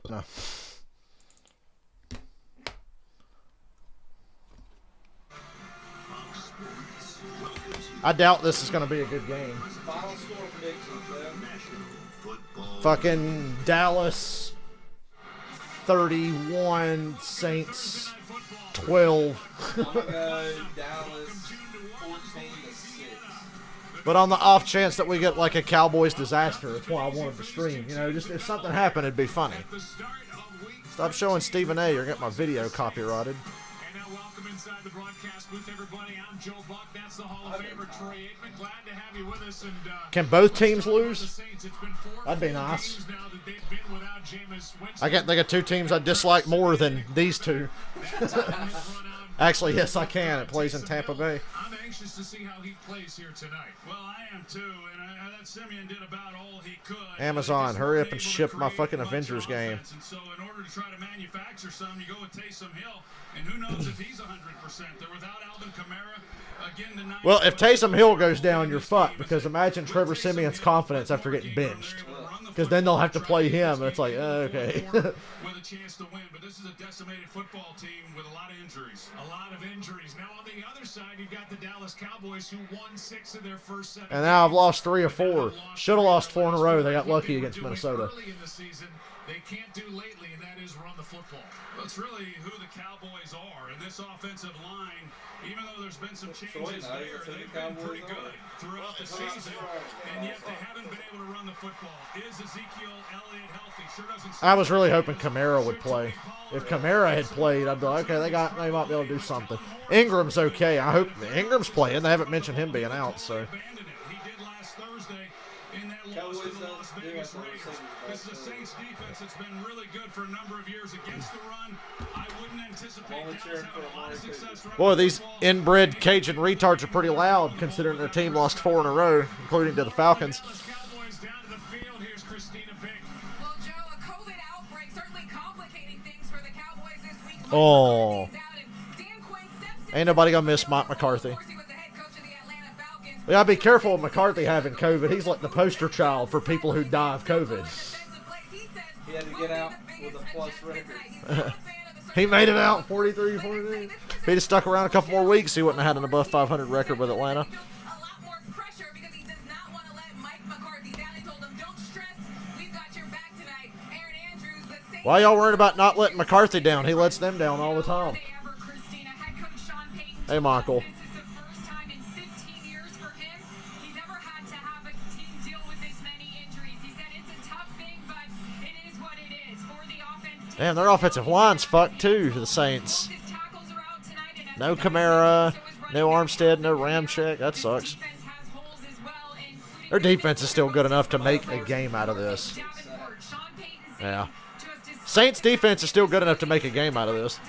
No. I doubt this is going to be a good game. Final score prediction, Fucking Dallas 31, Saints 12. I'm gonna go Dallas 14-6. But on the off chance that we get like a Cowboys disaster, that's why I wanted to stream. You know, just if something happened, it'd be funny. Stop showing Stephen A. You're getting my video copyrighted. And now welcome inside the broadcast booth, everybody. I'm Joe Buck. That's the Hall of Famer, Troy Aikman. Glad to have you with us. And can both teams lose? That'd be nice. I can't think of two teams I dislike more than these two. Actually, yes, I can. It plays in Tampa Bay. I'm anxious to see how he plays here tonight. Well, I am too, and that Simeon did about all he could. Amazon, hurry up and ship my fucking Avengers game. And so in order to try to manufacture some, you go with Taysom Hill, and who knows if he's 100%. They're without Alvin Kamara again tonight. Well, if Taysom Hill goes down, you're fucked, because imagine Trevor Simeon's confidence after getting benched. Because then they'll have to play him, and it's like, okay. With a chance to win, but this is a decimated football team with a lot of injuries. A lot of injuries. Now on the other side, you've got the Dallas Cowboys, who won 6 of their first 7. And now I've lost 3 or 4. Should have lost 4 in a row. They got lucky against Minnesota. Early in the season, they can't do lately, and that is run the football. Well, it's really who the Cowboys are, and this offensive line, even though there's been some changes there, they've been pretty good throughout the season, and yet they haven't been able to run the football. Is Ezekiel Elliott healthy? Sure doesn't. I was really hoping Kamara would play. If Kamara had played, I'd be like, okay, they might be able to do something. Ingram's okay. I hope Ingram's playing. They haven't mentioned him being out, so. He did last Thursday in that loss to the Las Vegas Raiders. This is a Saints defense that's been really good for a number of years against the run. I wouldn't anticipate Dallas having a lot of success. Boy, these inbred Cajun retards are pretty loud, considering their team lost 4 in a row, including to the Falcons. Cowboys down to the field. Here's Christina Pink. Well, Joe, a COVID outbreak certainly complicating things for the Cowboys this week. Oh. Ain't nobody gonna miss Mike McCarthy. We gotta be careful of McCarthy having COVID. He's like the poster child for people who die of COVID. He had to get out with a plus record. He made it out 43. If he'd have stuck around a couple more weeks, he wouldn't have had an above 500 record with Atlanta. Why y'all worried about not letting McCarthy down? He lets them down all the time. Hey, Michael. Damn, their offensive line's fucked too for the Saints. No Kamara, no Armstead, no Ramczyk. That sucks. Their defense is still good enough to make a game out of this. Yeah. Saints defense is still good enough to make a game out of this.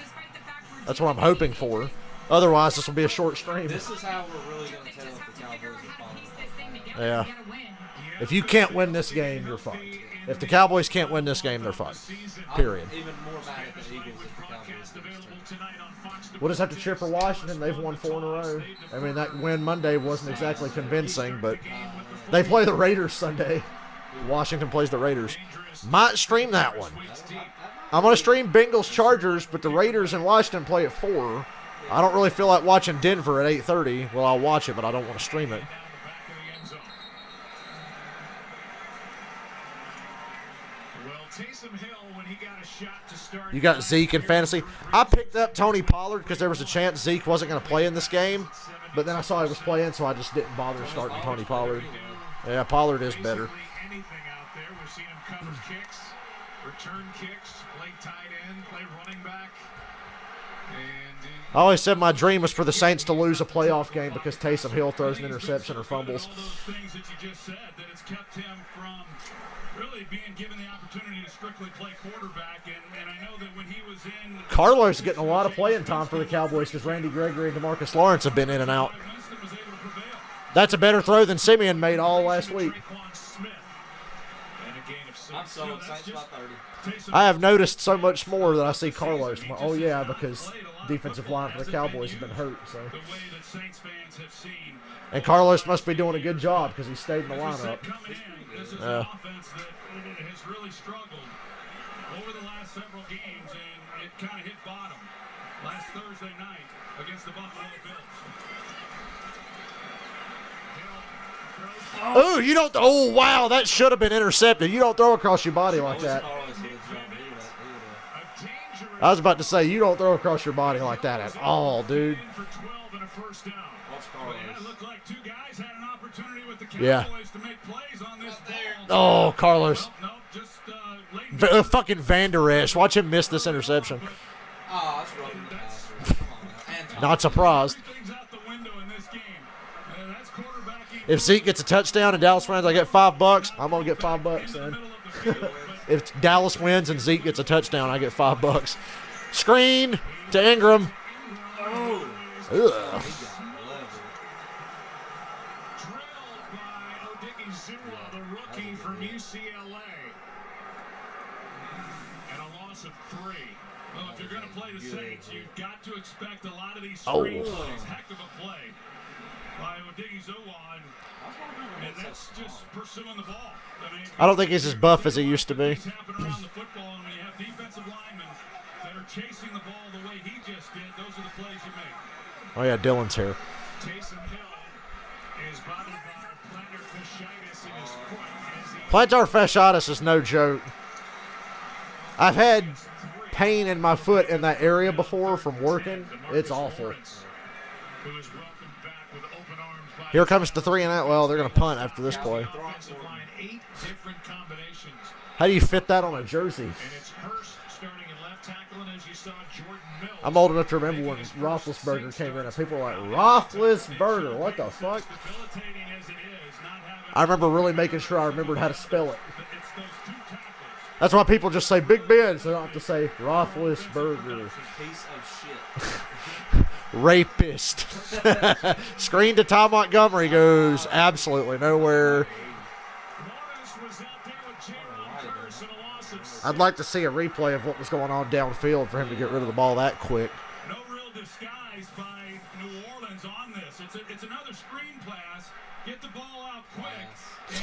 That's what I'm hoping for. Otherwise, this will be a short stream. This is how we're really going to tell if the Cowboys are following. Yeah. If you can't win this game, you're fucked. If the Cowboys can't win this game, they're fucked. Period. I'm even more mad at the Eagles if the Cowboys lose. We'll just have to cheer for Washington. They've won 4 in a row. I mean, that win Monday wasn't exactly convincing, but they play the Raiders Sunday. Washington plays the Raiders. Might stream that one. I'm going to stream Bengals Chargers, but the Raiders and Washington play at 4. I don't really feel like watching Denver at 8:30. Well, I'll watch it, but I don't want to stream it. You got Zeke in fantasy. I picked up Tony Pollard because there was a chance Zeke wasn't going to play in this game, but then I saw he was playing, so I just didn't bother starting Tony Pollard. Yeah, Pollard is better. Anything out there. We've seen him cover kicks, return kicks, play tight end, play running back. I always said my dream was for the Saints to lose a playoff game because Taysom Hill throws an interception or fumbles. All those things that you just said, that it's kept him from really being given the opportunity to strictly play quarterback. And I know that when he was in... Carlos is getting a lot of playing time for the Cowboys because Randy Gregory and DeMarcus Lawrence have been in and out. That's a better throw than Simeon made all last week. I'm sold. Saints by 30. I have noticed so much more that I see Carlos. Oh, yeah, because defensive line for the Cowboys have been hurt. So. And Carlos must be doing a good job because he stayed in the lineup. This is an offense that has really struggled over the last several games, and it kind of hit bottom last Thursday night against the Buffalo Bills. Oh, you don't. Oh, wow, that should have been intercepted. You don't throw across your body like that. I was about to say, you don't throw across your body like that at all, dude. Yeah. Oh, Carlos. Fucking Van Der Esch. Watch him miss this interception. Oh, that's rough in the passer. Come on, man. Not surprised. If Zeke gets a touchdown and Dallas wins, I get $5. I'm gonna get $5 then. If Dallas wins and Zeke gets a touchdown, I get $5. Screen to Ingram. Oh. Ugh. The rookie from UCLA. And a loss of 3. Well, if you're going to play the Saints, you've got to expect a lot of these screen plays. Heck of a play by Odighizuwa, and that's just pursuing the ball. I don't think he's as buff as he used to be. Happen around the football, and when you have defensive linemen that are chasing the ball the way he just did, those are the plays you make. Oh, yeah, Dylan's here. Taysom Hill is bothered by plantar fasciitis in his foot. Plantar fasciitis is no joke. I've had pain in my foot in that area before from working. It's awful. Here comes the 3-and-out. Well, they're going to punt after this play. How do you fit that on a jersey? I'm old enough to remember when Roethlisberger came in and people were like, Roethlisberger, what the fuck? I remember really making sure I remembered how to spell it. That's why people just say Big Ben, so they don't have to say Roethlisberger. Piece of shit. Rapist. Screen to Tom Montgomery goes absolutely nowhere. I'd like to see a replay of what was going on downfield for him to get rid of the ball that quick. No real disguise by New Orleans on this. It's another screen pass. Get the ball out quick.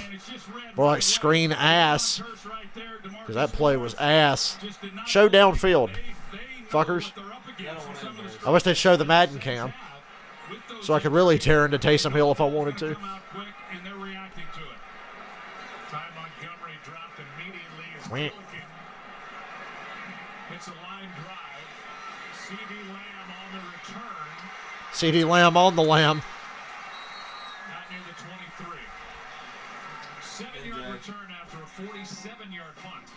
And it's just red. More like screen ass. Because that play was ass. Show downfield, fuckers. I wish they'd show the Madden cam so I could really tear into Taysom Hill if I wanted to. Wait. It's a line drive. CD Lamb on the return. CD Lamb on the lamb. Not near the 23. 7-yard return after a 47-yard punt.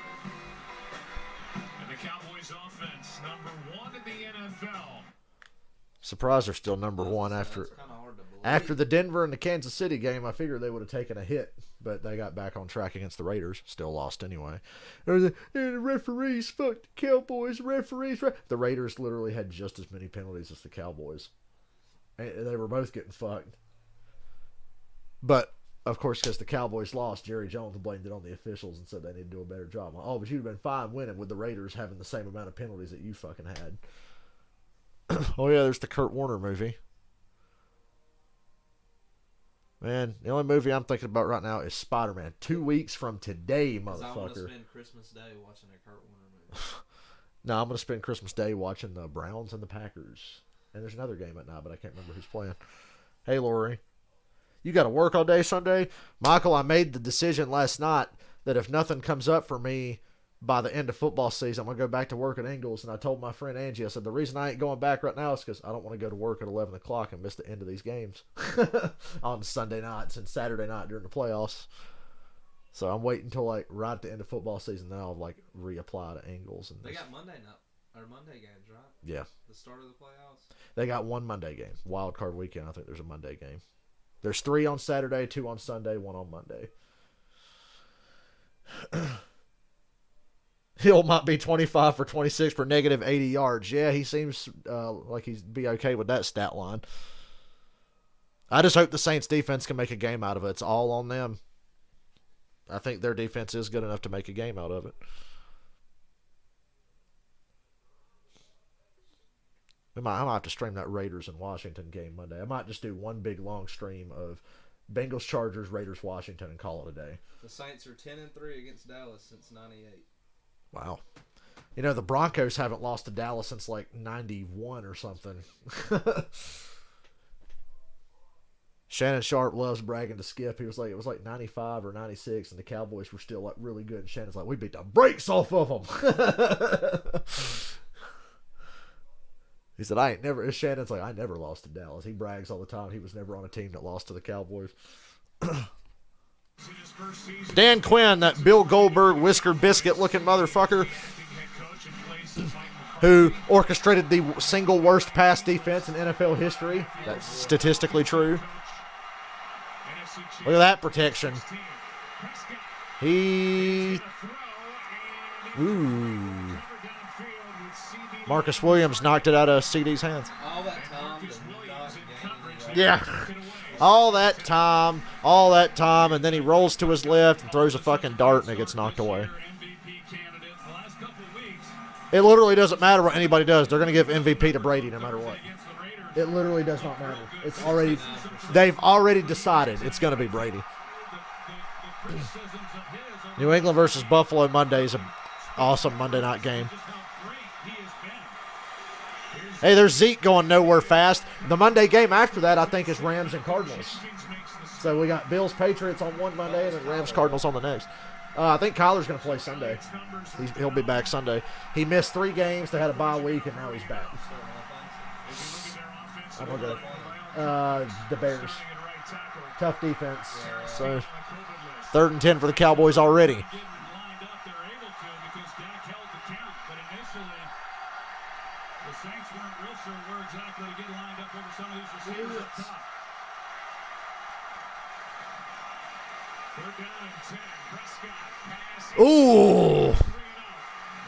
And the Cowboys offense, number 1 in the NFL. Surprised they're still number 1 after the Denver and the Kansas City game. I figured they would have taken a hit, but they got back on track against the Raiders. Still lost anyway. The referees fucked the Cowboys. The Raiders literally had just as many penalties as the Cowboys. And they were both getting fucked. But, of course, because the Cowboys lost, Jerry Jones blamed it on the officials and said they need to do a better job. Oh, but you'd have been fine winning with the Raiders having the same amount of penalties that you fucking had. Oh, yeah, there's the Kurt Warner movie. Man, the only movie I'm thinking about right now is Spider-Man. 2 weeks from today, motherfucker. I want to spend Christmas Day watching a Kurt Warner movie. No, I'm going to spend Christmas Day watching the Browns and the Packers. And there's another game at night, but I can't remember who's playing. Hey, Lori. You got to work all day Sunday? Michael, I made the decision last night that if nothing comes up for me by the end of football season, I'm going to go back to work at Ingles. And I told my friend Angie, I said, the reason I ain't going back right now is because I don't want to go to work at 11 o'clock and miss the end of these games on Sunday nights and Saturday night during the playoffs. So I'm waiting until like right at the end of football season, then I'll like reapply to Ingles. And they got Monday games, right? Yeah. The start of the playoffs? They got one Monday game. Wild card weekend, I think there's a Monday game. There's 3 on Saturday, 2 on Sunday, 1 on Monday. Hill might be 25 for 26 for negative 80 yards. Yeah, he seems like he'd be okay with that stat line. I just hope the Saints defense can make a game out of it. It's all on them. I think their defense is good enough to make a game out of it. I might have to stream that Raiders and Washington game Monday. I might just do one big long stream of Bengals, Chargers, Raiders, Washington, and call it a day. The Saints are 10-3 against Dallas since '98. Wow. You know, the Broncos haven't lost to Dallas since like 91 or something. Shannon Sharp loves bragging to Skip. He was like, it was like 95 or 96, and the Cowboys were still like really good. And Shannon's like, we beat the brakes off of them. He said, I ain't never. Shannon's like, I never lost to Dallas. He brags all the time. He was never on a team that lost to the Cowboys. Dan Quinn, that Bill Goldberg whiskered biscuit looking motherfucker, who orchestrated the single worst pass defense in NFL history. That's statistically true. Look at that protection. Ooh. Marcus Williams knocked it out of CD's hands. All that time to not gain any Yeah. All that time, and then he rolls to his left and throws a fucking dart and it gets knocked away. It literally doesn't matter what anybody does. They're going to give MVP to Brady no matter what. It literally does not matter. They've already decided it's going to be Brady. New England versus Buffalo Monday is an awesome Monday night game. Hey, there's Zeke going nowhere fast. The Monday game after that, I think, is Rams and Cardinals. So we got Bills Patriots on one Monday and then Rams Cardinals on the next. I think Kyler's going to play Sunday. He'll be back Sunday. He missed 3 games. They had a bye week, and now he's back. I'm going to go. The Bears. Tough defense. So, 3rd and 10 for the Cowboys already. Ooh. Wow,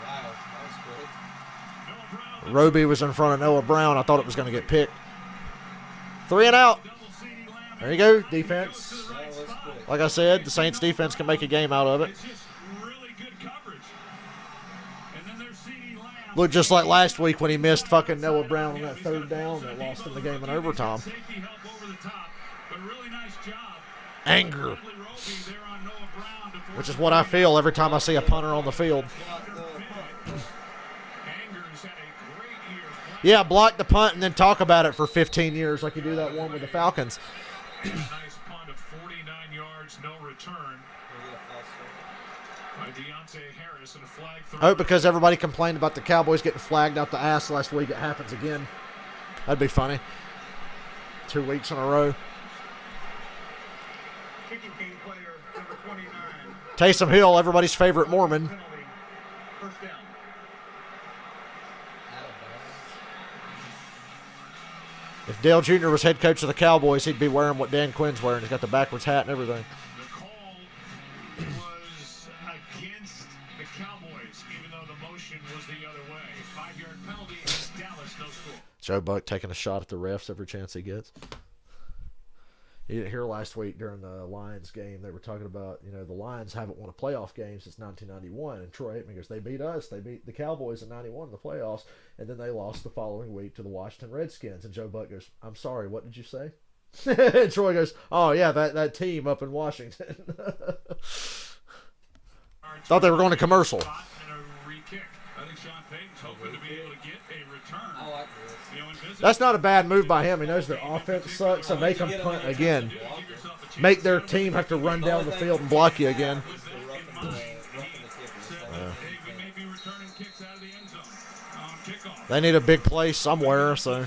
that was good. Roby was in front of Noah Brown. I thought it was going to get picked. 3 and out. There you go, defense. Like I said, the Saints defense can make a game out of it. Looked just like last week when he missed fucking Noah Brown on that 3rd down that lost him the game in overtime. Anger. Which is what I feel every time I see a punter on the field. Yeah, block the punt and then talk about it for 15 years like you do that one with the Falcons. Nice punt of 49 yards, no return. By Deontay Harris and a flag throw. Oh, because everybody complained about the Cowboys getting flagged out the ass last week. It happens again. That'd be funny. 2 weeks in a row. Kicking team player number 29. Taysom Hill, everybody's favorite Mormon. First down. If Dale Jr. was head coach of the Cowboys, he'd be wearing what Dan Quinn's wearing. He's got the backwards hat and everything. The call was against the Cowboys, even though the motion was the other way. 5-yard penalty against Dallas, no score. Joe Buck taking a shot at the refs every chance he gets. You didn't hear last week during the Lions game, they were talking about, the Lions haven't won a playoff game since 1991. And Troy Aikman goes, they beat us. They beat the Cowboys in 91 in the playoffs. And then they lost the following week to the Washington Redskins. And Joe Buck goes, I'm sorry, what did you say? And Troy goes, oh, yeah, that team up in Washington. Thought they were going to commercial. That's not a bad move by him. He knows their offense sucks, so make them punt again. Make their team have to run down the field and block you again. They need a big play somewhere, so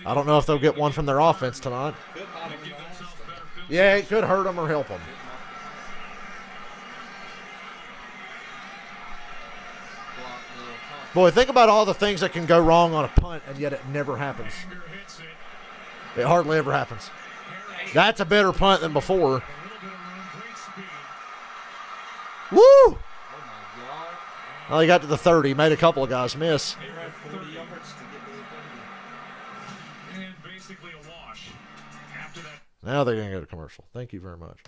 I don't know if they'll get one from their offense tonight. Yeah, it could hurt them or help them. Boy, think about all the things that can go wrong on a punt, and yet it never happens. It hardly ever happens. That's a better punt than before. Woo! Well, he got to the 30. Made a couple of guys miss. Now they're going to go to commercial. Thank you very much.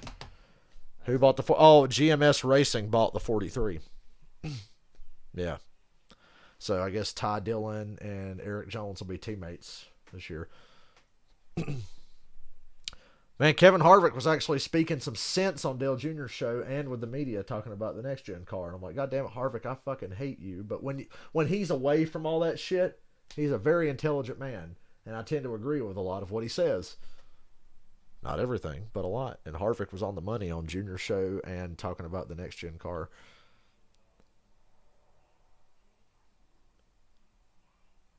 Who bought the... GMS Racing bought the 43. Yeah. So I guess Ty Dillon and Eric Jones will be teammates this year. Man, Kevin Harvick was actually speaking some sense on Dale Jr.'s show and with the media talking about the next gen car. And I'm like, God damn it, Harvick, I fucking hate you. But when he's away from all that shit, he's a very intelligent man. And I tend to agree with a lot of what he says. Not everything, but a lot. And Harvick was on the money on Junior's show and talking about the next gen car.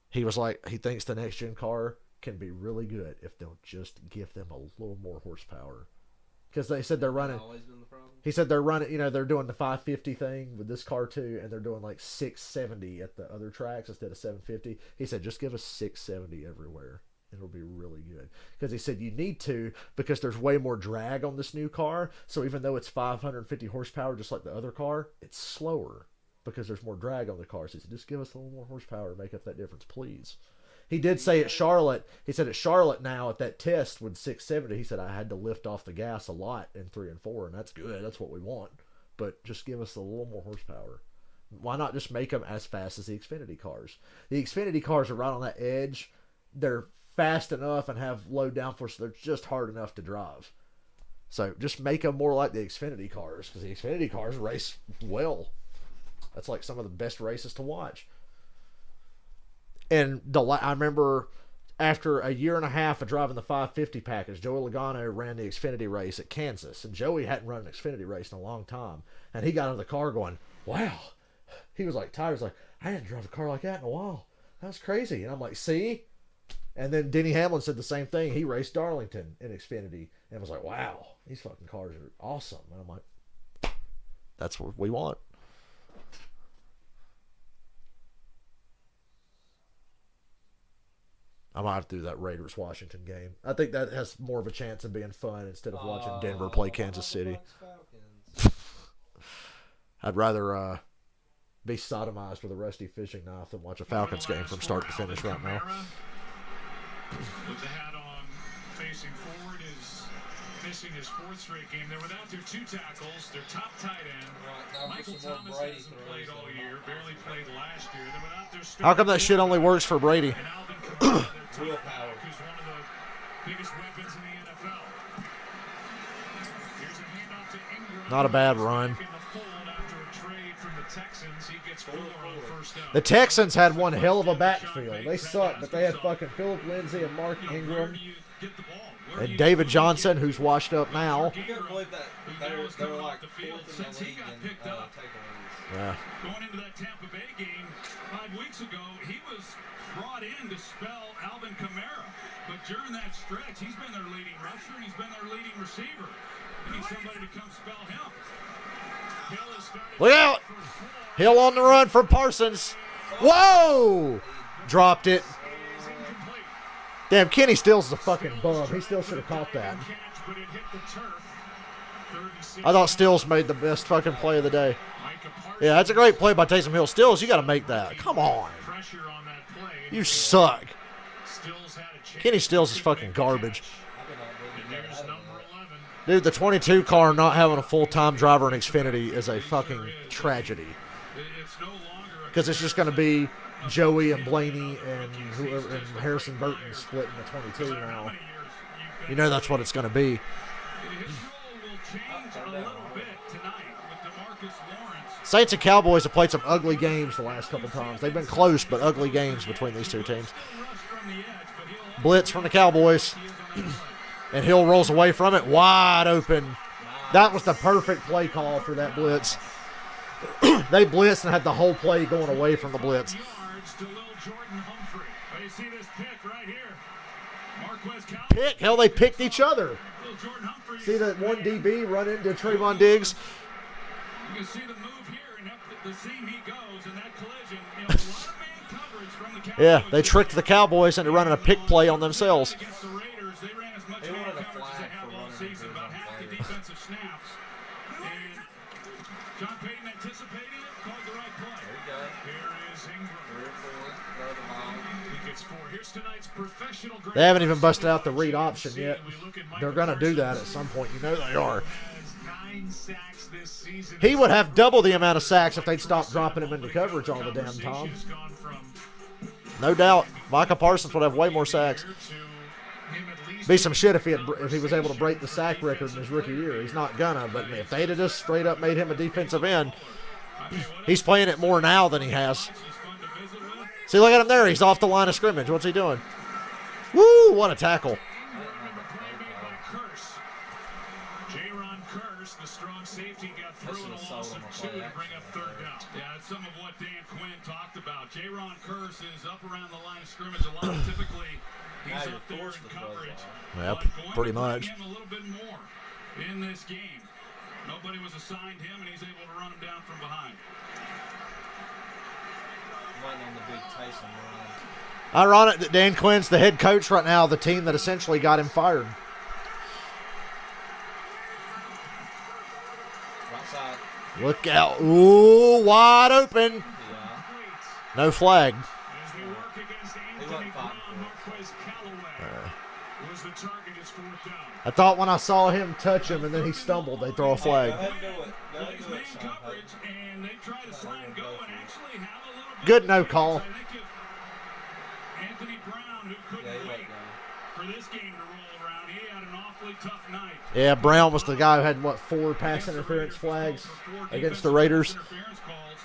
He was like, he thinks the next gen car can be really good if they'll just give them a little more horsepower. Because they said they're running. He said they're running, you know, they're doing the 550 thing with this car too, and they're doing like 670 at the other tracks instead of 750. He said, just give us 670 everywhere, and it'll be really good. Because he said you need to, because there's way more drag on this new car. So even though it's 550 horsepower, just like the other car, it's slower because there's more drag on the car. So he said, just give us a little more horsepower to make up that difference, please. He did say at Charlotte, he said at Charlotte now at that test with 670, he said I had to lift off the gas a lot in 3 and 4, and that's good. That's what we want. But just give us a little more horsepower. Why not just make them as fast as the Xfinity cars? The Xfinity cars are right on that edge. They're fast enough and have low downforce, so they're just hard enough to drive. So just make them more like the Xfinity cars, because the Xfinity cars race well. That's like some of the best races to watch. And I remember after a year and a half of driving the 550 package, Joey Logano ran the Xfinity race at Kansas. And Joey hadn't run an Xfinity race in a long time. And he got out of the car going, wow. He was like tired. He was like, I didn't drive a car like that in a while. That was crazy. And I'm like, see? And then Denny Hamlin said the same thing. He raced Darlington in Xfinity and was like, wow, these fucking cars are awesome. And I'm like, that's what we want. I might have to do that Raiders-Washington game. I think that has more of a chance of being fun instead of watching Denver play Kansas City. I'd rather be sodomized with a rusty fishing knife than watch a Falcons game from start to finish right now. With the hat on, facing forward, is missing his 4th straight game. They're without their 2 tackles, their top tight end. Michael Thomas hasn't played all year, barely played last year. They're without their How come that shit only works for Brady? Willpower, who's one of the biggest weapons in the NFL. Here's a handoff to Ingram. Not a bad run. In the fold after a trade from the Texans. He gets 4 on the first down. The Texans had one hell of a backfield. They sucked, but they had fucking Philip Lindsay and Mark Ingram and David Johnson, who's washed up now. You gotta believe that they were like 4th in the league in takeaways. Yeah. Going into that Tampa Bay game 5 weeks ago, he was brought in to spell Alvin Kamara. But during that stretch, he's been their leading rusher and he's been their leading receiver. They need somebody to come spell him. Hill is starting. Look out! Hill on the run from Parsons. Whoa! Dropped it. Damn, Kenny Stills is a fucking bum. He still should have caught that. I thought Stills made the best fucking play of the day. Yeah, that's a great play by Taysom Hill. Stills, you got to make that. Come on. You suck. Kenny Stills is fucking garbage. Dude, the 22 car not having a full-time driver in Xfinity is a fucking tragedy. Because it's just going to be Joey and Blaney and whoever and Harrison Burton splitting the 22 now. You know that's what it's going to be. Saints and Cowboys have played some ugly games the last couple times. They've been close, but ugly games between these two teams. Blitz from the Cowboys. And Hill rolls away from it, wide open. That was the perfect play call for that blitz. They blitzed and had the whole play going away from the blitz. Pick? Hell, they picked each other. See that one DB run into Trayvon Diggs? You can see the move here and up the seam he goes, and that collision, you know, a lot of man coverage from the Cowboys. Yeah, they tricked the Cowboys into running a pick play on themselves. Against the Raiders, they ran as much man coverage as they have all season, about half the defensive snaps. And John Payton anticipating it, called the right play. Here is Ingram. He gets 4. Here's tonight's professional grade. They haven't even busted out the read option yet. They're going to do that at some point. You know they are. 9 sacks this season. He would have double the amount of sacks if they'd stop dropping him into coverage all the damn time. No doubt. Micah Parsons would have way more sacks. Be some shit if he was able to break the sack record in his rookie year. He's not gonna, but if they'd have just straight up made him a defensive end, he's playing it more now than he has. See, look at him there. He's off the line of scrimmage. What's he doing? Woo! What a tackle. The strong safety got through in a loss of 2 to bring up 3rd down. Yeah, that's some of what Dan Quinn talked about. J-Ron Curse is up around the line of scrimmage a lot. Typically, he's up there in coverage. Yeah, pretty much. Him a little bit more in this game. Nobody was assigned him, and he's able to run him down from behind. Waiting on the big Tyson run. Ironic that Dan Quinn's the head coach right now of the team that essentially got him fired. Look out. Ooh, wide open. Yeah. No flag. As they work against Anthony Brown, Marquez Callaway was the target. It's 4th down. I thought when I saw him touch him and then he stumbled, they'd throw a flag. Go ahead and do it. Go ahead and He's do man it, Sean coverage, Payton. and they try to slide and go and actually have a little bit Good of no chance. call. I think if Anthony Brown, who couldn't Yeah, he let wait go. for this game to roll around, he had an awfully tough night. Yeah, Brown was the guy who had, 4 pass interference flags against the Raiders. Interference calls,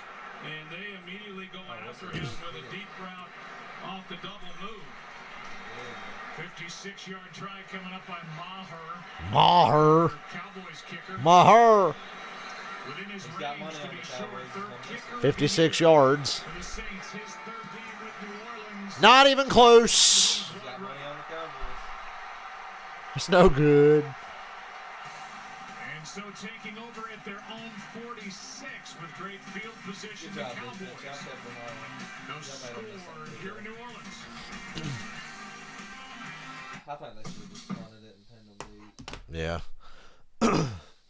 and they immediately go after him with a deep route off the double move. 56-yard try coming up by Maher. Cowboys kicker. Maher. Within his got range money to on be the short, Cowboys. third kicker. 56 yards. For the Saints, his 3rd game with New Orleans. Not even close. He's got money on the Cowboys. It's no good. And so taking over at their own 46 with great field position, Good the job, Cowboys. defense. Y'all kept them on. No Y'all score made them miss something. here in New Orleans. I think they should have just punted it and pinned them deep. Yeah.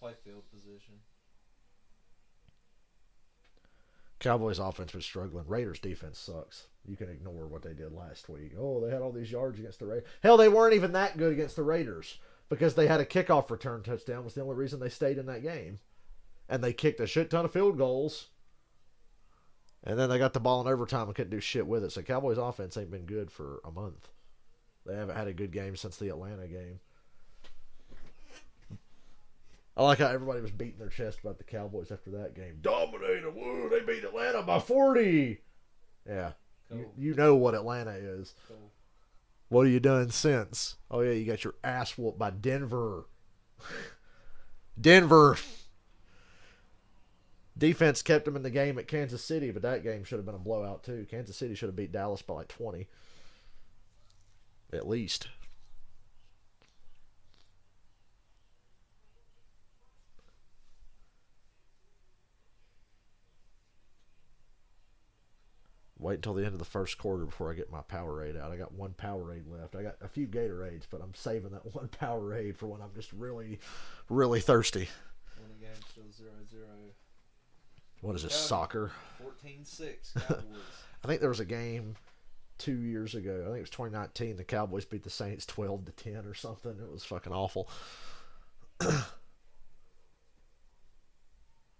Play field position. Cowboys offense was struggling. Raiders defense sucks. You can ignore what they did last week. Oh, they had all these yards against the Raiders. Hell, they weren't even that good against the Raiders because they had a kickoff return touchdown was the only reason they stayed in that game. And they kicked a shit ton of field goals. And then they got the ball in overtime and couldn't do shit with it. So Cowboys offense ain't been good for a month. They haven't had a good game since the Atlanta game. I like how everybody was beating their chest about the Cowboys after that game. Dominated. Woo, they beat Atlanta by 40. Yeah. Cool. You know what Atlanta is. Cool. What have you done since? Oh, yeah, you got your ass whooped by Denver. Denver. Defense kept them in the game at Kansas City, but that game should have been a blowout, too. Kansas City should have beat Dallas by like 20. At least. Wait until the end of the first quarter before I get my Powerade out. I got one Powerade left. I got a few Gatorades, but I'm saving that one Powerade for when I'm just really, really thirsty. When the game's still 0-0. What is this, soccer? 14-6 Cowboys. I think there was a game 2 years ago. I think it was 2019. The Cowboys beat the Saints 12-10 or something. It was fucking awful.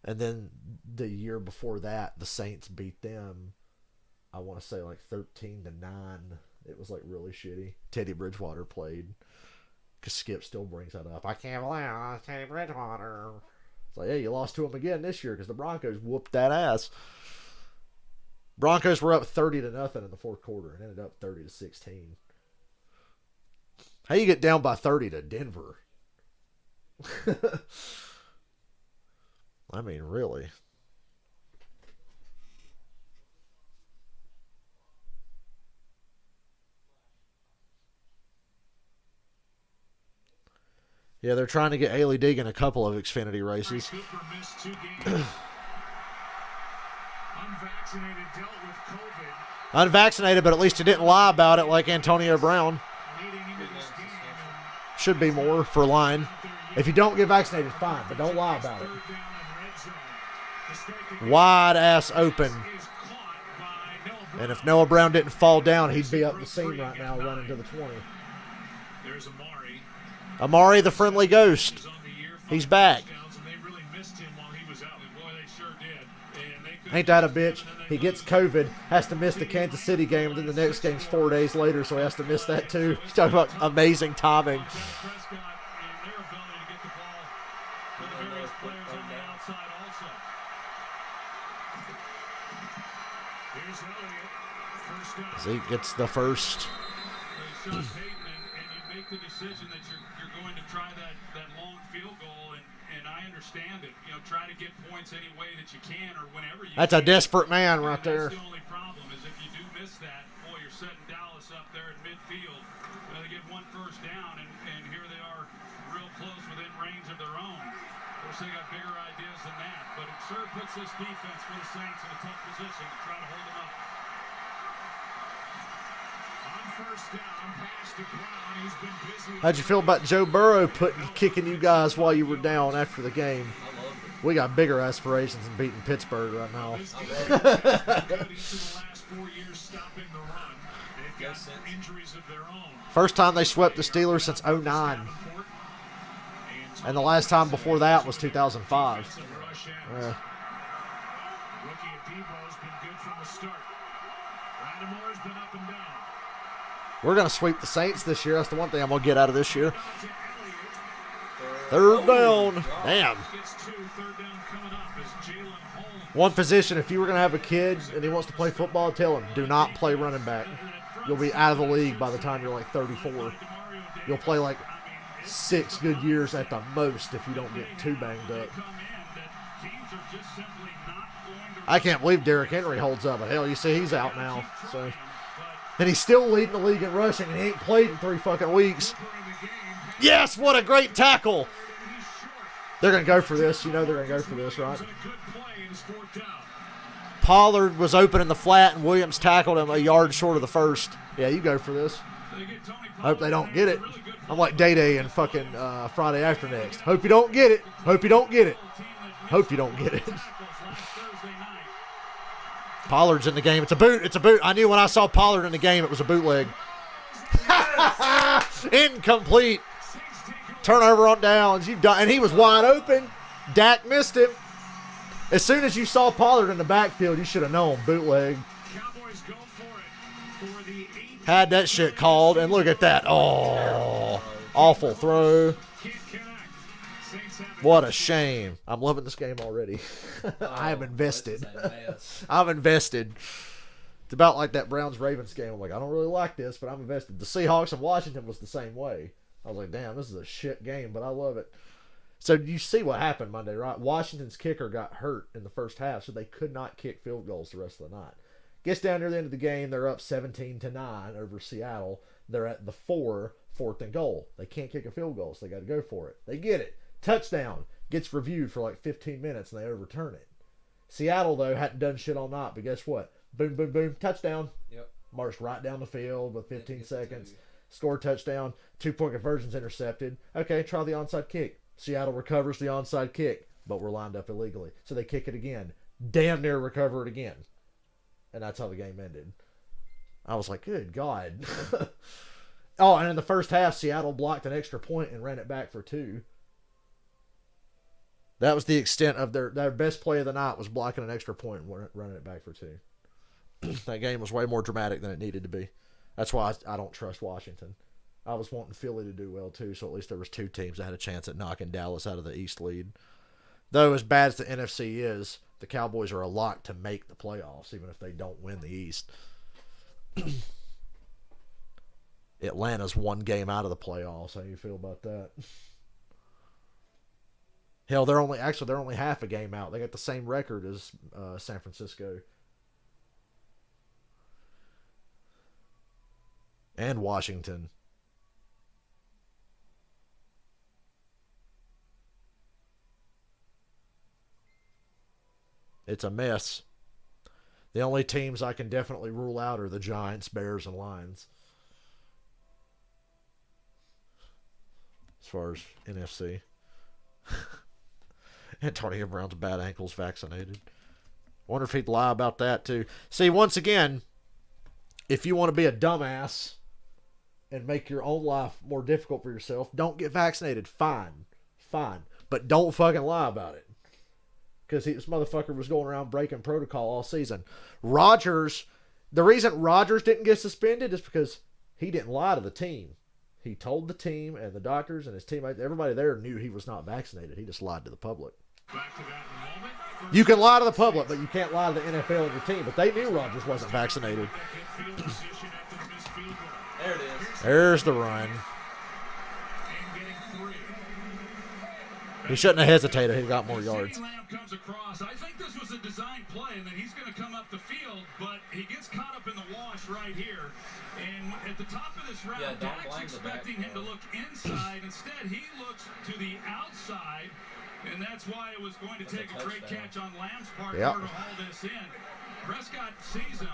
And then the year before that, the Saints beat them, I want to say like 13-9. It was like really shitty. Teddy Bridgewater played. Because Skip still brings that up. I can't believe I lost Teddy Bridgewater. It's like, hey, you lost to him again this year because the Broncos whooped that ass. Broncos were up 30-0 in the fourth quarter and ended up 30-16. How you get down by 30 to Denver? I mean, really. Yeah, they're trying to get Ailey Deegan a couple of Xfinity races. Cooper missed 2 games. Unvaccinated, dealt with COVID. Unvaccinated, but at least he didn't lie about it like Antonio Brown. Leading into this game. Should be more for lying. If you don't get vaccinated, fine, but don't lie about it. Third down and red zone. The strike again Wide ass open. is caught by Noah Brown. And if Noah Brown didn't fall down, he'd be up the seam right now running to the 20. There's Amari. Amari, the friendly ghost. He's on the year, 5 He's back. touchdowns, and they really missed him while he was out. And boy, they sure did. And they Ain't that a bitch? He gets COVID, has to miss the Kansas City game, and then the next game's 4 days later, so he has to miss that too. He's talking about amazing timing. Zeke gets the first. And you make the decision that you're going to try that long field goal, and I understand it. You know, try to get points any way that you can or whenever you That's can. a desperate man right there. That's the only problem is if you do miss that, boy, you're setting Dallas up there at midfield. You know, they get one first down, and here they are real close within range of their own. Of course, they got bigger ideas than that, but it sure puts this defense for the Saints in a tough position to try to hold them up. First down, pass to Brown. He's been busy. How'd you feel about Joe Burrow kicking you guys while you were down after the game? I loved it. We got bigger aspirations than beating Pittsburgh right now. Each of the last 4 years stopping the run. They've got injuries of their own. First time they swept the Steelers since 2009. And the last time before that was 2005. Rookie Debo's been good from the start. Lattimore's been up and down. We're going to sweep the Saints this year. That's the one thing I'm going to get out of this year. Third down. Damn. One position, if you were going to have a kid and he wants to play football, tell him, do not play running back. You'll be out of the league by the time you're like 34. You'll play like 6 good years at the most if you don't get too banged up. I can't believe Derrick Henry holds up. But hell, you see he's out now. So, and he's still leading the league in rushing, and he ain't played in 3 fucking weeks. Yes, what a great tackle. They're going to go for this. You know they're going to go for this, right? Pollard was open in the flat, and Williams tackled him a yard short of the first. Yeah, you go for this. Hope they don't get it. I'm like Day-Day and fucking Friday After Next. Hope you don't get it. Hope you don't get it. Hope you don't get it. Pollard's in the game. It's a boot. It's a boot. I knew when I saw Pollard in the game it was a bootleg. Incomplete. Turnover on downs. And he was wide open. Dak missed him. As soon as you saw Pollard in the backfield, you should have known. Bootleg. Had that shit called. And look at that. Oh, awful throw. What a shame. I'm loving this game already. I am invested. I'm invested. It's about like that Browns-Ravens game. I'm like, I don't really like this, but I'm invested. The Seahawks and Washington was the same way. I was like, damn, this is a shit game, but I love it. So you see what happened Monday, right? Washington's kicker got hurt in the first half, so they could not kick field goals the rest of the night. Gets down near the end of the game, they're up 17-9 over Seattle. They're at the 4th and goal. They can't kick a field goal, so they got to go for it. They get it. Touchdown. Gets reviewed for like 15 minutes, and they overturn it. Seattle, though, hadn't done shit all night, but guess what? Boom, boom, boom. Touchdown. Yep. Marched right down the field with 15 seconds. Scored touchdown. 2-point conversions intercepted. Okay, try the onside kick. Seattle recovers the onside kick, but we're lined up illegally. So they kick it again. Damn near recover it again. And that's how the game ended. I was like, good God. Oh, and in the first half, Seattle blocked an extra point and ran it back for 2. That was the extent of their best play of the night, was blocking an extra point and running it back for 2. That game was way more dramatic than it needed to be. That's why I don't trust Washington. I was wanting Philly to do well too, so at least there was 2 teams that had a chance at knocking Dallas out of the East lead. Though as bad as the NFC is, the Cowboys are a lock to make the playoffs, even if they don't win the East. Atlanta's 1 game out of the playoffs. How do you feel about that? Hell, they're only half a game out. They got the same record as San Francisco and Washington. It's a mess. The only teams I can definitely rule out are the Giants, Bears, and Lions. As far as NFC. Antonio Brown's bad ankles vaccinated. Wonder if he'd lie about that too. See, once again, if you want to be a dumbass and make your own life more difficult for yourself, don't get vaccinated. Fine. But don't fucking lie about it. because this motherfucker was going around breaking protocol all season. Rodgers, the reason Rodgers didn't get suspended is because he didn't lie to the team. He told the team and the doctors and his teammates, everybody there knew he was not vaccinated. He just lied to the public. Back to that in a moment. You can lie to the public, but you can't lie to the NFL and your team. But they knew Rodgers wasn't vaccinated. There it is. There's the run. He shouldn't have hesitated. He got more yards. Lamb comes across. I think this was a design play, and that he's going to come up the field, but he gets caught up in the wash right here. And at the top of this round, Dak's expecting him to look inside. Instead, he looks to the outside, and that's why it was going to take a great catch on Lamb's part in order to haul this in. Prescott sees him.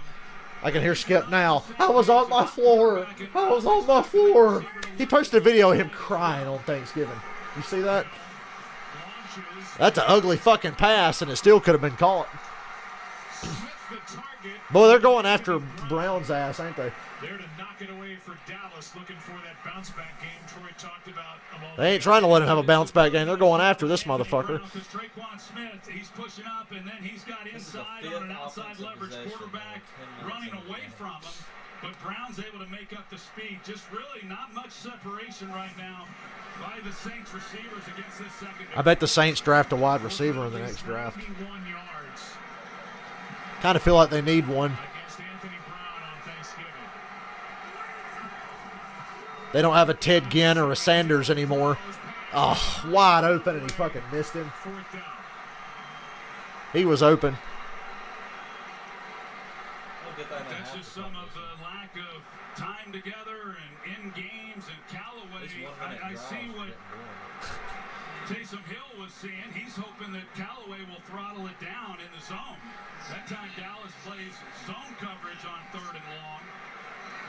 I can hear Skip now. I was on my floor. I was on my floor. He posted a video of him crying on Thanksgiving. You see that? That's an ugly fucking pass, and it still could have been caught. Boy, they're going after Brown's ass, ain't they? There to knock it away for Dallas, looking for that bounce back game Troy talked about. They ain't trying to let him have a bounce back game. They're going after this motherfucker. Traquan Smith, he's pushing up, and then he's got inside on an outside leverage quarterback running away from him. But Brown's able to make up the speed. Just really not much separation right now by the Saints receivers against this second. I bet the Saints draft a wide receiver in the next draft. Kind of feel like they need one. They don't have a Ted Ginn or a Sanders anymore. Oh, wide open, and he fucking missed him. He was open. That's just some of the lack of time together and in games. And Callaway, I see what Taysom Hill was seeing. He's hoping that Callaway will throttle it down in the zone. That time Dallas plays zone coverage on 3rd and long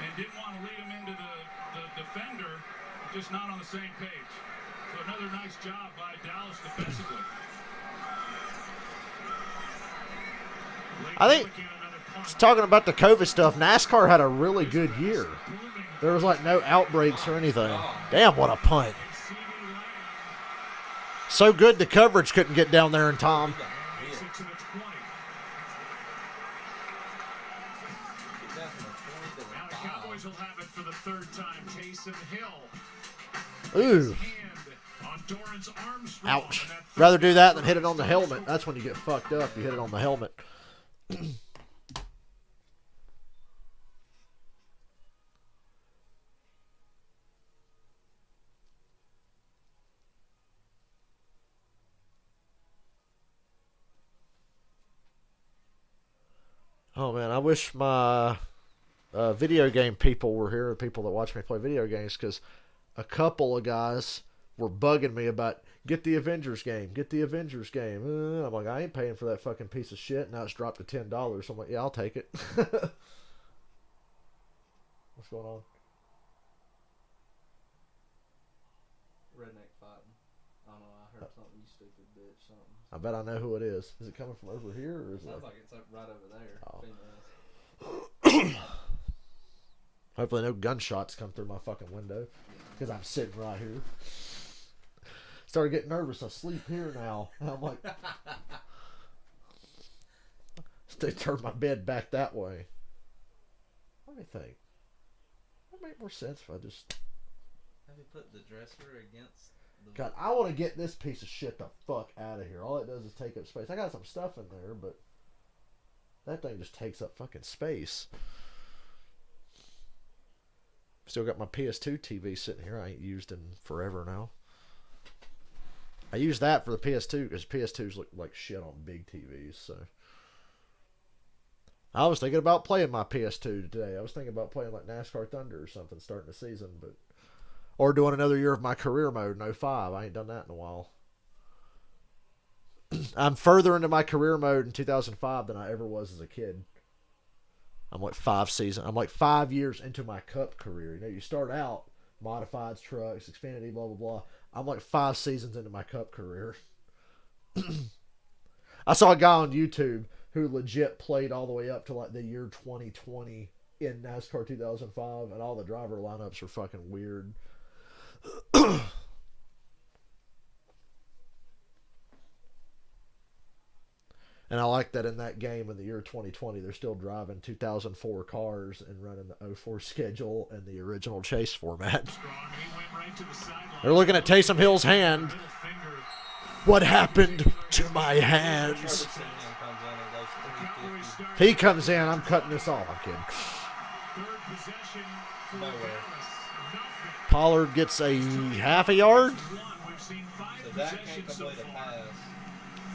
and didn't want to lead him into the defender, just not on the same page. So another nice job by Dallas defensively. I think, talking about the COVID stuff, NASCAR had a really good year. There was like no outbreaks or anything. Damn, what a punt. So good the coverage couldn't get down there in time. Now the Cowboys will have it for the 3rd time. Taysom Hill. Ooh. Ouch. Rather do that than hit it on the helmet. That's when you get fucked up. You hit it on the helmet. Oh man, I wish my video game people were here, the people that watch me play video games, because a couple of guys were bugging me about, get the Avengers game, get the Avengers game. I'm like, I ain't paying for that fucking piece of shit. Now it's dropped to $10. So I'm like, yeah, I'll take it. What's going on? Redneck fighting. I don't know. I heard something, you stupid bitch, something. I bet I know who it is. Is it coming from over here, or is it? Sounds like it's right over there. Oh. Females. Hopefully no gunshots come through my fucking window, because I'm sitting right here. Started getting nervous. I sleep here now. And I'm like, they turned my bed back that way. Let me think. That would make more sense if I just. Have you put the dresser against the... God, I want to get this piece of shit the fuck out of here. All it does is take up space. I got some stuff in there, but that thing just takes up fucking space. Still got my PS2 TV sitting here. I ain't used in forever now. I use that for the PS2 because PS2s look like shit on big TVs. So I was thinking about playing my PS2 today. I was thinking about playing like NASCAR Thunder or something starting the season, but or doing another year of my career mode in 05. I ain't done that in a while. I'm further into my career mode in 2005 than I ever was as a kid. I'm like 5 years into my cup career. You know, you start out modifieds, trucks, Xfinity, blah, blah, blah. I'm like 5 seasons into my cup career. I saw a guy on YouTube who legit played all the way up to like the year 2020 in NASCAR 2005, and all the driver lineups are fucking weird. And I like that in that game in the year 2020, they're still driving 2004 cars and running the 04 schedule and the original chase format. They're looking at Taysom Hill's hand. What happened to my hands? If he comes in, I'm cutting this off. I'm kidding. Pollard gets a half a yard. So that can't complete a pass.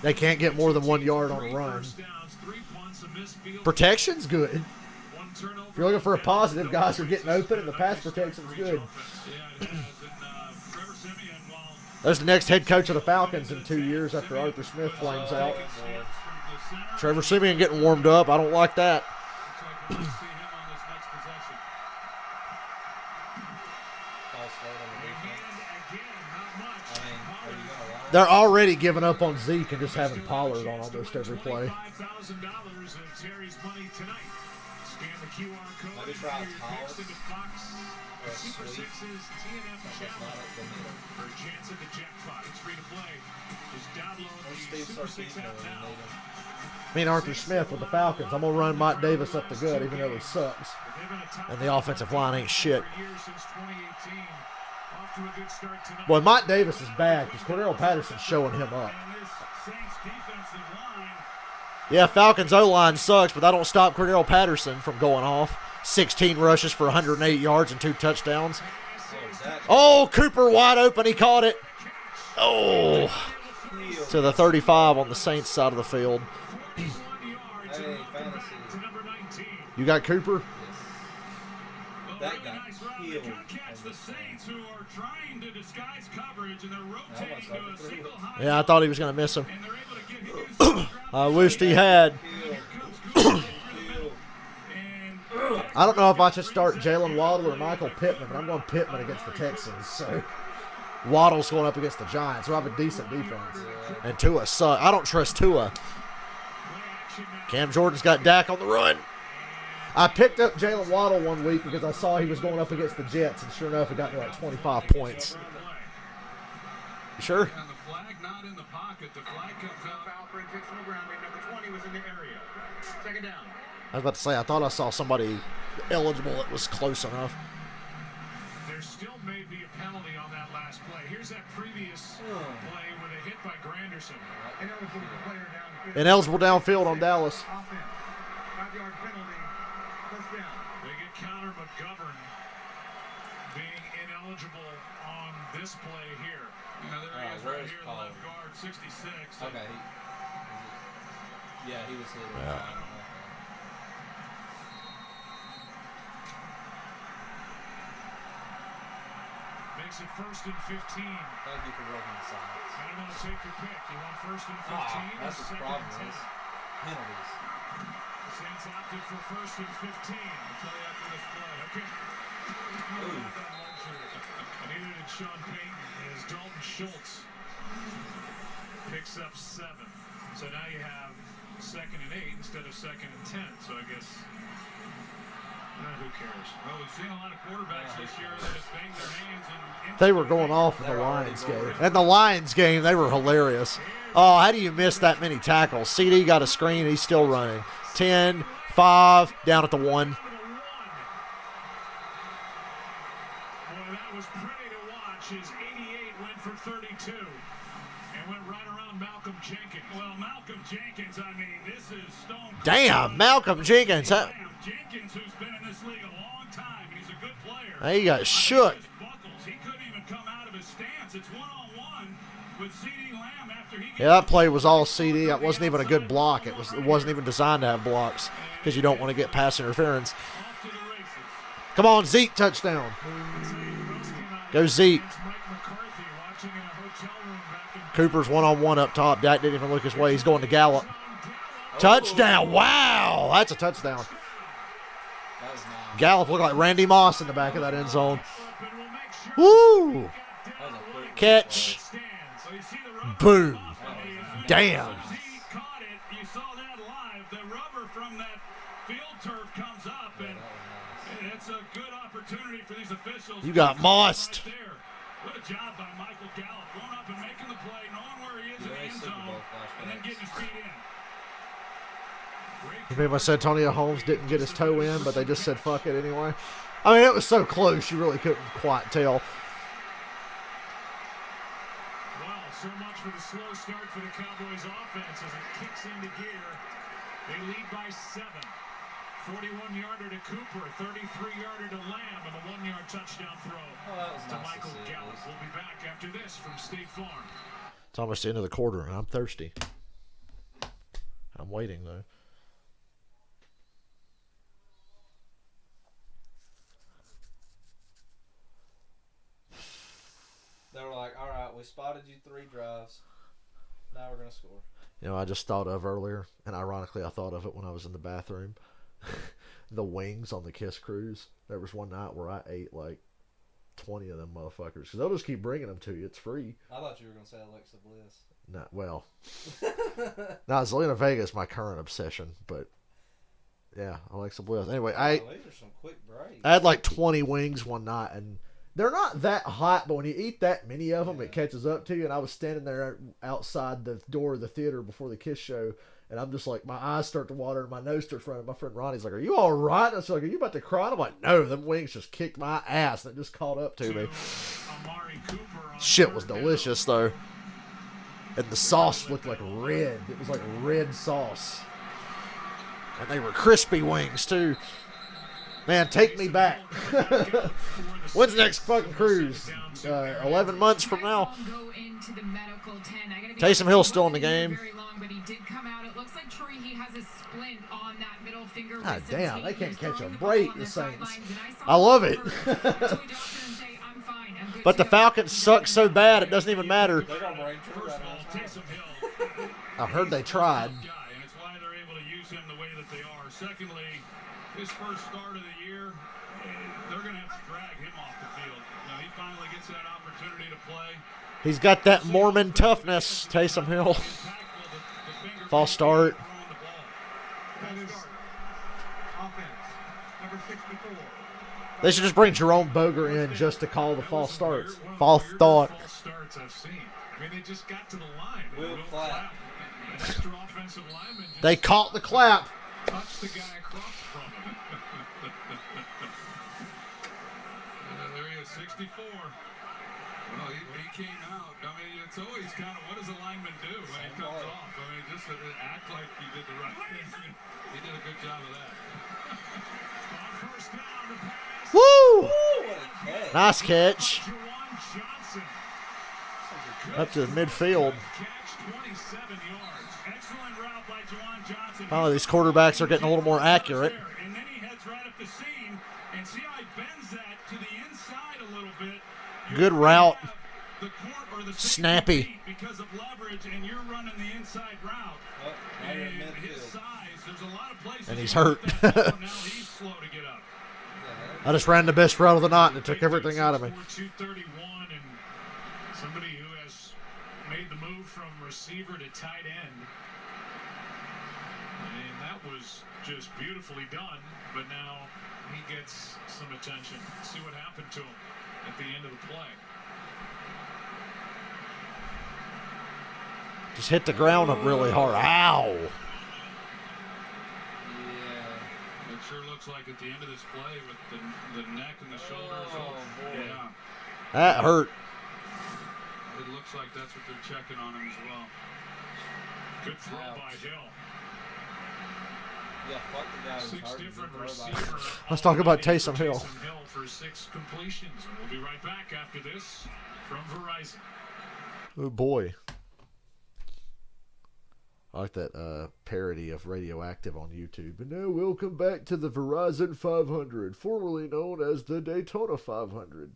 They can't get more than 1 yard on a run. Protection's good. If you're looking for a positive, guys are getting open and the pass protection's good. There's the next head coach of the Falcons in 2 years after Arthur Smith flames out. Trevor Siemian getting warmed up. I don't like that. They're already giving up on Zeke and just having Pollard on almost every play. Maybe try Thomas or Sweet. Me and Arthur Smith with the Falcons. I'm going to run Mike Davis up the gut even though he sucks. And the offensive line ain't shit. Boy, Mike Davis is bad because Cordell Patterson's showing him up. Yeah, Falcons O-line sucks, but that don't stop Cordell Patterson from going off. 16 rushes for 108 yards and 2 touchdowns. Oh, Cooper wide open. He caught it. Oh, to the 35 on the Saints side of the field. You got Cooper? That got killed. Yeah, I thought he was going to miss him. I wished he had. I don't know if I should start Jalen Waddle or Michael Pittman, but I'm going Pittman against the Texans. So Waddle's going up against the Giants, who have a decent defense. And Tua sucks. I don't trust Tua. Cam Jordan's got Dak on the run. I picked up Jalen Waddle 1 week because I saw he was going up against the Jets, and sure enough, it got me like 25 points. You sure? I was about to say, I thought I saw somebody eligible that was close enough. There still may be a penalty on that last play. Here's that previous play with a hit by Granderson. Ineligible downfield on Dallas. 5-yard penalty. Touchdown. They get Connor McGovern being ineligible on this play here. There he is right here, the left guard, 66. Okay. Yeah, he was hit. Yeah. Makes it 1st and 15. Thank you for breaking the silence. I don't want to take your pick. You want 1st and 15? That's the problem is penalties. The Saints opted for 1st and 15. I'll tell you after this play. Okay. Neither did Sean Payton as Dalton Schultz picks up 7. So now you have 2nd and 8 instead of 2nd and 10. So I guess who cares? Well, we've seen a lot of quarterbacks this year that have banged their hands and They were going off in the Lions game. And the Lions game, they were hilarious. Oh, how do you miss that many tackles? CD got a screen, he's still running. 10, 5, down at the 1. Boy, that was pretty to watch. His 88 went for 32 and went right around Malcolm Jenkins. Well, Malcolm Jenkins, I mean, this is stone. Damn, Malcolm Jenkins. Jenkins, who's been in this league a long time, he's a good player. He got shook. He couldn't even come out of his stance. It's one-on-one with CeeDee Lamb after he gets. Yeah, that play was all CD. It wasn't even a good block. It wasn't even designed to have blocks because you don't want to get pass interference. Come on, Zeke, touchdown. Go Zeke. Cooper's one-on-one up top. Dak didn't even look his way. He's going to Gallup. Touchdown. Wow, that's a touchdown. Gallup looked like Randy Moss in the back of that end zone. Woo! Catch. Boom. Damn. You saw that live. The rubber from that field turf comes up, and it's a good opportunity for these officials. You got mossed. What a job by Michael Gallup, going up and making the play, knowing where he is in the end zone, and then getting his feet in. Pretty much said Antonio Holmes didn't get his toe in, but they just said fuck it anyway. I mean, it was so close, you really couldn't quite tell. Well, so much for the slow start for the Cowboys offense as it kicks into gear. They lead by 7. 41-yarder to Cooper, 33-yarder to Lamb, and a 1-yard touchdown throw to nice Michael to see, Gallup. We'll be back after this from State Farm. It's almost the end of the quarter, and I'm thirsty. I'm waiting, though. They were like, all right, we spotted you 3 drives. Now we're going to score. You know, I just thought of earlier, and ironically, I thought of it when I was in the bathroom. The wings on the Kiss Cruise. There was one night where I ate like 20 of them motherfuckers. Because they'll just keep bringing them to you. It's free. I thought you were going to say Alexa Bliss. No, well. No, Zelina Vega is my current obsession. But, yeah, Alexa Bliss. Anyway, These are some quick breaks. I had like 20 wings one night, and they're not that hot, but when you eat that many of them, Yeah. it catches up to you. And I was standing there outside the door of the theater before the Kiss show, and I'm just like, my eyes start to water and my nose starts running. My friend Ronnie's like, are you all right? And I was like, are you about to cry? And I'm like, no, them wings just kicked my ass, and it just caught up to me. Shit was delicious, though. And the sauce looked like red. It was like red sauce. And they were crispy wings, too. Man, take me back. When's the next fucking cruise? 11 months from now. Taysom Hill's still in the game. God damn, they can't catch a break, the Saints. I love it. But the Falcons suck so bad, it doesn't even matter. They're going to bring True right now. I heard they tried. And it's why they're able to use him the way that they are. Secondly, his first start of the year, they're going to have to drag him off the field. Now, he finally gets that opportunity to play. He's got that Mormon toughness, Taysom Hill. False start. They should just bring Jerome Boger in just to call the false starts. False start. False starts I've seen. I mean, they just got to the line. Will clap. An extra offensive lineman just They caught the clap. touched the guy across from him. There he is, 64. Well, he came out. I mean, it's always kind of, what does a lineman do when he comes off? I mean, just act like he did the right thing. He did a good job of that. On first down, the pass. Woo! Ooh, what a catch. Nice catch. Juwan Johnson. Up to the midfield. Catch 27 yards. Excellent route by Juwan Johnson. Finally, these quarterbacks are getting a little more accurate. And then he heads right up the seam, and see how he bends that to the inside a little bit. Good route. The court or the Snappy. because of leverage, and you're running the inside route. Oh, now you're in And his midfield. size, there's a lot of places. And he's you hurt. put that ball, now he's slow to get up. I just ran the best route of the night, and it took everything out of me. 231, and somebody who has made the move from receiver to tight end. And that was just beautifully done, but now he gets some attention. See what happened to him at the end of the play. Just hit the ground up really hard. Ow! Yeah. It sure looks like at the end of this play with the neck and the shoulders. Oh, boy. Yeah, That hurt. it looks like that's what they're checking on him as well. Good throw by Hill. Yeah, fuck the guy who's 6 hard to different throw by. receivers. Let's talk about Taysom Hill. Taysom Hill for 6 completions. And we'll be right back after this from Verizon. Oh boy. I like that parody of Radioactive on YouTube. And now welcome back to the Verizon 500, formerly known as the Daytona 500.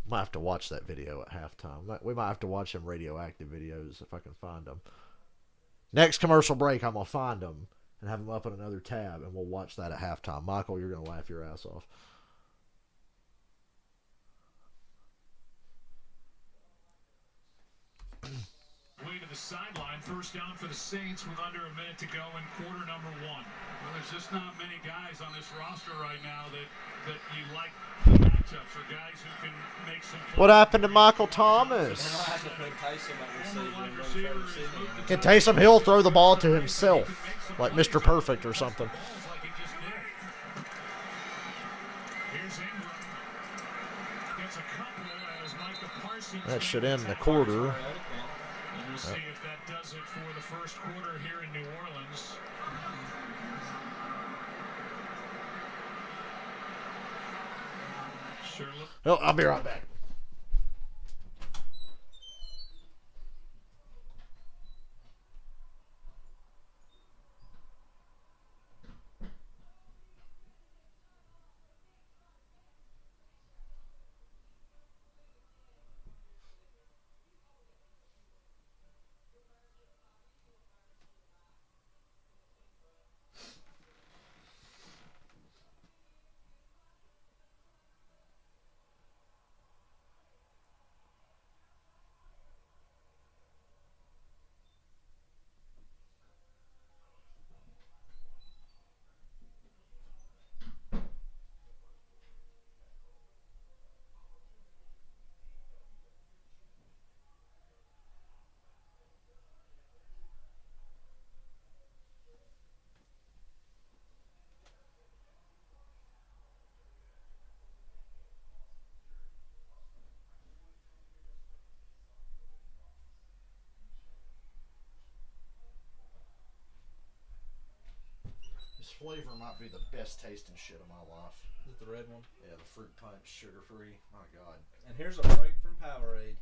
Might have to watch that video at halftime. We might have to watch some Radioactive videos if I can find them. Next commercial break, I'm going to find them and have them up on another tab, and we'll watch that at halftime. Michael, you're going to laugh your ass off. Way to the sideline, first down for the Saints with under a minute to go in quarter number 1. Well, there's just not many guys on this roster right now that you like the matchups are guys who can make some plays. What happened to Michael And I Thomas? have to put Taysom at receiver and run Trevor Simeon. Can Taysom Hill throw the ball to himself, like Mr. Perfect or something? Like he just did. Here's Ingram. Gets a couple as Micah Parsons. That should end the quarter. And we'll see if that does it for the first quarter here in New Orleans. Sure look. Oh, I'll be right back. This flavor might be the best tasting shit of my life. Is it the red one? Yeah, the fruit punch, sugar free. My God. And here's a break from Powerade.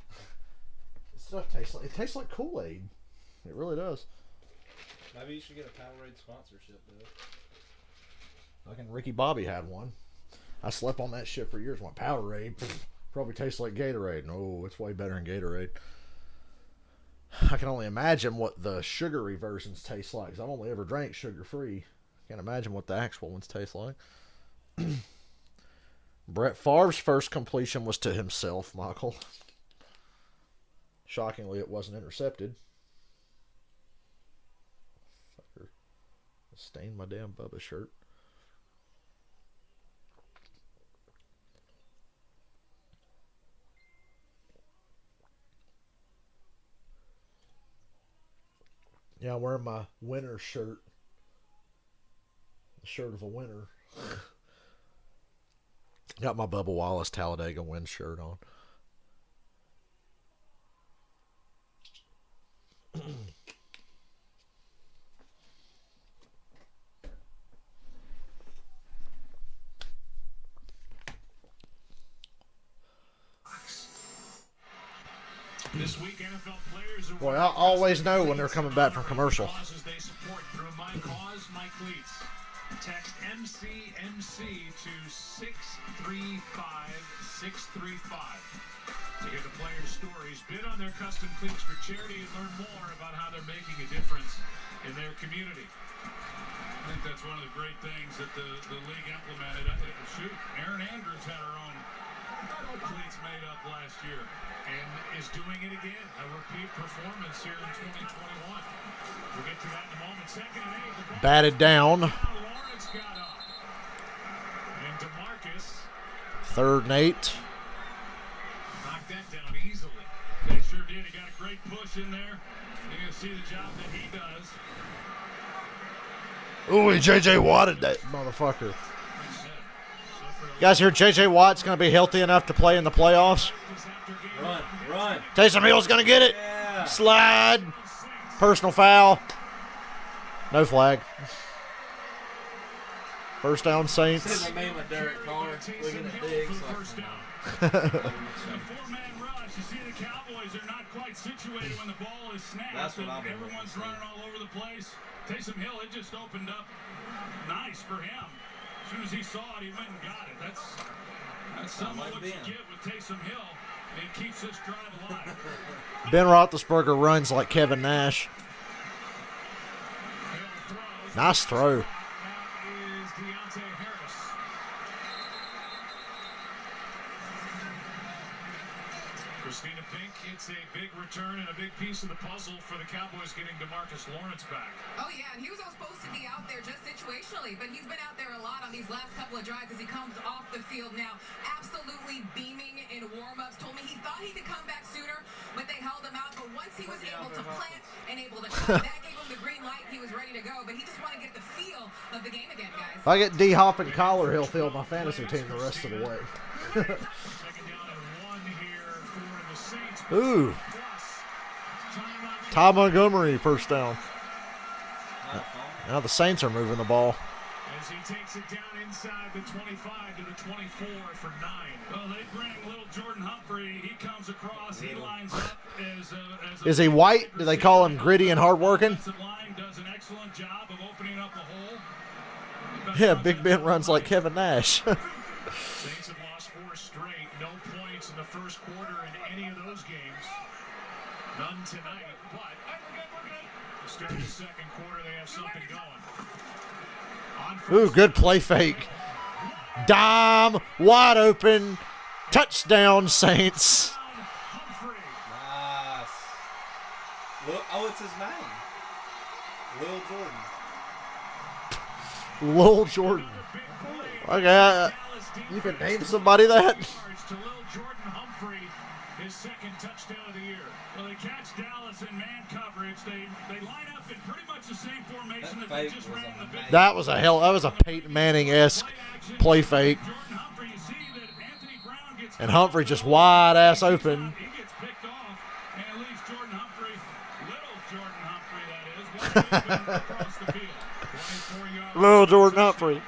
This stuff tastes like Kool-Aid. It really does. Maybe you should get a Powerade sponsorship, dude. Fucking Ricky Bobby had one. I slept on that shit for years. Went Powerade. Probably tastes like Gatorade. No, it's way better than Gatorade. I can only imagine what the sugary versions taste like, because I've only ever drank sugar-free. Can't imagine what the actual ones taste like. Brett Favre's first completion was to himself, Michael. Shockingly, it wasn't intercepted. Fucker. Stained my damn Bubba shirt. Yeah, I'm wearing my winter shirt. The shirt of a winner. Got my Bubba Wallace Talladega Win shirt on. This week, NFL players are Boy, I always know when they're coming back from commercial. causes they support through My Cause, My Cleats. Text MCMC to 635-635 to hear the players' stories. Bid on their custom cleats for charity and learn more about how they're making a difference in their community. I think that's one of the great things that the league implemented. Erin Andrews had her own cleats made up last year and is doing it again. A repeat performance here in 2021. We'll get to that in a moment. Second and 8. Batted down. Lawrence got up. And DeMarcus. 3rd and 8. Knocked that down easily. They sure did. He got a great push in there. You're going to see the job that he does. Ooh, he J.J. Watted that motherfucker. You guys hear J.J. Watt's going to be healthy enough to play in the playoffs? Run. Taysom Hill's going to get it. Yeah. Slide. Personal foul. No flag. First down, Saints. Sitting with me with Derek Carr. Looking at Diggs. First down. The four-man rush. You see the Cowboys are not quite situated when the ball is snapped. That's what I've been Everyone's looking for. running all over the place. Taysom Hill, it just opened up nice for him. As soon as he saw it, he went and got it. That's some of what you get with Taysom Hill. It keeps this drive alive. Ben Roethlisberger runs like Kevin Nash. Hill throws. Nice throw. That is Deontay Harris. Christina Pink hits It's a big return and a big piece of the puzzle for the Cowboys getting DeMarcus Lawrence back. Oh, yeah, and he was supposed to be out there just situationally, but he's been out there a lot on these last couple of drives as he comes off the field now. Absolutely beaming in warm-ups. Told me he thought he could come back sooner, but they held him out. But once he was able to plant and able to cut, that gave him the green light. He was ready to go, but he just wanted to get the feel of the game again, guys. If I get D-Hop and Collar, he'll fill my fantasy team the rest of the way. Second down and 1 here for the Saints. Ooh. Timeout. Ty Montgomery, first down. Now the Saints are moving the ball. As he takes it down inside the 25 to the 24 for 9. Well, they bring little Jordan Humphrey. He comes across. He lines up as a Is he white? Do they call him gritty and hardworking? offensive line does an excellent job of opening up a hole. Yeah, Big Ben runs like Kevin Nash. Saints have lost 4 straight. No points in the first quarter in any of those games. None tonight, but to start the second quarter, they have something going. On Ooh, first good play fake. Dime, wide open. Touchdown, Saints. down, Humphrey. Nice. Look, oh, it's his name. Lil Jordan. Lil Jordan. Okay, you can name somebody that? To Lil Jordan Humphrey, his second touchdown of the year. Well, they catch Dallas in man coverage. They line up in pretty much the same formation That that they fake just was ran the big. amazing. That was a Peyton Manning-esque play fake. Jordan Humphrey, you see that Anthony Brown gets And Humphrey just wide ass open. He gets picked off, and it leaves Jordan Humphrey, little Jordan Humphrey, that is, wide open across the field. 24-yard Lil Jordan Humphrey.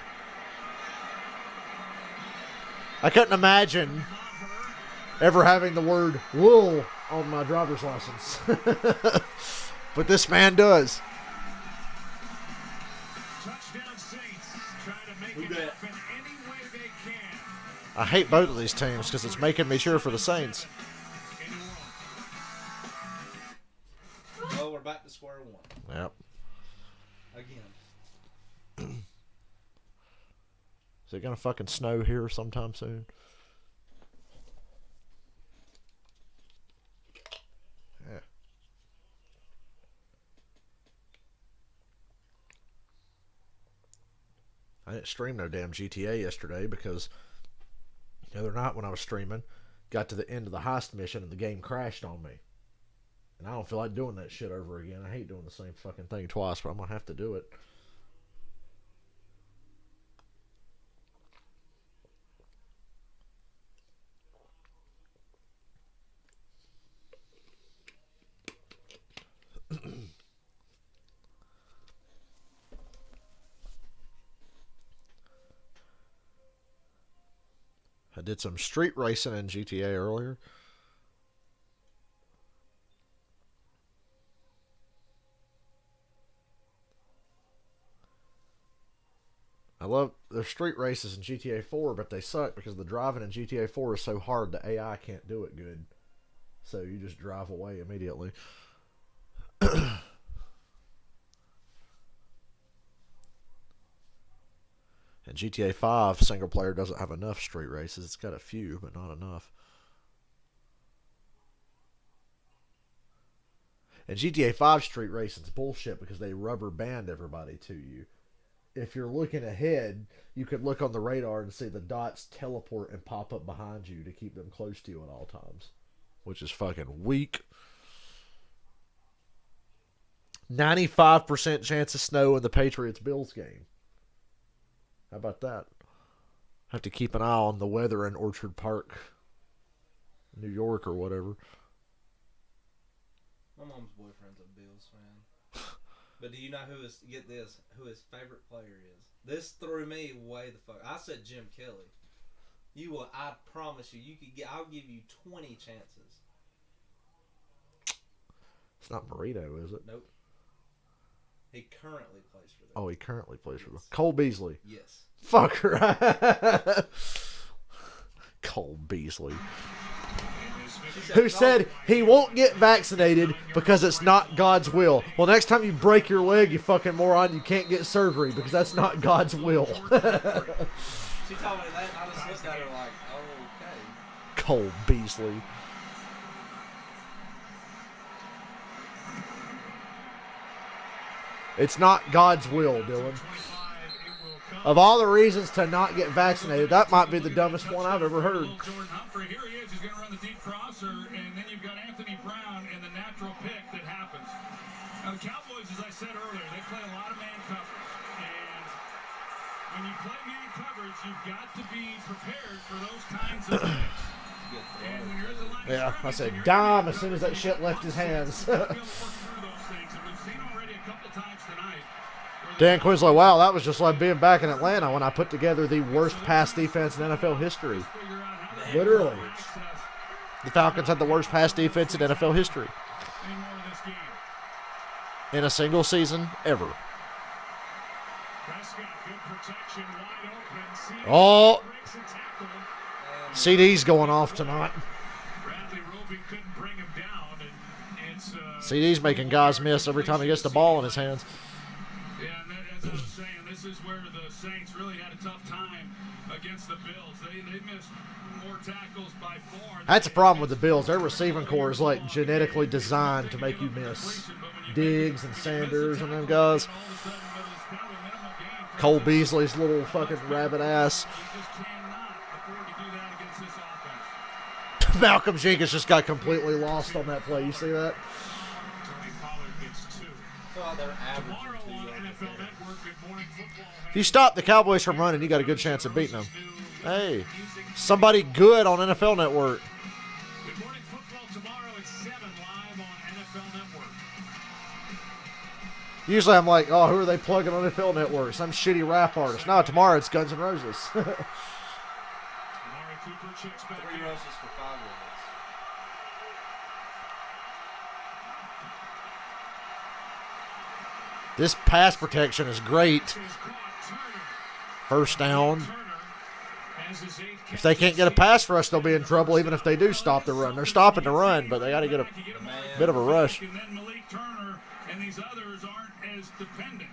I couldn't imagine ever having the word wool on my driver's license. But this man does. touchdown Saints, trying to make Who it dat? happen any way they can. I hate both of these teams because it's making me cheer for the Saints. In New Orleans. Well, we're back to square one Yep. again. Is it gonna fucking snow here sometime soon? Yeah. I didn't stream no damn GTA yesterday because the other night when I was streaming, got to the end of the heist mission and the game crashed on me. And I don't feel like doing that shit over again. I hate doing the same fucking thing twice, but I'm gonna have to do it. I did some street racing in GTA earlier. I love the street races in GTA 4, but they suck because the driving in GTA 4 is so hard the AI can't do it good. So you just drive away immediately. And GTA 5 single player doesn't have enough street races. It's got a few, but not enough. And GTA 5 street racing's bullshit because they rubber band everybody to you. If you're looking ahead, you could look on the radar and see the dots teleport and pop up behind you to keep them close to you at all times. Which is fucking weak. 95% chance of snow in the Patriots-Bills game. How about that? Have to keep an eye on the weather in Orchard Park, New York or whatever. My mom's boyfriend's a Bills fan. But do you know who his favorite player is? This threw me way the fuck. I said Jim Kelly. I promise you could get. I'll give you 20 chances. It's not Burrito, is it? Nope. He currently plays for them. Oh, he currently plays for them. Yes. Cole Beasley. Yes. Fucker. Cole Beasley. She Who said he won't get vaccinated because it's not God's will. Well, next time you break your leg, you fucking moron, you can't get surgery because that's not God's will. She told me that, and I just looked at her like, oh, okay. Cole Beasley. It's not God's will, Dylan. Of all the reasons to not get vaccinated, that might be the dumbest one I've ever heard. Jordan Humphrey, here he is. He's going to run the deep crosser, and then you've got Anthony Brown and the natural pick that happens. Now, the Cowboys, as I said earlier, they play a lot of man coverage. And when you play man coverage, you've got to be prepared for those kinds of things. And when you're at the line Yeah, I of said scrimmage, dime as soon as that shit left his hands. you're going to work through those things. And we've seen already a couple times tonight. Dan Quinn's like, wow, that was just like being back in Atlanta when I put together the worst pass defense in NFL history. Literally. The Falcons had the worst pass defense in NFL history. In a single season ever. Oh, CD's going off tonight. CD's making guys miss every time he gets the ball in his hands. Yeah, and as I was saying, this is where the Saints really had a tough time against the Bills. They missed more tackles by far. That's a problem with the Bills. Their receiving core is like genetically designed to make you miss. Diggs and Sanders and them guys. Cole Beasley's little fucking rabbit ass. Malcolm Jenkins just got completely lost on that play. You see that? If you stop the Cowboys from running, you got a good chance of beating them. Hey, somebody good on NFL Network. Good morning football tomorrow at 7 live on NFL Network. Usually I'm like, oh, who are they plugging on NFL Network? Some shitty rap artist. No, tomorrow it's Guns N' Roses. Amari Cooper checks back 3 in. rushes for 5 yards. This pass protection is great. First down. If they can't get a pass rush, they'll be in trouble even if they do stop the run. They're stopping the run, but they got to get a bit of a rush. And then Malik Turner and these others aren't as dependent.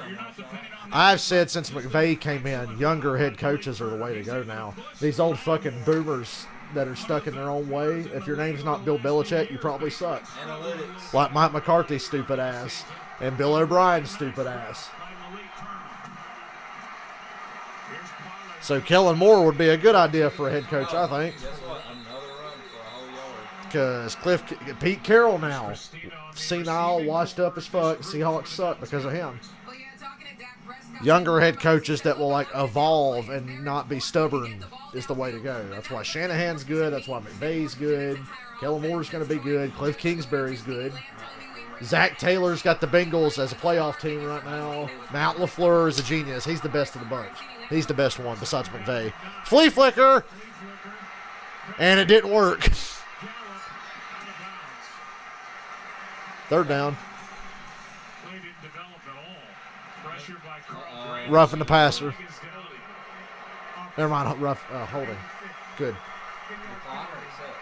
Or you're not depending on I've said since McVay came in, younger head coaches are the way to go now. These old fucking boomers that are stuck in their own way, if your name's not Bill Belichick, you probably suck. Analytics. Like Mike McCarthy's stupid ass and Bill O'Brien's stupid ass. So Kellen Moore would be a good idea for a head coach, I think. Guess what? Another run for a whole yard. Because Pete Carroll now, senile, washed up as fuck. Seahawks suck because of him. Younger head coaches that will like evolve and not be stubborn is the way to go. That's why Shanahan's good. That's why McVay's good. Kellen Moore's going to be good. Cliff Kingsbury's good. Zach Taylor's got the Bengals as a playoff team right now. Matt LaFleur is a genius. He's the best of the bunch. He's the best one besides McVay. Flea flicker. And it didn't work. Third down. Roughing the passer. Never mind. Holding. Good.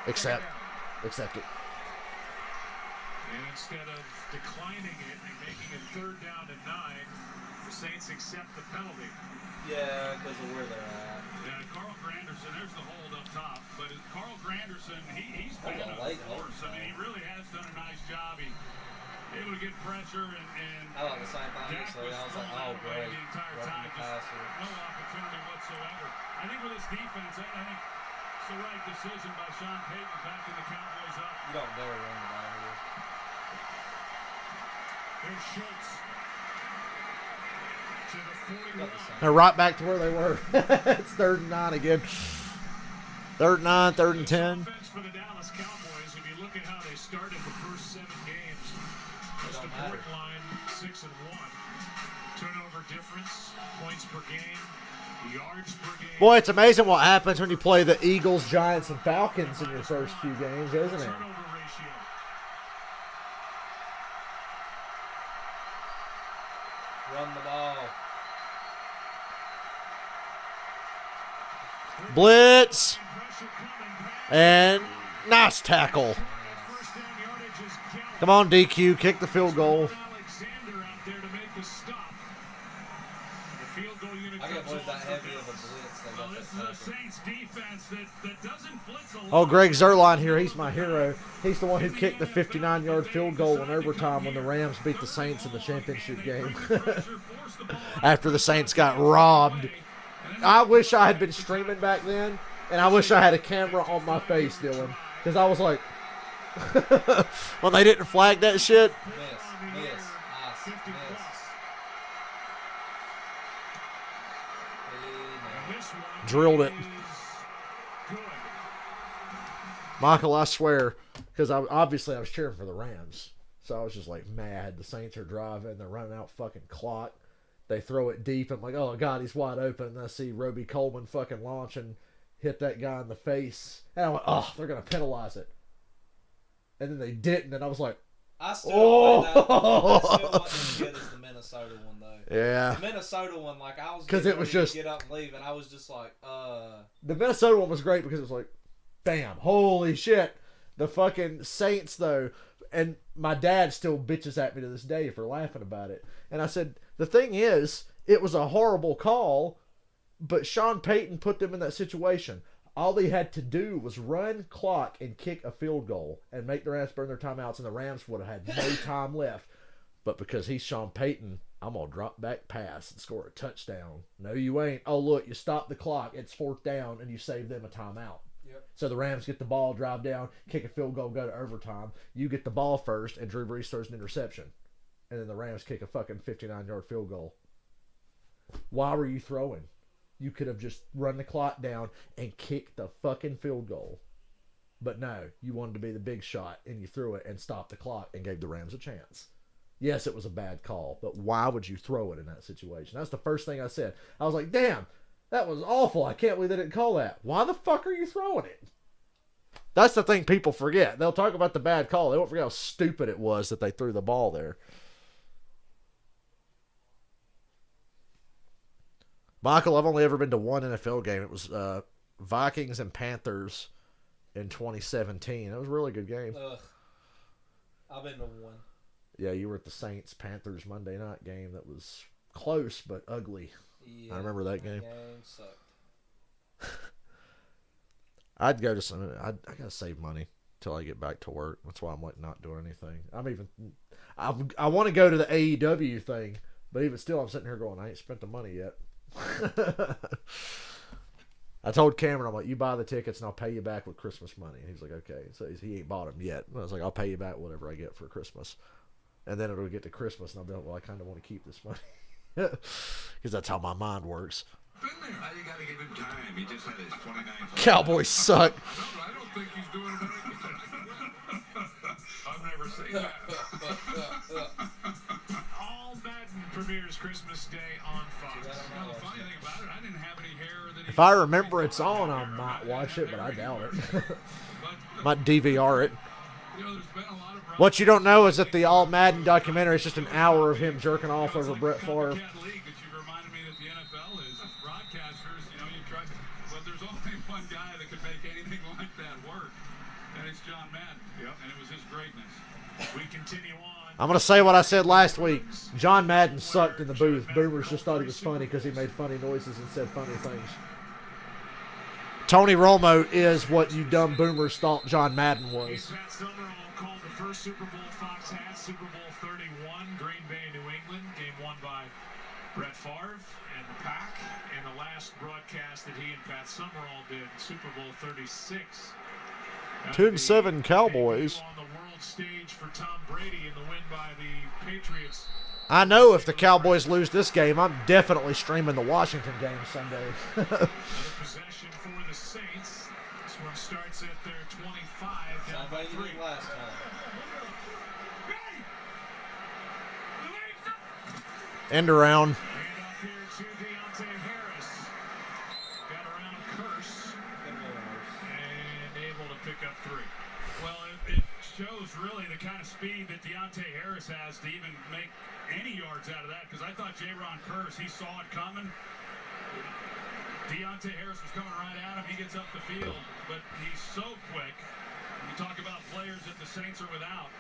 Accept it. And instead of declining it and making it 3rd down and 9, the Saints accept the penalty. Yeah, because of where they're at. Yeah, Carl Granderson, there's the hold up top. But Carl Granderson, he's been a force. I mean, he really has done a nice job. He able to get pressure and I like the same thing. So I was like, oh, great. The entire time, just no opportunity whatsoever. I think with this defense, I think it's the right decision by Sean Payton backing the Cowboys up. You don't dare run the ball here. There's Schultz to the 41. They're right back to where they were. It's 3rd and 9 again. 3rd and 9, 3rd and 10. Offense for the Dallas Cowboys. If you look at how they started the first 7 games, just a point line 6-1. Turnover difference, points per game, yards per game. Boy, it's amazing what happens when you play the Eagles, Giants, and Falcons in your first few games, isn't it? Turnover ratio. Run the ball. Blitz. And nice tackle. First down yardage is Gallup. Come on, DQ. Kick the field goal. Alexander out there to make the stop. The field goal unit I comes can't believe that off the heavy of a Bills. blitz. They Well, got this that is a tackle. Saints defense that doesn't blitz a Oh, Greg Zerline here. He's my hero. He's the one who kicked the 59-yard field goal in overtime when the Rams beat the Saints in the championship game. After the Saints got robbed. I wish I had been streaming back then, and I wish I had a camera on my face, Dylan. Because I was like, when they didn't flag that shit. Drilled it. Michael, I swear, because I was cheering for the Rams. So I was just like mad. The Saints are driving. They're running out fucking clock. They throw it deep. I'm like, oh, God, he's wide open. And I see Roby Coleman fucking launch and hit that guy in the face. And I went, oh, they're going to penalize it. And then they didn't. And I was like, I still wasn't as good as the Minnesota one, though. Yeah. The Minnesota one, like, I was because it was just get up and leave, and I was just like, The Minnesota one was great because it was like, bam, holy shit. The fucking Saints, though, and my dad still bitches at me to this day for laughing about it. And I said, the thing is, it was a horrible call, but Sean Payton put them in that situation. All they had to do was run clock and kick a field goal and make the Rams burn their timeouts, and the Rams would have had no time left. But because he's Sean Payton, I'm going to drop back pass and score a touchdown. No, you ain't. Oh, look, you stop the clock. It's 4th down, and you save them a timeout. Yep. So the Rams get the ball, drive down, kick a field goal, go to overtime. You get the ball first, and Drew Brees throws an interception. And then the Rams kick a fucking 59-yard field goal. Why were you throwing? You could have just run the clock down and kicked the fucking field goal. But no, you wanted to be the big shot, and you threw it and stopped the clock and gave the Rams a chance. Yes, it was a bad call, but why would you throw it in that situation? That's the first thing I said. I was like, damn, that was awful. I can't believe they didn't call that. Why the fuck are you throwing it? That's the thing people forget. They'll talk about the bad call. They won't forget how stupid it was that they threw the ball there. Michael, I've only ever been to one NFL game. It was Vikings and Panthers in 2017. It was a really good game. I've been to one. Yeah, you were at the Saints-Panthers Monday night game that was close but ugly. Yeah, I remember that game. Sucked. I'd go to some. I gotta save money till I get back to work. That's why I'm like not doing anything. I want to go to the AEW thing, but even still, I'm sitting here going, I ain't spent the money yet. I told Cameron, I'm like, you buy the tickets and I'll pay you back with Christmas money. And he's like, okay. So he ain't bought them yet. And I was like, I'll pay you back whatever I get for Christmas. And then it'll get to Christmas and I'll be like, well, I kind of want to keep this money. Because that's how my mind works. You gotta give him time. He just had his 29th. Cowboys suck. I don't think he's doing it very good. I've never seen that. All Madden premieres Christmas Day on Fox. Now, the funny thing about it, I didn't have any hair that if I remember it's on, I might watch it, but I doubt it. Might DVR it. What you don't know is that the All Madden documentary is just an hour of him jerking off over Brett Favre. I'm going to say what I said last week. John Madden sucked in the booth. Boomers just thought he was funny because he made funny noises and said funny things. Tony Romo is what you dumb boomers thought John Madden was. Pat Summerall called the first Super Bowl Fox had, Super Bowl 31, Green Bay, New England. Game won by Brett Favre and the Pack. And the last broadcast that he and Pat Summerall did, Super Bowl 36. 10-7 Cowboys. On the world stage for Tom Brady in the win by the Patriots. I know if the Cowboys lose this game, I'm definitely streaming the Washington game Sunday. Another possession for the Saints. This one starts at their 25. Down by 3. Last time. End around. Hand off here to Deontay Harris. Got around Curse. And able to pick up 3. Well, it shows really the kind of speed that Deontay Harris has to even make any yards out of that, because I thought J-Ron Curse, he saw it coming. Deontay Harris was coming right at him. He gets up the field, but he's so quick. We talk about players that the Saints are without.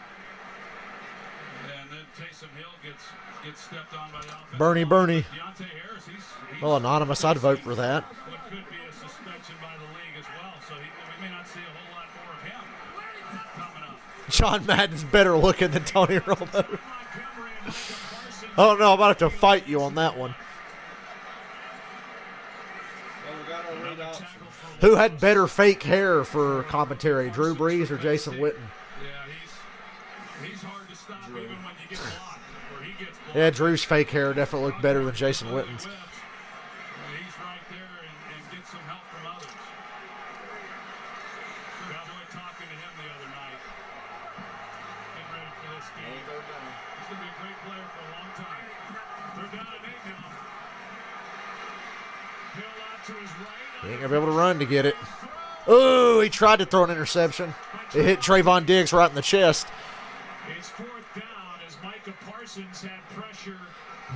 And Taysom Hill gets stepped on by the offense. Bernie. Deontay Harris, he's Well, anonymous, I'd vote for that. what could be a suspension by the league as well. So we may not see a whole lot more of him coming up. John Madden's better looking than Tony Romo. Oh no, I'm about to have to fight you on that one. Well, we got our read option. Who had better fake hair for commentary, Drew Brees or Jason Witten? Yeah, he's hard to stop even when you get blocked or he gets blocked. Yeah, Drew's fake hair definitely looked better than Jason Witten's. He's right there and gets some help from others. Cowboy talking to him the other night. Getting ready for this game. He's going to be a great player for a long time. They're down at 8 now. Hill out to his right. He ain't going to be able to run to get it. Oh, he tried to throw an interception. It hit Trayvon Diggs right in the chest. It's 4th down as Micah Parsons had pressure.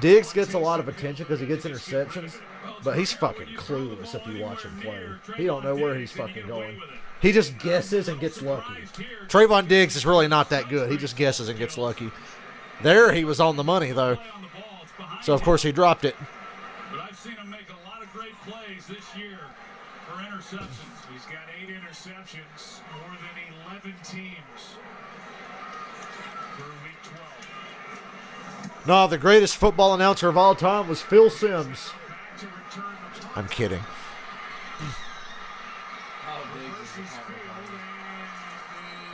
Diggs gets a lot of attention because he gets interceptions, but he's fucking clueless if you watch him play. He don't know where he's fucking going. He just guesses and gets lucky. Trayvon Diggs is really not that good. He just guesses and gets lucky. There he was on the money, though. So, of course, he dropped it. But I've seen him make a lot of great plays this year for interceptions. He's got 8 interceptions, more than 11 teams for week 12. No, the greatest football announcer of all time was Phil Simms. Back to return the punt. I'm kidding. Versus field,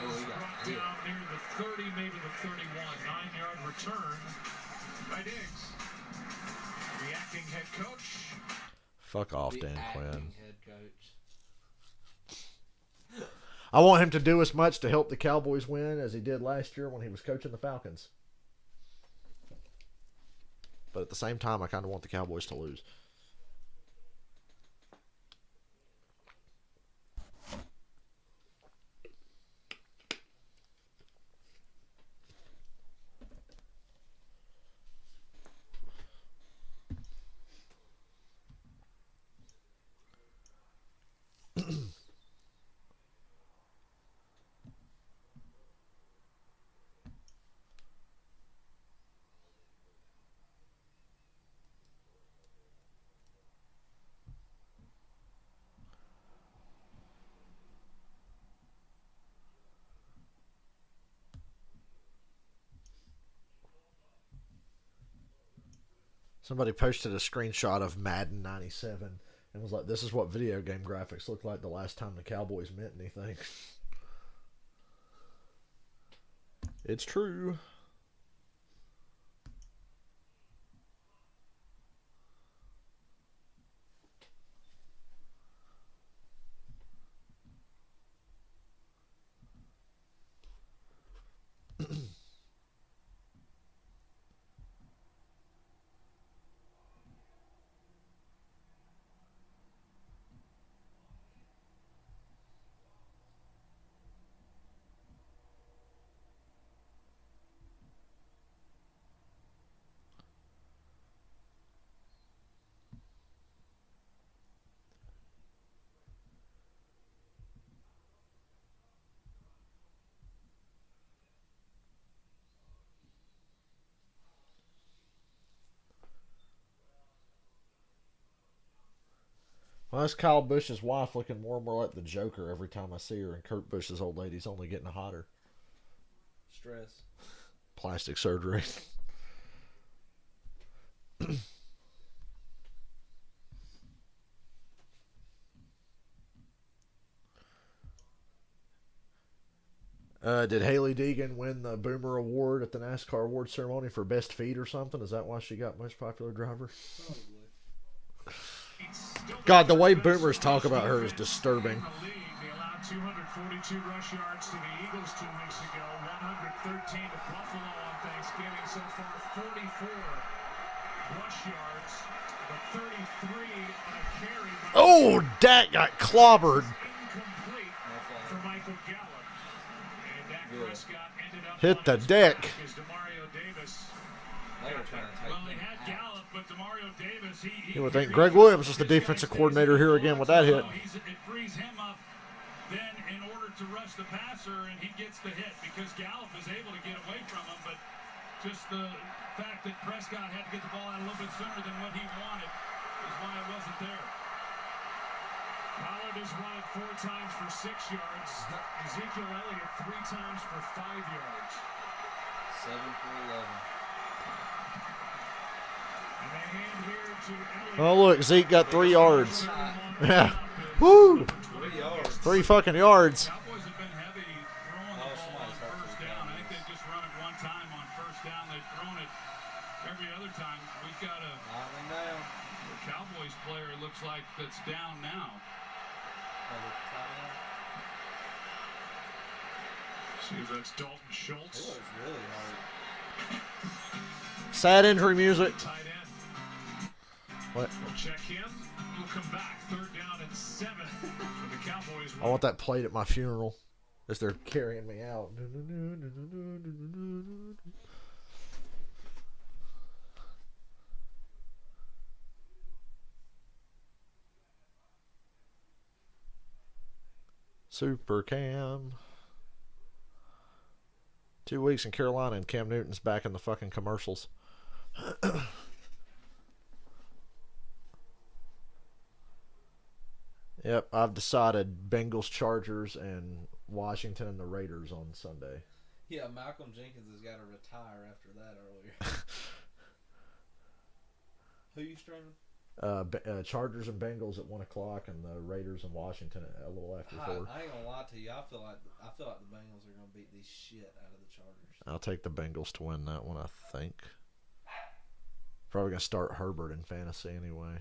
and is brought down near the 30, maybe the 31. 9-yard return by Diggs. The acting head coach. Fuck off, The Dan acting Quinn. head coach. I want him to do as much to help the Cowboys win as he did last year when he was coaching the Falcons. But at the same time, I kind of want the Cowboys to lose. Somebody posted a screenshot of Madden 97 and was like, this is what video game graphics looked like the last time the Cowboys meant anything. It's true. Well, that's Kyle Busch's wife looking more and more like the Joker every time I see her, and Kurt Busch's old lady's only getting hotter. Stress. Plastic surgery. Did Haley Deegan win the Boomer Award at the NASCAR award ceremony for best feed or something? Is that why she got most popular driver? God, the way boomers talk about her is disturbing. They allowed 242 rush yards to the Eagles 2 weeks ago, 113 to Buffalo on Thanksgiving. So far, 44 rush yards, but 33 on a carry. Oh, Dak got clobbered. Incomplete for Michael Gallup. And Dak Prescott ended up Hit on the his deck. back as Demario Davis. They were trying to take Well, they him had out. Gallup, but Demario Davis, You would think Greg Williams was the defensive coordinator here again with that hit. It frees him up then in order to rush the passer, and he gets the hit because Gallup is able to get away from him, but just the fact that Prescott had to get the ball out a little bit sooner than what he wanted is why it wasn't there. Pollard has run it 4 times for 6 yards. Ezekiel Elliott 3 times for 5 yards. 7 for 11. And they hand here to Elliott. Oh, look, Zeke got 3 yards. Yeah. Woo! 3 yards. 3 fucking yards. Cowboys have been heavy throwing the ball on first down. I think they've just run it 1 time on first down. They've thrown it every other time. We've got a Cowboys player, it looks like, that's down now. See if that's Dalton Schultz. It was really hard. Sad injury music. Tight end. What? We'll check him. We'll come back. 3rd down and 7 for the Cowboys. I want that played at my funeral as they're carrying me out. Super Cam. 2 weeks in Carolina and Cam Newton's back in the fucking commercials. Yep, I've decided Bengals, Chargers, and Washington and the Raiders on Sunday. Yeah, Malcolm Jenkins has got to retire after that earlier. Who you streaming? Chargers and Bengals at 1 o'clock, and the Raiders and Washington at a little after 4. I ain't gonna lie to you. I feel like the Bengals are gonna beat the shit out of the Chargers. I'll take the Bengals to win that one, I think. Probably gonna start Herbert in fantasy anyway.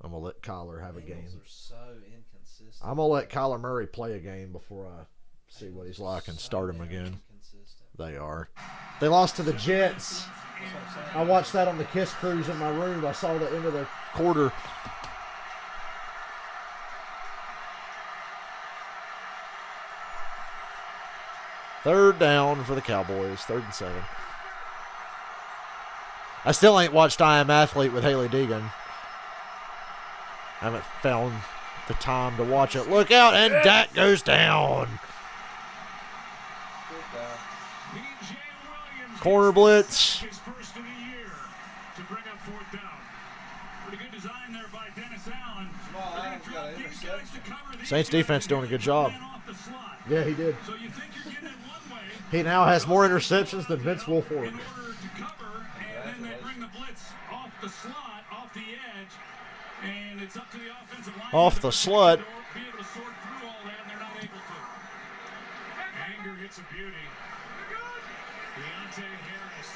I'm gonna let Kyler have a game. Bengals are so inconsistent. I'm gonna let Kyler Murray play a game before I see what he's like and start him again. They are. They lost to the Jets. I watched that on the Kiss Cruise in my room. I saw the end of the quarter. Third down for the Cowboys. 3rd and 7. I still ain't watched I Am Athlete with Haley Deegan. I haven't found the time to watch it. Look out, and Dak goes down. Corner blitz. His first of the year to bring up 4th down. Pretty good design there by Dennis Allen. Saints defense doing a good job. Yeah, he did. He now has more interceptions than Vince Wilfork. And then they bring the blitz off the slot, off the edge, and it's up to the offensive line. Off the slut. Be able to sort through all that, and they're not able to. Anger hits a beauty. Deontay Harris.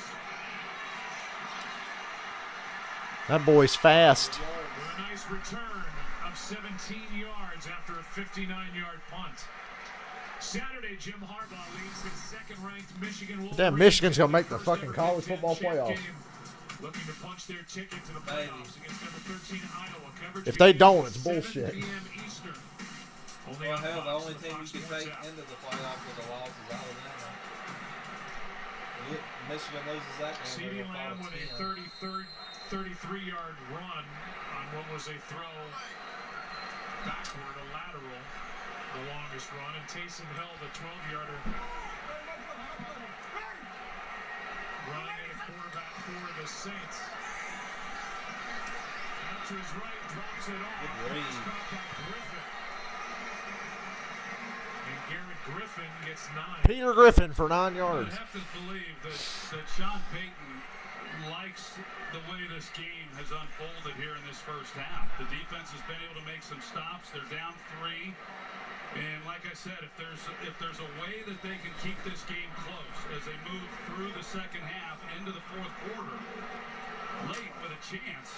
That boy's fast. With a nice return of 17 yards after a 59-yard punt. Saturday, Jim Harbaugh leads his 2nd-ranked Michigan Wolverines. Damn, Michigan's gonna make the fucking college football playoffs. Looking to punch their ticket to the playoffs against number 13 Iowa. Coverage If they don't, it's 7 bullshit. p.m. Eastern. Well, hell, the only team you can take into the playoffs with a loss is Alabama. Michigan loses that game. CeeDee Lamb with a 33-yard run on what was a throw backward, a lateral, the longest run, and Taysom Hill, the 12-yarder, running in a quarterback for the Saints. Out to his right, drops it off. Good read. It's caught by Griffin. And Garrett Griffin gets 9. Peter Griffin for 9 yards. I have to believe that Sean Payton likes the way this game has unfolded here in this first half. The defense has been able to make some stops. They're down 3. And like I said, if there's a way that they can keep this game close as they move through the second half into the 4th quarter, late with a chance,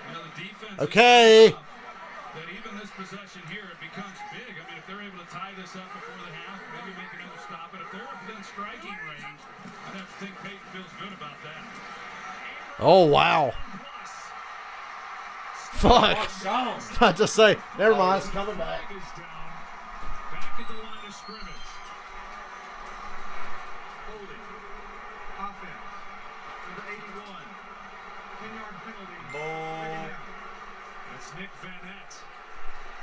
the defense Okay. is that even this possession here, it becomes big. I mean, if they're able to tie this up before the half, maybe make another stop. But if they're within striking range, I'd have to think Peyton feels good about that. Oh, wow. Fuck. About to say, never mind, it's coming back. Back at the line of scrimmage. Holding. Offense. Number 81. 10-yard penalty. Ball. That's Nick Van Nett,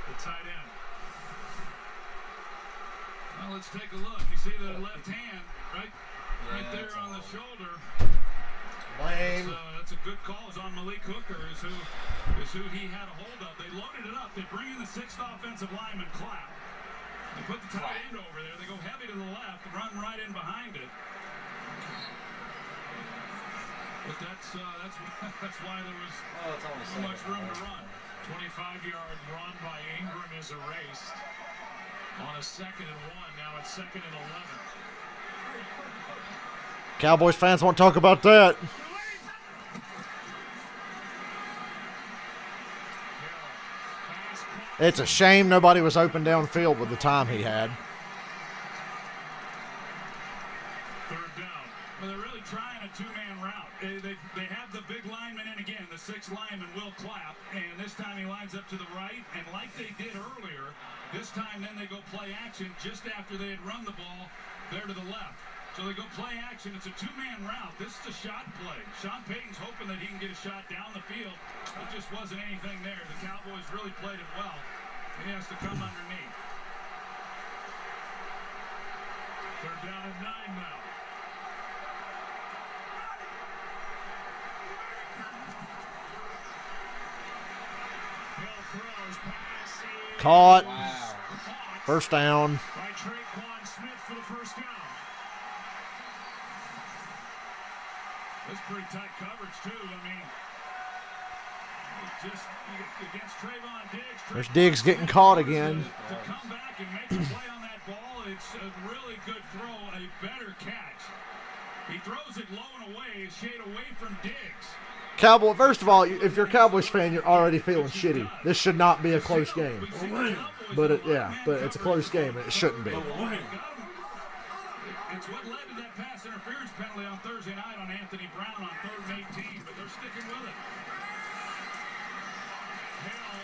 the tight end. Well, let's take a look. You see the left hand right there on the shoulder. Lame. That's a good call. It's on Malik Hooker is who he had a hold of. They loaded it up. They bring in the 6th offensive lineman, Clapp. They put the tight end over there. They go heavy to the left, run right in behind it. But that's why there was so much room to run. 25-yard run by Ingram is erased. On a 2nd and 1, now it's 2nd and 11. Cowboys fans won't talk about that. It's a shame nobody was open downfield with the time he had. 3rd down. Well, they're really trying a 2-man route. They have the big lineman in again, the 6th lineman, Will Clapp, and this time he lines up to the right, and like they did earlier, this time then they go play action just after they had run the ball there to the left. So they go play action. It's a 2-man route. This is a shot play. Sean Payton's hoping that he can get a shot down the field. It just wasn't anything there. The Cowboys really played it well. He has to come underneath. 3rd down and 9 now. Hill throws, pass is Caught. Wow. First down. by Traquan Smith for the 1st down. That's pretty tight coverage, too. I mean, just against Trayvon Diggs. There's Diggs getting caught again. To come back and make a play on that ball, it's a really good throw, a better catch. He throws it low and away, shade away from Diggs. Cowboy. First of all, if you're a Cowboys fan, you're already feeling shitty. This should not be a close game. But it's a close game, and it shouldn't be. It's what led to that pass interference penalty on Thursday night on Anthony Brown on 3rd and 18, but they're sticking with it. Hill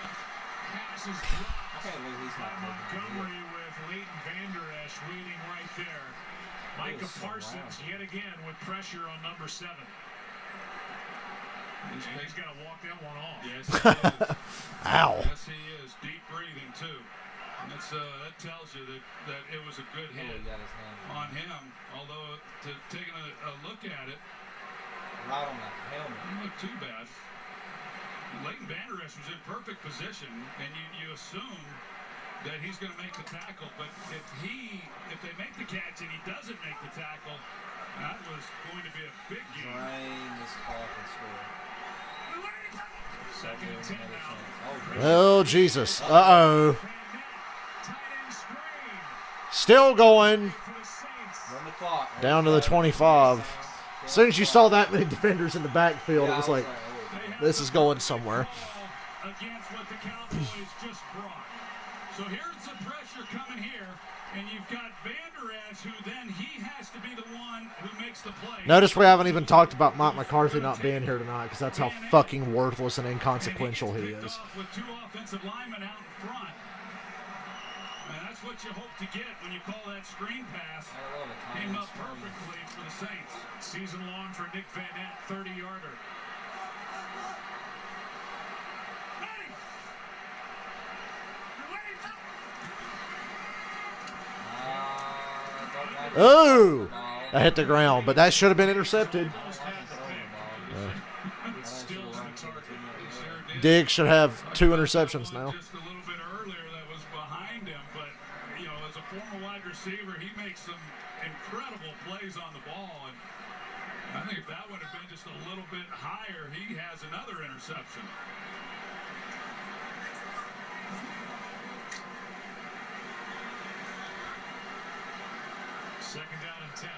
passes dropped I can't believe he's by not taking Montgomery with Leighton Vander Esch waiting right there. Micah so Parsons loud. yet again with pressure on number 7. And he's got to walk that one off. Yes, he is. Ow. Yes, he is. Deep breathing, too. And that tells you that it was a good Oh, hit he got his hand on him. Although, taking a look at it, right on that helmet. didn't look too bad. Leighton Vander Esch was in perfect position, and you assume that he's going to make the tackle. But if they make the catch and he doesn't make the tackle, that was going to be a big game. Drain this clock and score. 2nd and 10 now. Oh, Jesus. Uh-oh. Tight end screen Still going. for the Saints. Run the clock. Down to the 25. As soon as you saw that many defenders in the backfield, it was like, this is going somewhere. Against what the Cowboys just brought. So here's the pressure coming here, and you've got Vander Esch, who then he has to be the one who makes the play. Notice we haven't even talked about Mike McCarthy not being here tonight because that's how fucking worthless and inconsequential he is. With 2 offensive linemen out in front. And that's what you hope to get when you call that screen pass. Came up perfectly for the Saints. Season long for Nick Van Nett, 30-yarder. Oh! That hit the ground, but that should have been intercepted. Diggs should have 2 interceptions now. Just a little bit earlier that was behind him, but as a former wide receiver, he makes some incredible plays on the ball, and I think if that would have been just a little bit higher, he has another interception. Second down and 10.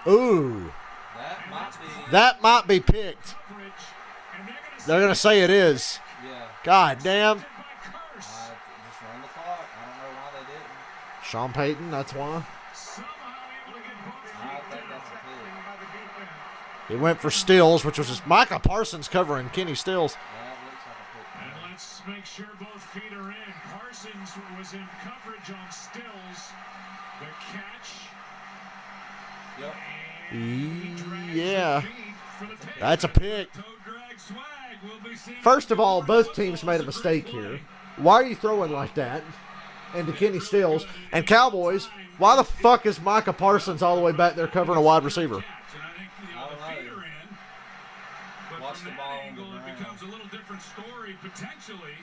Ooh. That might be. That might be picked. They're going to say it is. Yeah. God damn. Just run the clock. I don't know why they didn't. Sean Payton, that's why. I think that's a pick. He went for Stills, which was just Micah Parsons covering Kenny Stills. That looks like a pick. And let's make sure both feet are in. Parsons was in coverage on Stills. The catch. Yep. And he drags Yeah. the feet That's a pick. First of all, both teams made a mistake here. Why are you throwing like that into Kenny Stills? And Cowboys, why the fuck is Micah Parsons all the way back there covering a wide receiver? Watch the ball on the It ground. becomes a little different story potentially.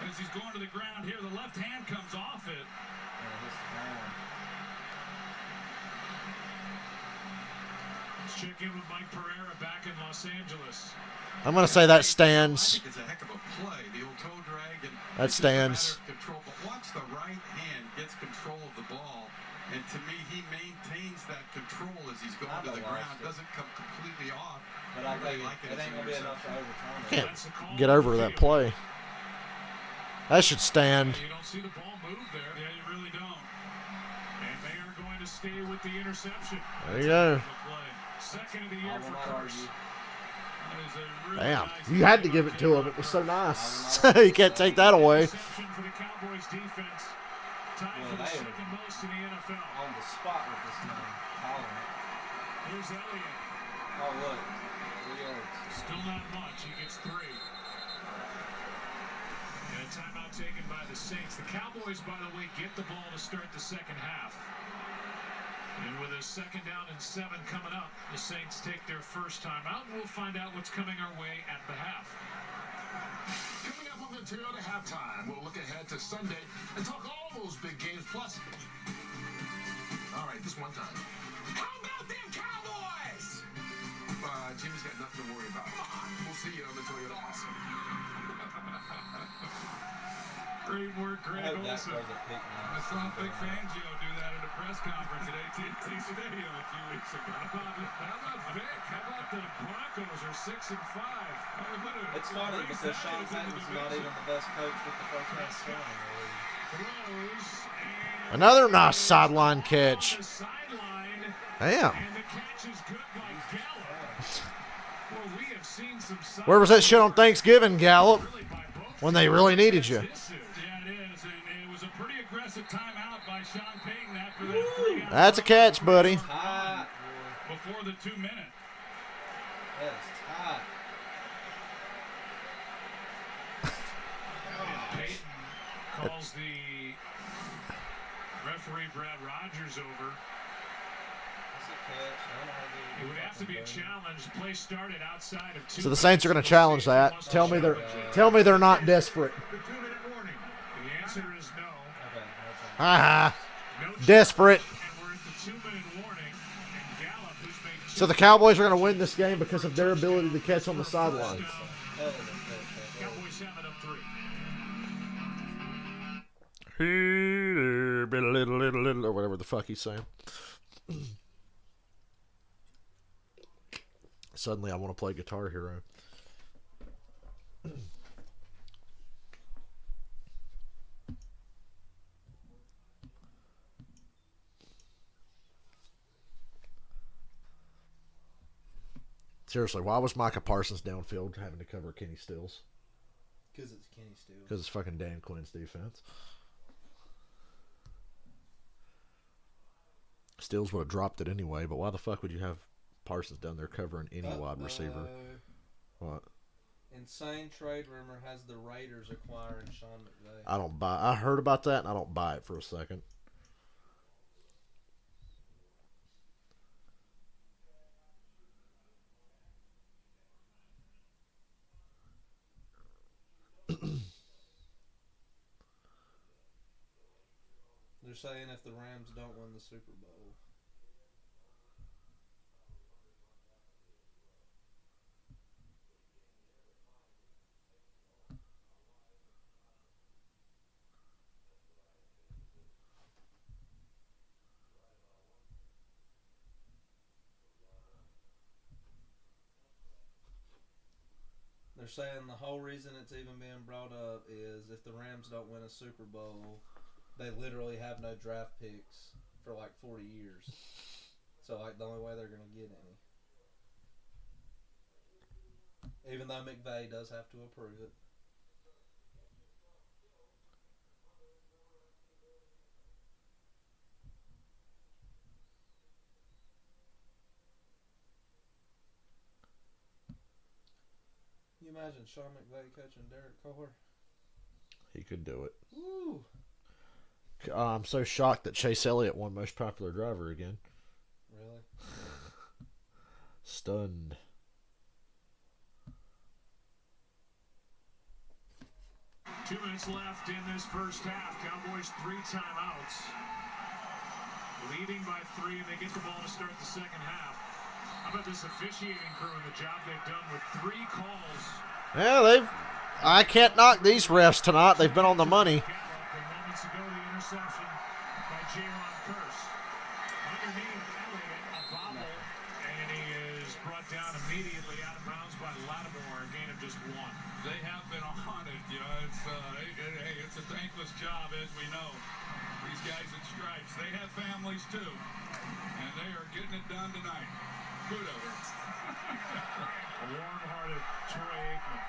As he's going to the ground here, the left hand comes off it. Let's check in with Mike Pereira back in Los Angeles. I'm going to say that stands. It's a heck of a play. The old toe drag and That stands. control. But watch the right hand gets control of the ball, and to me, he maintains that control as he's going to the ground. Doesn't come completely off. But I think it ain't gonna be enough to overturn it. Can't get over that play. That should stand. You don't see the ball move there. Yeah, you really don't. And they are going to stay with the interception. There you go. Second of the year for Curse. Damn. You had to give it to him. It was so nice. You can't take that away. Interception for the Cowboys defense. Tied for the second most in the NFL. On the spot with this man, calling it. Here's Elliott. Oh, look. 3 yards. Still not much. He gets 3. And a timeout taken by the Saints. The Cowboys, by the way, get the ball to start the second half. And with a 2nd down and 7 coming up, the Saints take their first time out, and we'll find out what's coming our way at the half. Coming up on the Toyota halftime, we'll look ahead to Sunday and talk all those big games. Plus, all right, this one time. How about them Cowboys? Jimmy's got nothing to worry about. Come on, we'll see you on the Toyota Awesome. Great work, Greg I hope that Olson. was a pick now. I saw Big Fangio do that at a press conference at AT&T Stadium a few weeks ago. How about Vic? How about the Broncos are 6-5? It's funny because Sean Payton's not even the best coach with the first man scoring in the league. Throws and Another nice sideline catch. on the sideline, Damn. and the catch is good by Gallup. Well, we have seen some Where was that shit on Thanksgiving, Gallup? really by both When they really needed you. Yeah, it is. And it was a pretty aggressive timeout by Sean Payton after that 3-down That's a catch, buddy. Tight, boy. before the 2-minute. That's tight. And Payton calls the referee Brad Rogers over. That's a catch. I don't know how It would have to be a challenge. The play started outside of 2 So the Saints are going to challenge that. Tell me they're not desperate. The 2-minute warning. The answer is no. Okay, that's Ah, No desperate. And we're at the 2-minute warning. And Gallup, who's made So the Cowboys are going to win this game because of their ability to catch on the sidelines. hell of a catch. Cowboys have it up 3. Or whatever the fuck he's saying. Suddenly I want to play Guitar Hero. Seriously, why was Micah Parsons downfield having to cover Kenny Stills? Because it's Kenny Stills. Because it's fucking Dan Quinn's defense. Stills would have dropped it anyway, but why the fuck would you have Parsons down there covering any wide receiver? What? Insane trade rumor has the Raiders acquiring Sean McVay. I don't buy. I heard about that, and I don't buy it for a second. They're saying if the Rams don't win the Super Bowl. They're saying the whole reason it's even being brought up is if the Rams don't win a Super Bowl, they literally have no draft picks for like 40 years. So like the only way they're going to get any. Even though McVay does have to approve it. imagine Sean McVay coaching Derek Carr? He could do it. Woo! I'm so shocked that Chase Elliott won most popular driver again. Really? Stunned. Two minutes left in this first half. Cowboys 3 timeouts. Leading by 3, and they get the ball to start the second half. How about this officiating crew and the job they've done with 3 calls? Yeah, I can't knock these refs tonight. They've been on the money. Moments ago, the interception by Jaron Kearse. Underneath Elliott, a bobble, and he is brought down immediately out of bounds by Lattimore. A gain of just 1. They have been on it, you know. It's a thankless job, as we know. These guys in stripes, they have families too, and they are getting it done tonight. Kudos. A warm-hearted Troy Aikman.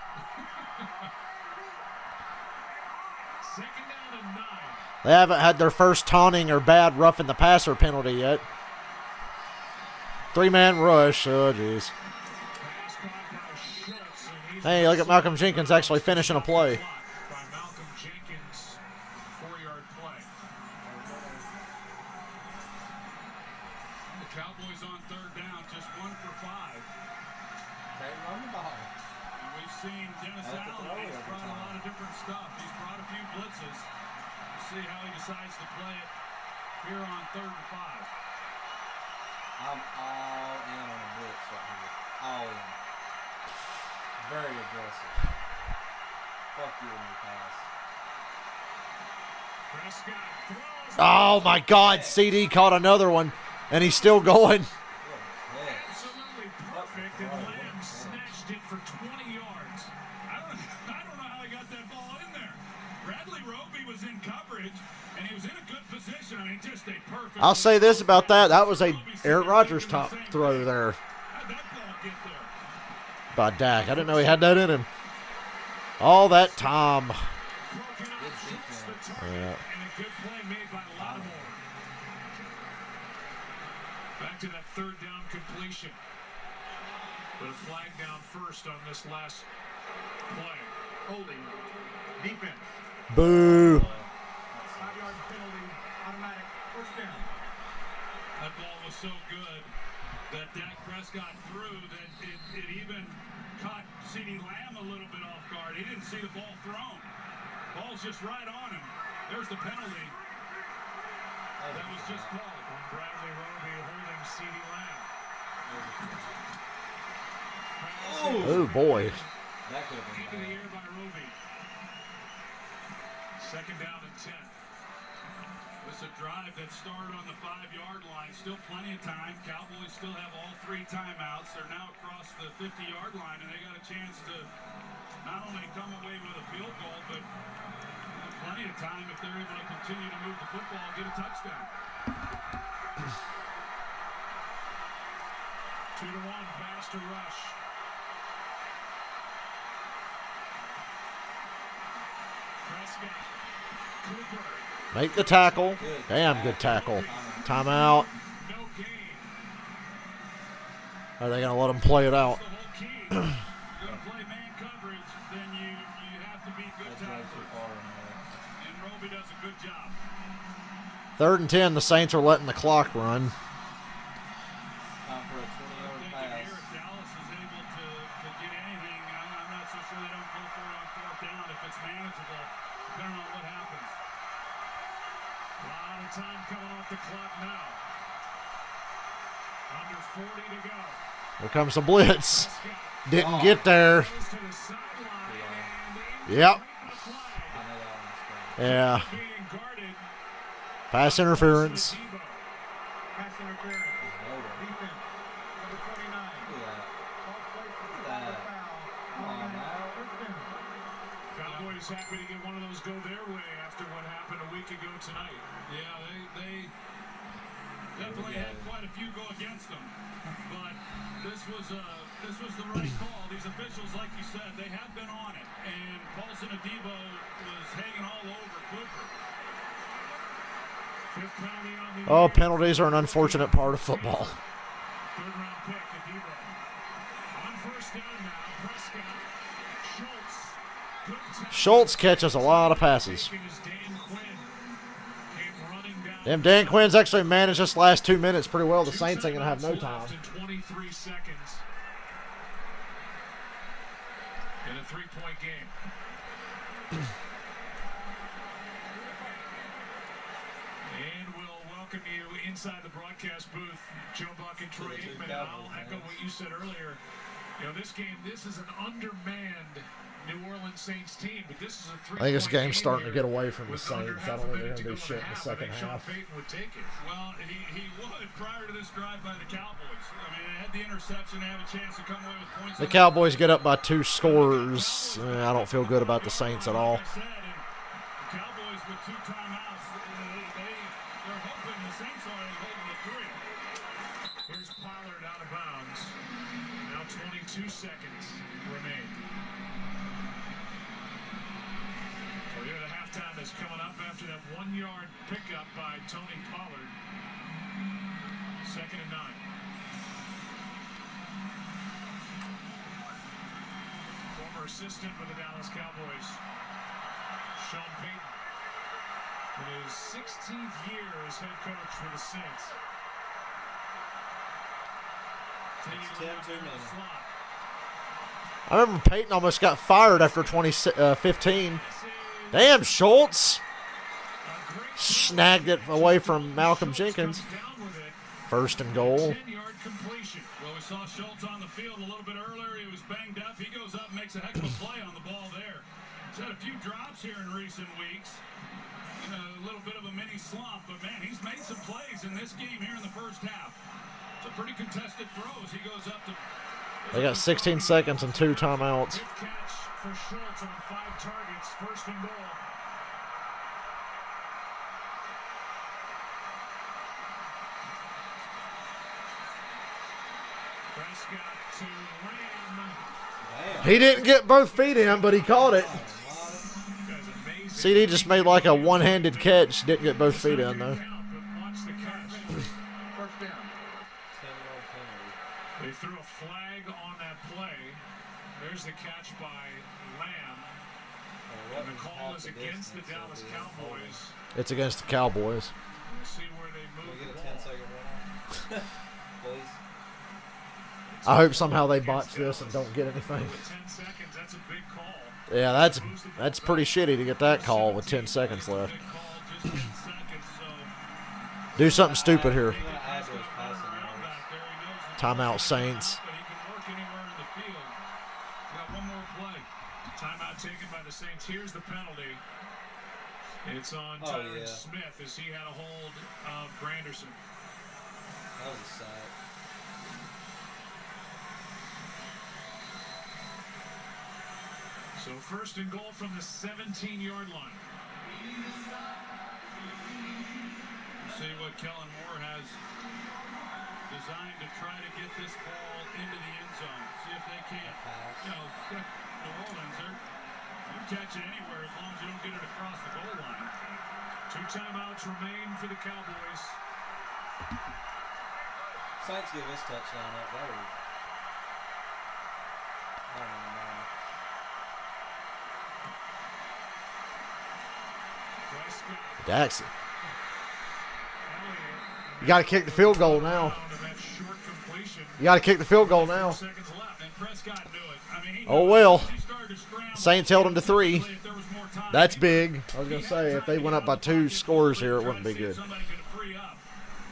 Second down and 9. They haven't had their first taunting or bad roughing the passer penalty yet. 3-man rush. Oh, jeez. Pass caught by Schultz, and he's Hey, look at Malcolm Jenkins actually finishing a play. by Malcolm Jenkins, 4-yard play. The Cowboys on third down, just 1 for 5. Can't run the ball. And we've seen Dennis Have to Allen. throw He's every brought a time. lot of different stuff. He's brought a few blitzes. We'll see how he decides to play it here on 3rd and 5. I'm all in on the blitz right here. All in. Very aggressive. Fuck you when you pass. Prescott throws. Oh, my God. CD caught another one, and he's still going. What a catch. Absolutely perfect, and Lamb snatched it for 20 yards. I don't know how he got that ball in there. Bradley Roby was in coverage, and he was in a good position. I mean, just a perfect. I'll say this about that. That was a Aaron Rodgers top throw there How'd that ball get there? by Dak. I didn't know he had that in him. All that time. Broken up, shoots the target, Yeah. and a good play made by Lattimore. Back to that 3rd down completion. But a flag down first on this last play. Holding. Defense. Boo. 5-yard penalty, automatic, first down. That ball was so good that Dak Prescott threw that it even caught CeeDee Lamb a little bit off guard. He didn't see the ball thrown. Ball's just right on him. There's the penalty. That was just called. Bradley Roby holding CeeDee Lamb. Oh, boy. That could have Into been the bad. air by Roby. 2nd down and 10. It's a drive that started on the 5-yard line. Still plenty of time. Cowboys still have all 3 timeouts. They're now across the 50-yard line, and they got a chance to not only come away with a field goal, but plenty of time if they're able to continue to move the football and get a touchdown. 2-1 pass to rush. Prescott. Cooper. Make the tackle. Damn good tackle. Timeout. No gain. Are they going to let him play it out? The whole key. You're going to play man coverage, then you have to be good That's way too tacklers. far in there. And Roby does a good job. 3rd and 10. The Saints are letting the clock run. Time for a 20-yard Thinking pass. here, if Dallas is able to get anything, I'm not so sure they don't go for it on 4th down if it's manageable, depending on what happens. A lot of time coming off the clock now. Under 40 to go. Here comes the blitz. Prescott Didn't get there. goes to the sideline and Yep. the flag. I know that one's Yeah. Being guarded. Pass interference. Debo. Pass interference. Defense. Number 29. Look at that. Come on now. Cowboys happy to get one of those go their way after what happened a week ago tonight. Yeah, they definitely had quite a few go against them. But this was the right call. These officials, like you said, they have been on it. And Paulson Adebo was hanging all over Cooper. 5th penalty on the Oh, year. penalties are an unfortunate part of football. 3rd round pick, Adebo. On 1st down now, Prescott Schultz catches a lot of passes. Damn, Dan Quinn's actually managed this last 2 minutes pretty well. The Saints ain't going to have no time. 23 seconds in a 3-point game. And we'll welcome you inside the broadcast booth, Joe Buck and Troy Aikman. I'll echo what you said earlier. You know, this game, this is an undermanned New Orleans Saints team, but this is a 3-point I think this game's starting to here get away from the with Saints. under I half don't a think they're minute going to do go shit in the half. I second think Sean half. Payton would take it. Well, he would prior to this drive by the Cowboys. I mean, they had the interception, they have a chance to come away with points. The Cowboys get up by 2 scores. I don't feel good about the Saints at all. Like I said, and the Cowboys with 2 timeouts, they're hoping the Saints are holding the 3. Here's Pollard out of bounds. Now 22 seconds remain. Well, here the halftime is coming up after that 1-yard pickup by Tony Pollard. 2nd and 9. Former assistant with the Dallas Cowboys, Sean Payton, in his 16th year as head coach for the Saints. It's 10 too many. I remember Peyton almost got fired after 2015. Damn, Schultz snagged it away from Malcolm Jenkins. 1st and goal. 10-yard completion. Well, we saw Schultz on the field a little bit earlier. He was banged up. He goes up and makes a heck of a play on the ball there. He's had a few drops here in recent weeks. A little bit of a mini slump, but man, he's made some plays in this game here in the first half. It's a pretty contested throws. He goes up to... They got 16 seconds and 2 timeouts. Good catch for Schultz on 5 targets. 1st and goal. Prescott to Lamb. He didn't get both feet in, but he caught it. Guy's amazing. CD just made like a one-handed catch. Didn't get both feet in, though. Watch the catch. First down. 10-yard penalty. They threw a flag on that play. There's the catch by Lamb. And the call is against the Dallas Cowboys. It's against the Cowboys. We'll see where they Can move we get the a ball. 10-second run? Please. I hope somehow they botch this and don't get anything. With 10 seconds, that's a big call. Yeah, that's pretty shitty to get that call with 10 seconds left. Big call, just 10 seconds, so Do something stupid here. I'm gonna add those passing yards. back there, he knows it's Timeout, Saints. but he can work anywhere in the field. Got one more play. Timeout taken by the Saints. Here's the penalty. It's on Oh, Tyron yeah. Smith as he had a hold of Granderson. That was a sack. So 1st and goal from the 17-yard line. See what Kellen Moore has designed to try to get this ball into the end zone. See if they can't, New Orleans, you catch it anywhere as long as you don't get it across the goal line. 2 timeouts remain for the Cowboys. Saints give this touchdown up. That was, I don't even know. Prescott, Jackson. Elliott, You got to kick the field goal now. down to that short completion. You got to kick the field goal now. 4 seconds left. And Prescott knew it. I mean, he Oh, knew it. well. He started to scramble. Saints held him to 3. If there was more time, That's big. I was going to say, if they went up by 2 scores here, it wouldn't be good. Somebody could free up.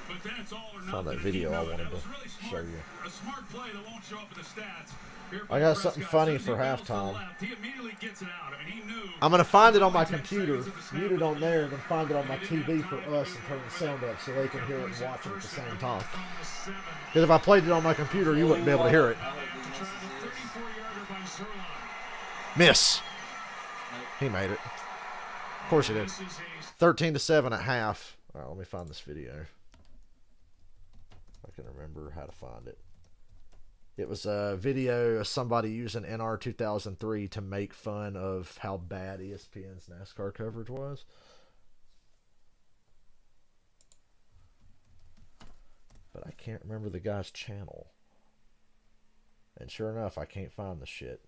But then it's all or Found that nothing. video He I knew it. wanted That was to really show smart. you. A smart play that won't show up in the stats. Here I by got something Prescott. funny As he for goes to the halftime. left, he immediately gets it out. I mean, he knew. I'm going to find it on my computer, mute it on there, and then find it on my TV for us and turn the sound up so they can hear it and watch it at the same time. From the 7. Because if I played it on my computer, you wouldn't be able to hear it. I hope he misses this. 34-yarder by Zerline. Miss. He made it. Of course he did. This is 13-7 at half. All right, let me find this video. I can remember how to find it. It was a video of somebody using NR 2003 to make fun of how bad ESPN's NASCAR coverage was. But I can't remember the guy's channel. And sure enough, I can't find the shit.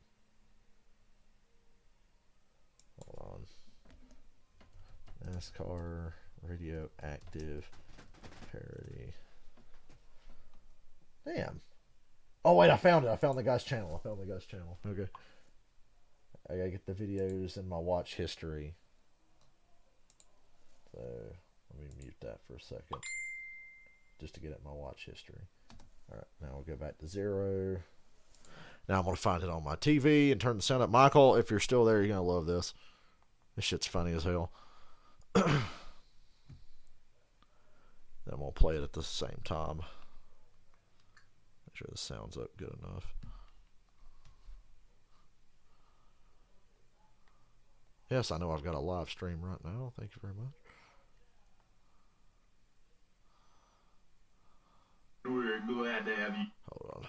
NASCAR radioactive parody. Damn. Oh wait, I found it. I found the guy's channel. Okay. I gotta get the videos in my watch history. So let me mute that for a second, just to get it in my watch history. All right, now we'll go back to 0. Now I'm gonna find it on my TV and turn the sound up. Michael, if you're still there, you're gonna love this. This shit's funny as hell. Then we'll play it at the same time. Make sure the sound's up good enough. Yes, I know I've got a live stream right now. Thank you very much. We're glad to have you. Hold on.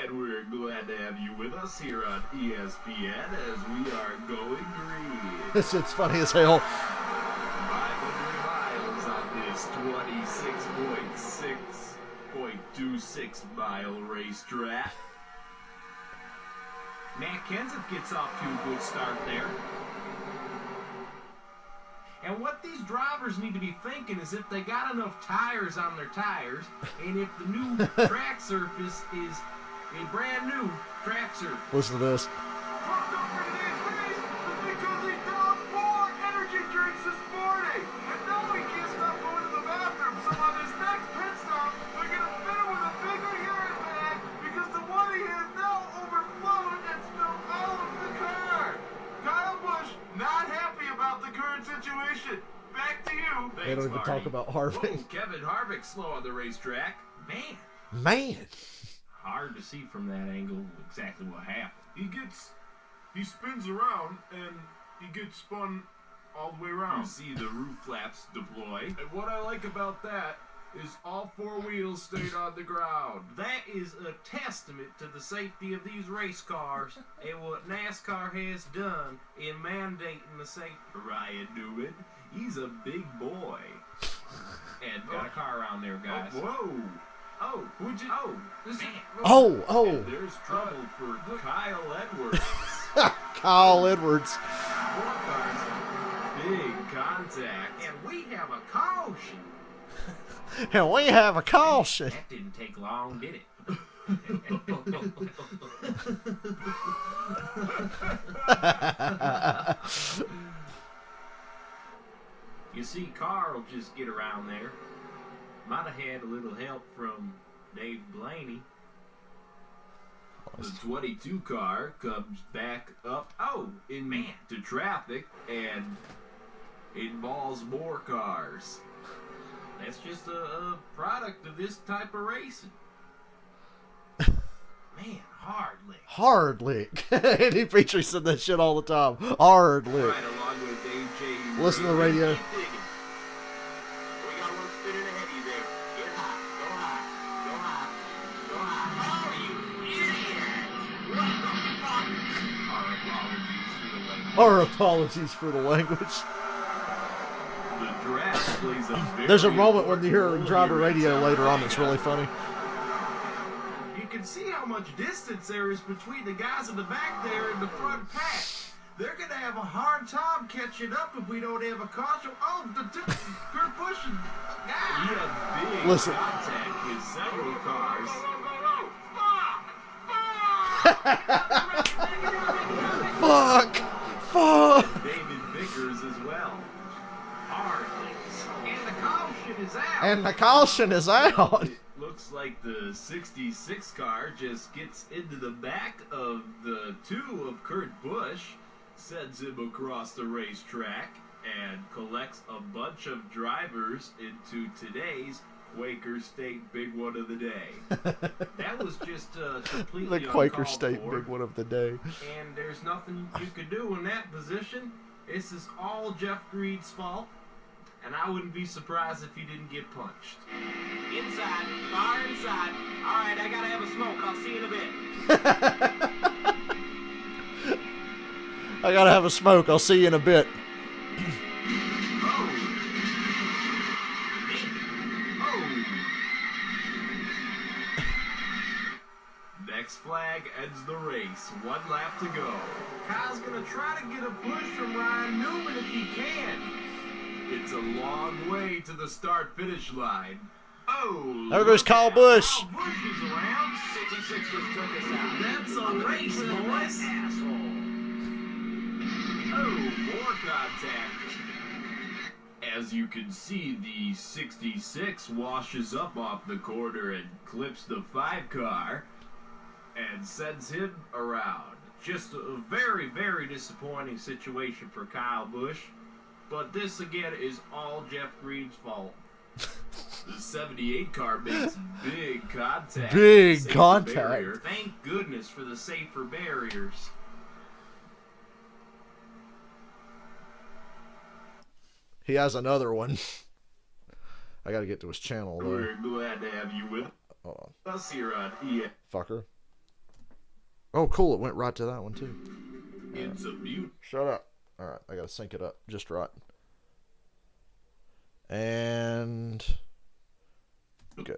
And we're glad to have you with us here on ESPN as we are going green. This shit's funny as hell. 500 miles on this 26.6.26 mile racetrack. Matt Kenseth gets off to a good start there. And what these drivers need to be thinking is if they got enough tires on their tires, and if the new track surface is a brand new track surface. Listen to this. Because he downed 4 energy drinks this morning, and now he can't stop going to the bathroom. So on his next pit stop, they're going to fit him with a bigger urine bag because the one he has now overflowed and spilled all over the car. Kyle Busch not happy about the current situation. Back to you. They don't even talk about Harvick. Whoa, Kevin Harvick slow on the racetrack. Man. Hard to see from that angle exactly what happened. He spins around and he gets spun all the way around. You see the roof flaps deploy. And what I like about that is all 4 wheels stayed on the ground. That is a testament to the safety of these race cars and what NASCAR has done in mandating the safety. Ryan Newman, he's a big boy. And got a car around there, guys. Whoa. Oh, Who'd you? oh, This man. Oh. And there's trouble for Kyle Edwards. Kyle Edwards. 4 cars, big contact, and we have a caution. And we have a caution. That didn't take long, did it? You see, Carl just get around there. Might have had a little help from Dave Blaney. The 22 car comes back up, into traffic and involves more cars. That's just a product of this type of racing. Man, hard lick. Hard lick. Andy Petrie said that shit all the time. Hard lick. Right along with AJ. Listen to the radio. We got one spinning ahead of you there. Get high. Go high. Go high. Go high. Oh, you idiot! What the fuck? Our apologies for the language. Our apologies for the language. The draft plays a very There's a moment when you hear important driver role radio here. later on that's really funny. You can see how much distance there is between the guys in the back there and the front pack. They're going to have a hard time catching up if we don't have a caution. Oh, Kurt Busch and guys. He had big Listen. contact with several cars. Fuck. David Vickers as well. Hard things. And the caution is out. And the caution is out. It looks like the 66 car just gets into the back of the 2 of Kurt Busch, sends him across the racetrack, and collects a bunch of drivers into today's Quaker State Big One of the Day. That was just completely The Quaker uncalled State for. Big One of the Day. And there's nothing you could do in that position. This is all Jeff Greed's fault. And I wouldn't be surprised if he didn't get punched. Inside. Car inside. All right, I gotta have a smoke. I'll see you in a bit. I gotta have a smoke. I'll see you in a bit. Oh. Next next flag ends the race. 1 lap to go. Kyle's going to try to get a push from Ryan Newman if he can. It's a long way to the start-finish line. Oh, there goes Kyle Busch. Kyle Busch is around. 66 just took us out. That's a race, boys. Oh, more contact. As you can see, the 66 washes up off the corner and clips the 5 car and sends him around. Just a very, very disappointing situation for Kyle Busch. But this, again, is all Jeff Green's fault. The 78 car makes big contact. Big contact. Thank goodness for the safer barriers. He has another one. I gotta get to his channel, though. We're glad to have you with us here on EA. Fucker. Oh, cool. It went right to that one, too. It's a beaut. Shut up. Alright, I gotta sync it up just right. And... go.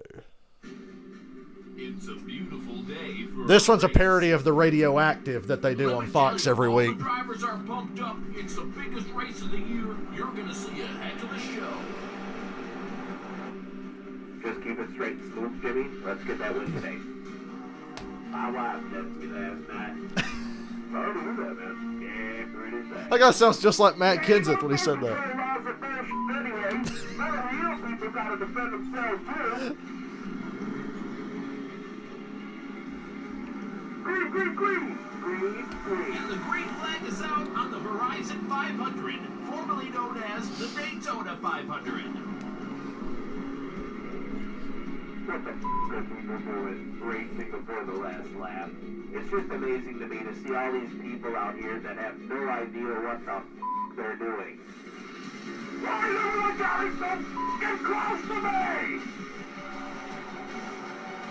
It's a beautiful day for This one's a parody of the Radioactive that they do on Fox every all week. The drivers are pumped up. It's the biggest race of the year. You're going to see a heck of a show. Just keep it straight and smooth, Jimmy. Let's get that win today. My wife texted me last night. How do you do that, man? Yeah, pretty sad. That guy sounds just like Matt Kenseth when he said that. Anyway, none of you people gotta defend themselves too. Green, green, green. Green, green. And the green flag is out on the Verizon 500, formerly known as the Daytona 500. What the f*** people doing racing before the last lap? It's just amazing to me to see all these people out here that have no idea what the f*** they're doing. Why is everyone getting so f***ing close to me?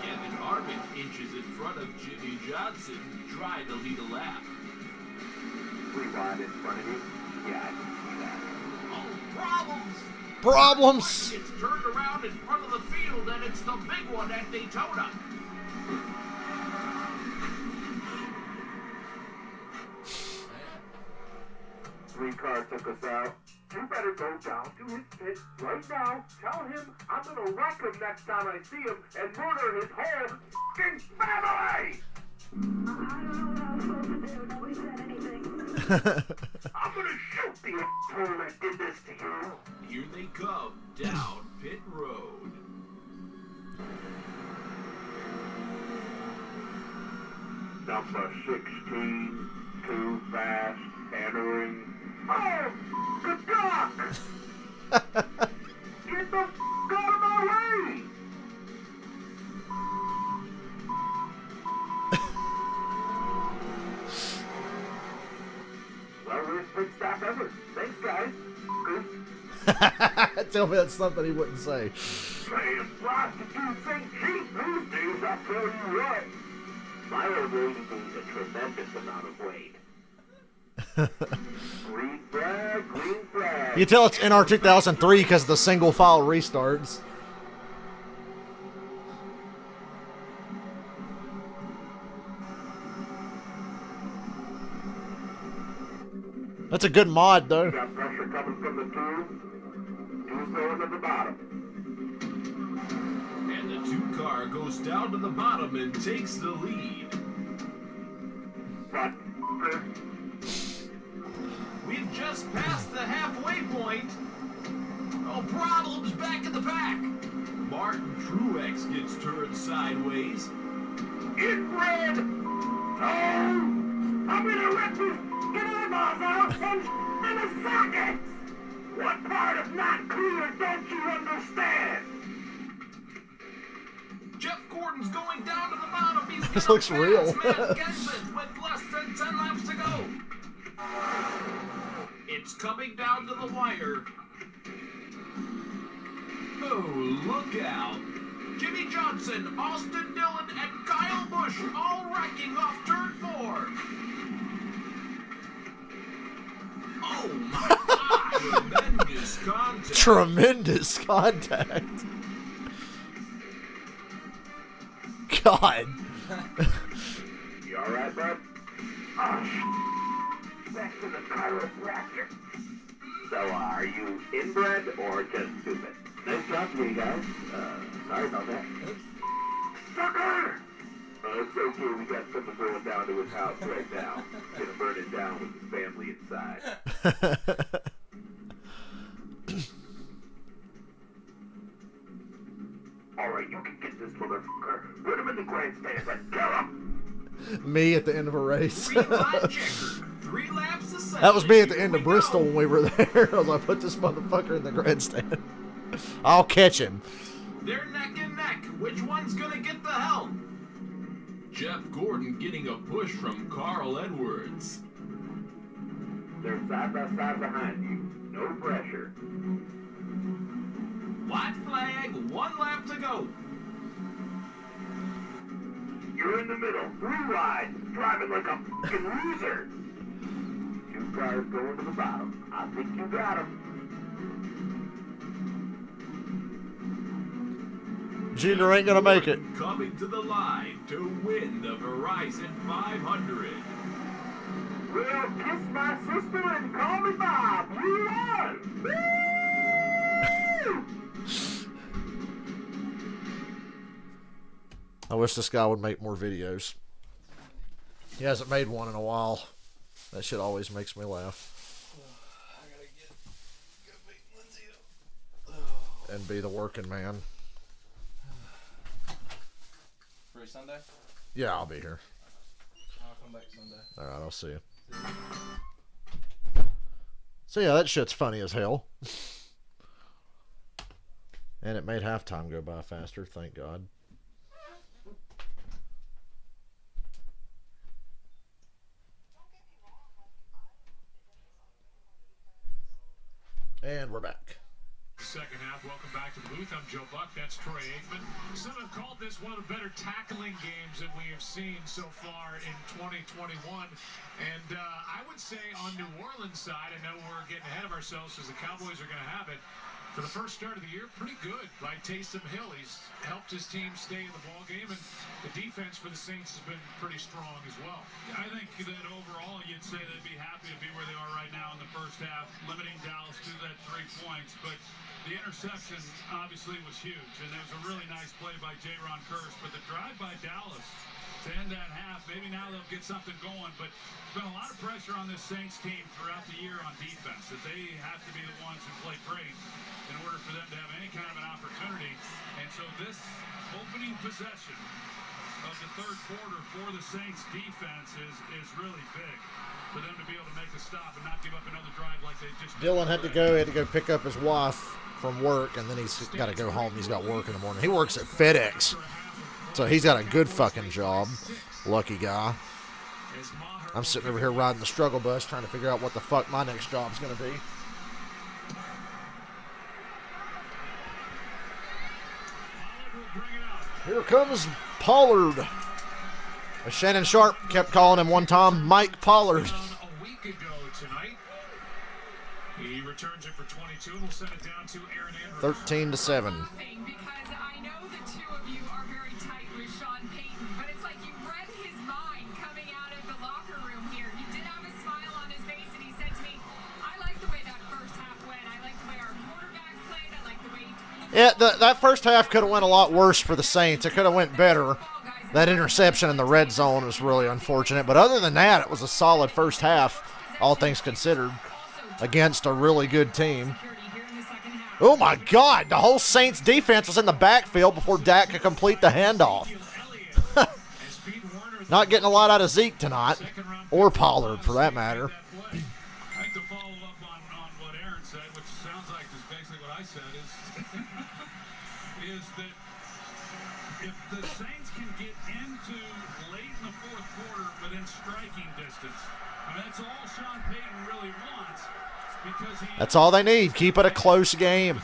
Kevin Harvick inches in front of Jimmy Johnson, trying to lead a lap. Rewind in front of you? Yeah, I can see that. Oh, problems! Problems! It's turned around in front of the field, and it's the big one at Daytona. Three car took us out. You better go down to his pit right now. Tell him I'm gonna wreck him next time I see him and murder his whole f***ing family! I don't know what I was supposed to do. Nobody said anything. I'm gonna shoot the asshole that did this to you. Here they come, down pit road. Number 16, too fast, entering. Oh, good luck! Get the f*** out of my way! Well, worst pit stop ever. Thanks, guys. Goose. Tell me that's something he wouldn't say. Saying prostitutes ain't cheap these days, I'll tell you what. My old lady gained a tremendous amount of weight. Green flag, green flag. You tell it's NR 2003 because of the single file restarts. That's a good mod, though. Got pressure coming from the two. Two's going to the bottom. And the 2 car goes down to the bottom and takes the lead. What? We've just passed the halfway point. Oh, problems back in the pack. Martin Truex gets turned sideways. In red! Oh! I'm gonna rip these f***ing eyeballs out and in a socket! What part of not clear don't you understand? Jeff Gordon's going down to the bottom. He's This got looks a real. fast man Kenseth with less than 10 laps to go. It's coming down to the wire. Oh, look out. Jimmy Johnson, Austin Dillon, and Kyle Busch all wrecking off turn 4. Oh my God. Tremendous contact. Tremendous contact. God. All right, bud? Back to the chiropractor. So, are you inbred or just stupid? Nice job to you guys. Sorry about that. Sucker! It's okay, we got someone going down to his house right now. Gonna burn it down with his family inside. Alright, you can get this motherfucker. Put him in the grandstand and kill him! Me at the end of a race. Three laps to settle. That was me at the end of Bristol when we were there. I was like, put this motherfucker in the grandstand. I'll catch him. They're neck and neck. Which one's gonna get the help? Jeff Gordon getting a push from Carl Edwards. They're side by side behind you. No pressure. White flag, 1 lap to go. You're in the middle, 3 wide, driving like a fucking loser. 2 cars going to the bottom. I think you got him. Junior ain't gonna make it. Coming to the line to win the Verizon 500. Well, kiss my sister and call me Bob. You won! Woo! I wish this guy would make more videos. He hasn't made one in a while. That shit always makes me laugh. I gotta go meet Lindsay up. And be the working man. Free Sunday? Yeah, I'll be here. I'll come back Sunday. Alright, I'll see you. So yeah, that shit's funny as hell. And it made halftime go by faster, thank God. And we're back. Second half, welcome back to the booth. I'm Joe Buck, that's Troy Aikman. Some have called this one of the better tackling games that we have seen so far in 2021. And I would say on New Orleans' side, I know we're getting ahead of ourselves because the Cowboys are going to have it. For the first start of the year, pretty good by Taysom Hill. He's helped his team stay in the ball game, and the defense for the Saints has been pretty strong as well. I think that overall you'd say they'd be happy to be where they are right now in the first half, limiting Dallas to that 3 points. But the interception obviously was huge, and there was a really nice play by Jaron Kearse. But the drive by Dallas to end that half, maybe now they'll get something going. But there's been a lot of pressure on this Saints team throughout the year on defense, that they have to be the ones who play great in order for them to have any kind of an opportunity. And so this opening possession of the third quarter for the Saints defense is really big for them to be able to make a stop and not give up another drive like they just did. Dylan had to go pick up his wife from work, and then he's got to go home. He's got work in the morning. He works at FedEx, so he's got a good fucking job. Lucky guy. I'm sitting over here riding the struggle bus trying to figure out what the fuck my next job's going to be. Here comes Pollard. Shannon Sharp kept calling him one time Mike Pollard. A week ago tonight, he returns it for 22 and will send it down to Aaron Andrews. 13-7. Because I know the two of you are very tight with Sean Payton, but it's like you read his mind coming out of the locker room here. He did have a smile on his face, and he said to me, I like the way that first half went. I like the way our quarterback played. I like the way he threw the Yeah, that first half could have went a lot worse for the Saints. It could have went better. That interception in the red zone was really unfortunate. But other than that, it was a solid first half, all things considered, against a really good team. Oh, my God. The whole Saints defense was in the backfield before Dak could complete the handoff. Not getting a lot out of Zeke tonight, or Pollard, for that matter. I'd like to follow up on what Aaron said, which sounds like is basically what I said, is that if the Saints can get into late in the fourth quarter within striking distance, I mean, that's all Sean Payton really wants, because That's all they need. Keep it a close game.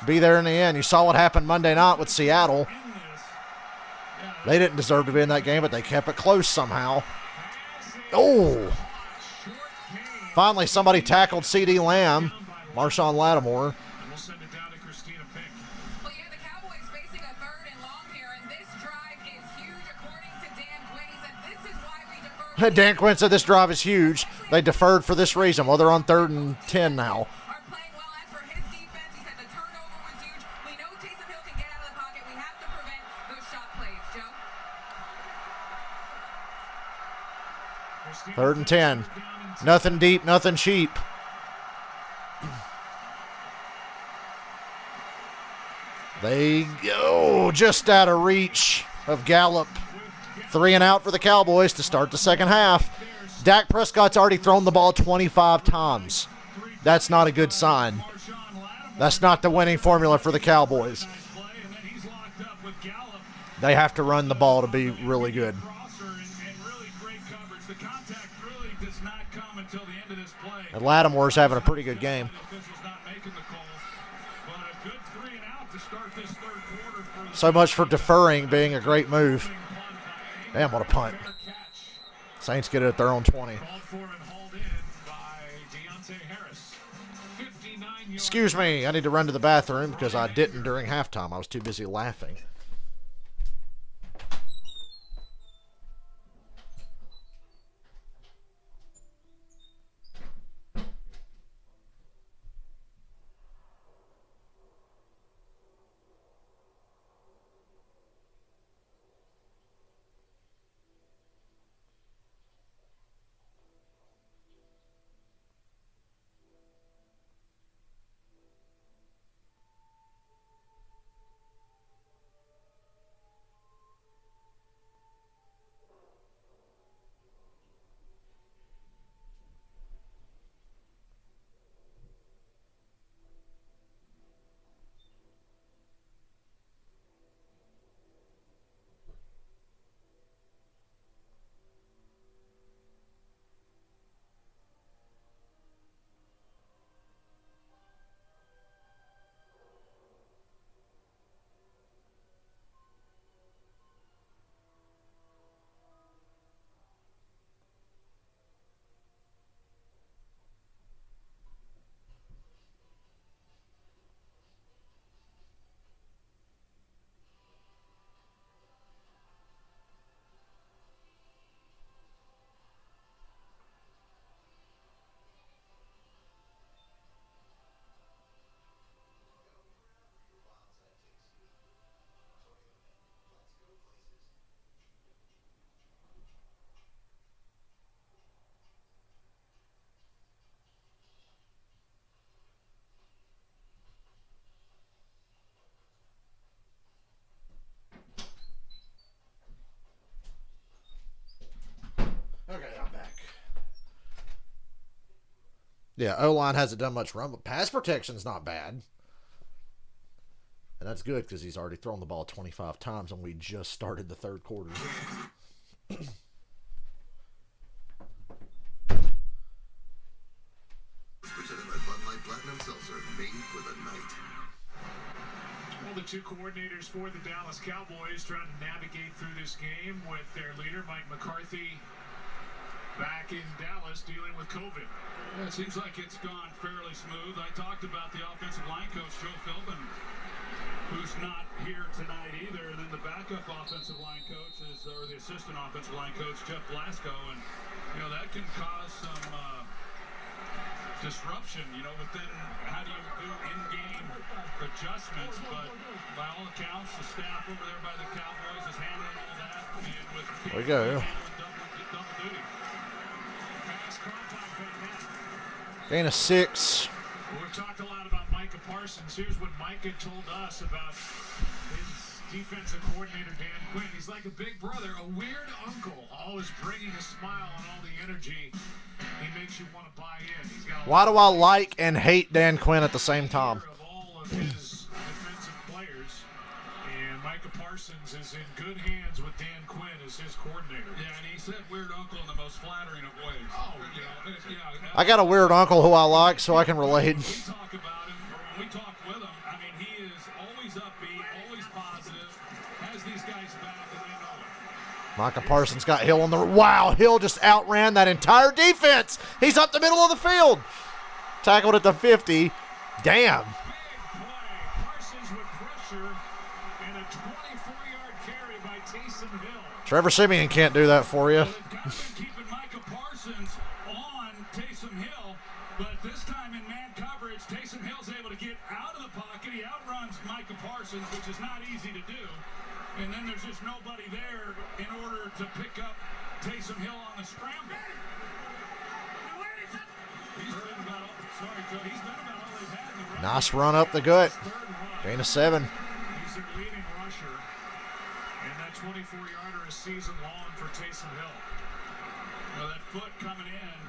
Be there in the end. You saw what happened Monday night with Seattle. They didn't deserve to be in that game, but they kept it close somehow. Oh! Finally, somebody tackled C.D. Lamb, Marshawn Lattimore. Well, yeah, the Cowboys facing a 3rd and long here, and this drive is huge according to Dan Quinn. He said this is why we Dan Quinn said this drive is huge. They deferred for this reason. Well, they're on 3rd and 10 now. Are playing well. As for his defense, he said the turnover was huge. We know Taysom Hill can get out of the pocket. We have to prevent those shot plays, Joe. 3rd and 10. Nothing deep, nothing cheap. They go just out of reach of Gallup. 3 and out for the Cowboys to start the second half. Dak Prescott's already thrown the ball 25 times. That's not a good sign. That's not the winning formula for the Cowboys. They have to run the ball to be really good. And Lattimore's having a pretty good game. So much for deferring being a great move. Damn, what a punt. Saints get it at their own 20. Excuse me, I need to run to the bathroom because I didn't during halftime. I was too busy laughing. Okay, I'm back. Yeah, O-line hasn't done much run, but pass protection's not bad. And that's good because he's already thrown the ball 25 times and we just started the third quarter. Presented by Bud Light Platinum Seltzer, made for the night. Well, the two coordinators for the Dallas Cowboys trying to navigate through this game with their leader, Mike McCarthy, back in Dallas dealing with COVID. Yeah, it seems like it's gone fairly smooth. I talked about the offensive line coach, Joe Philbin, who's not here tonight either. And then the backup offensive line coach or the assistant offensive line coach, Jeff Blasco. And, that can cause some disruption, but then how do you do in-game adjustments? But by all accounts, the staff over there by the Cowboys is handling all that. And with there we go. Double duty. Gain of 6. We've talked a lot about Micah Parsons. Here's what Micah told us about his defensive coordinator, Dan Quinn. He's like a big brother, a weird uncle, always bringing a smile and all the energy. He makes you want to buy in. He's got Why do I like and hate Dan Quinn at the same time? of all of his defensive players. And Micah Parsons is in good hands with Dan Quinn as his coordinator. Yeah, and he said weird uncle in the most flattering of ways. Oh, I got a weird uncle who I like, so I can relate. We talk about him, or when we talk with him, I mean, he is always upbeat, always positive, has these guys back, and they know it. Micah Parsons got Hill on the... Wow, Hill just outran that entire defense. He's up the middle of the field. Tackled at the 50. Damn. Big play. Parsons with pressure and a 24-yard carry by Taysom Hill. Trevor Siemian can't do that for you. They've kind of been keeping Micah Parsons on Taysom Hill, but this time in man coverage, Taysom Hill's able to get out of the pocket. He outruns Micah Parsons, which is not easy to do. And then there's just nobody there in order to pick up Taysom Hill on the scramble. He's been about all they've had in the run. Nice run up the gut. Gain of 7. He's their leading rusher. And that 24-yarder is season long for Taysom Hill. Well, that foot coming in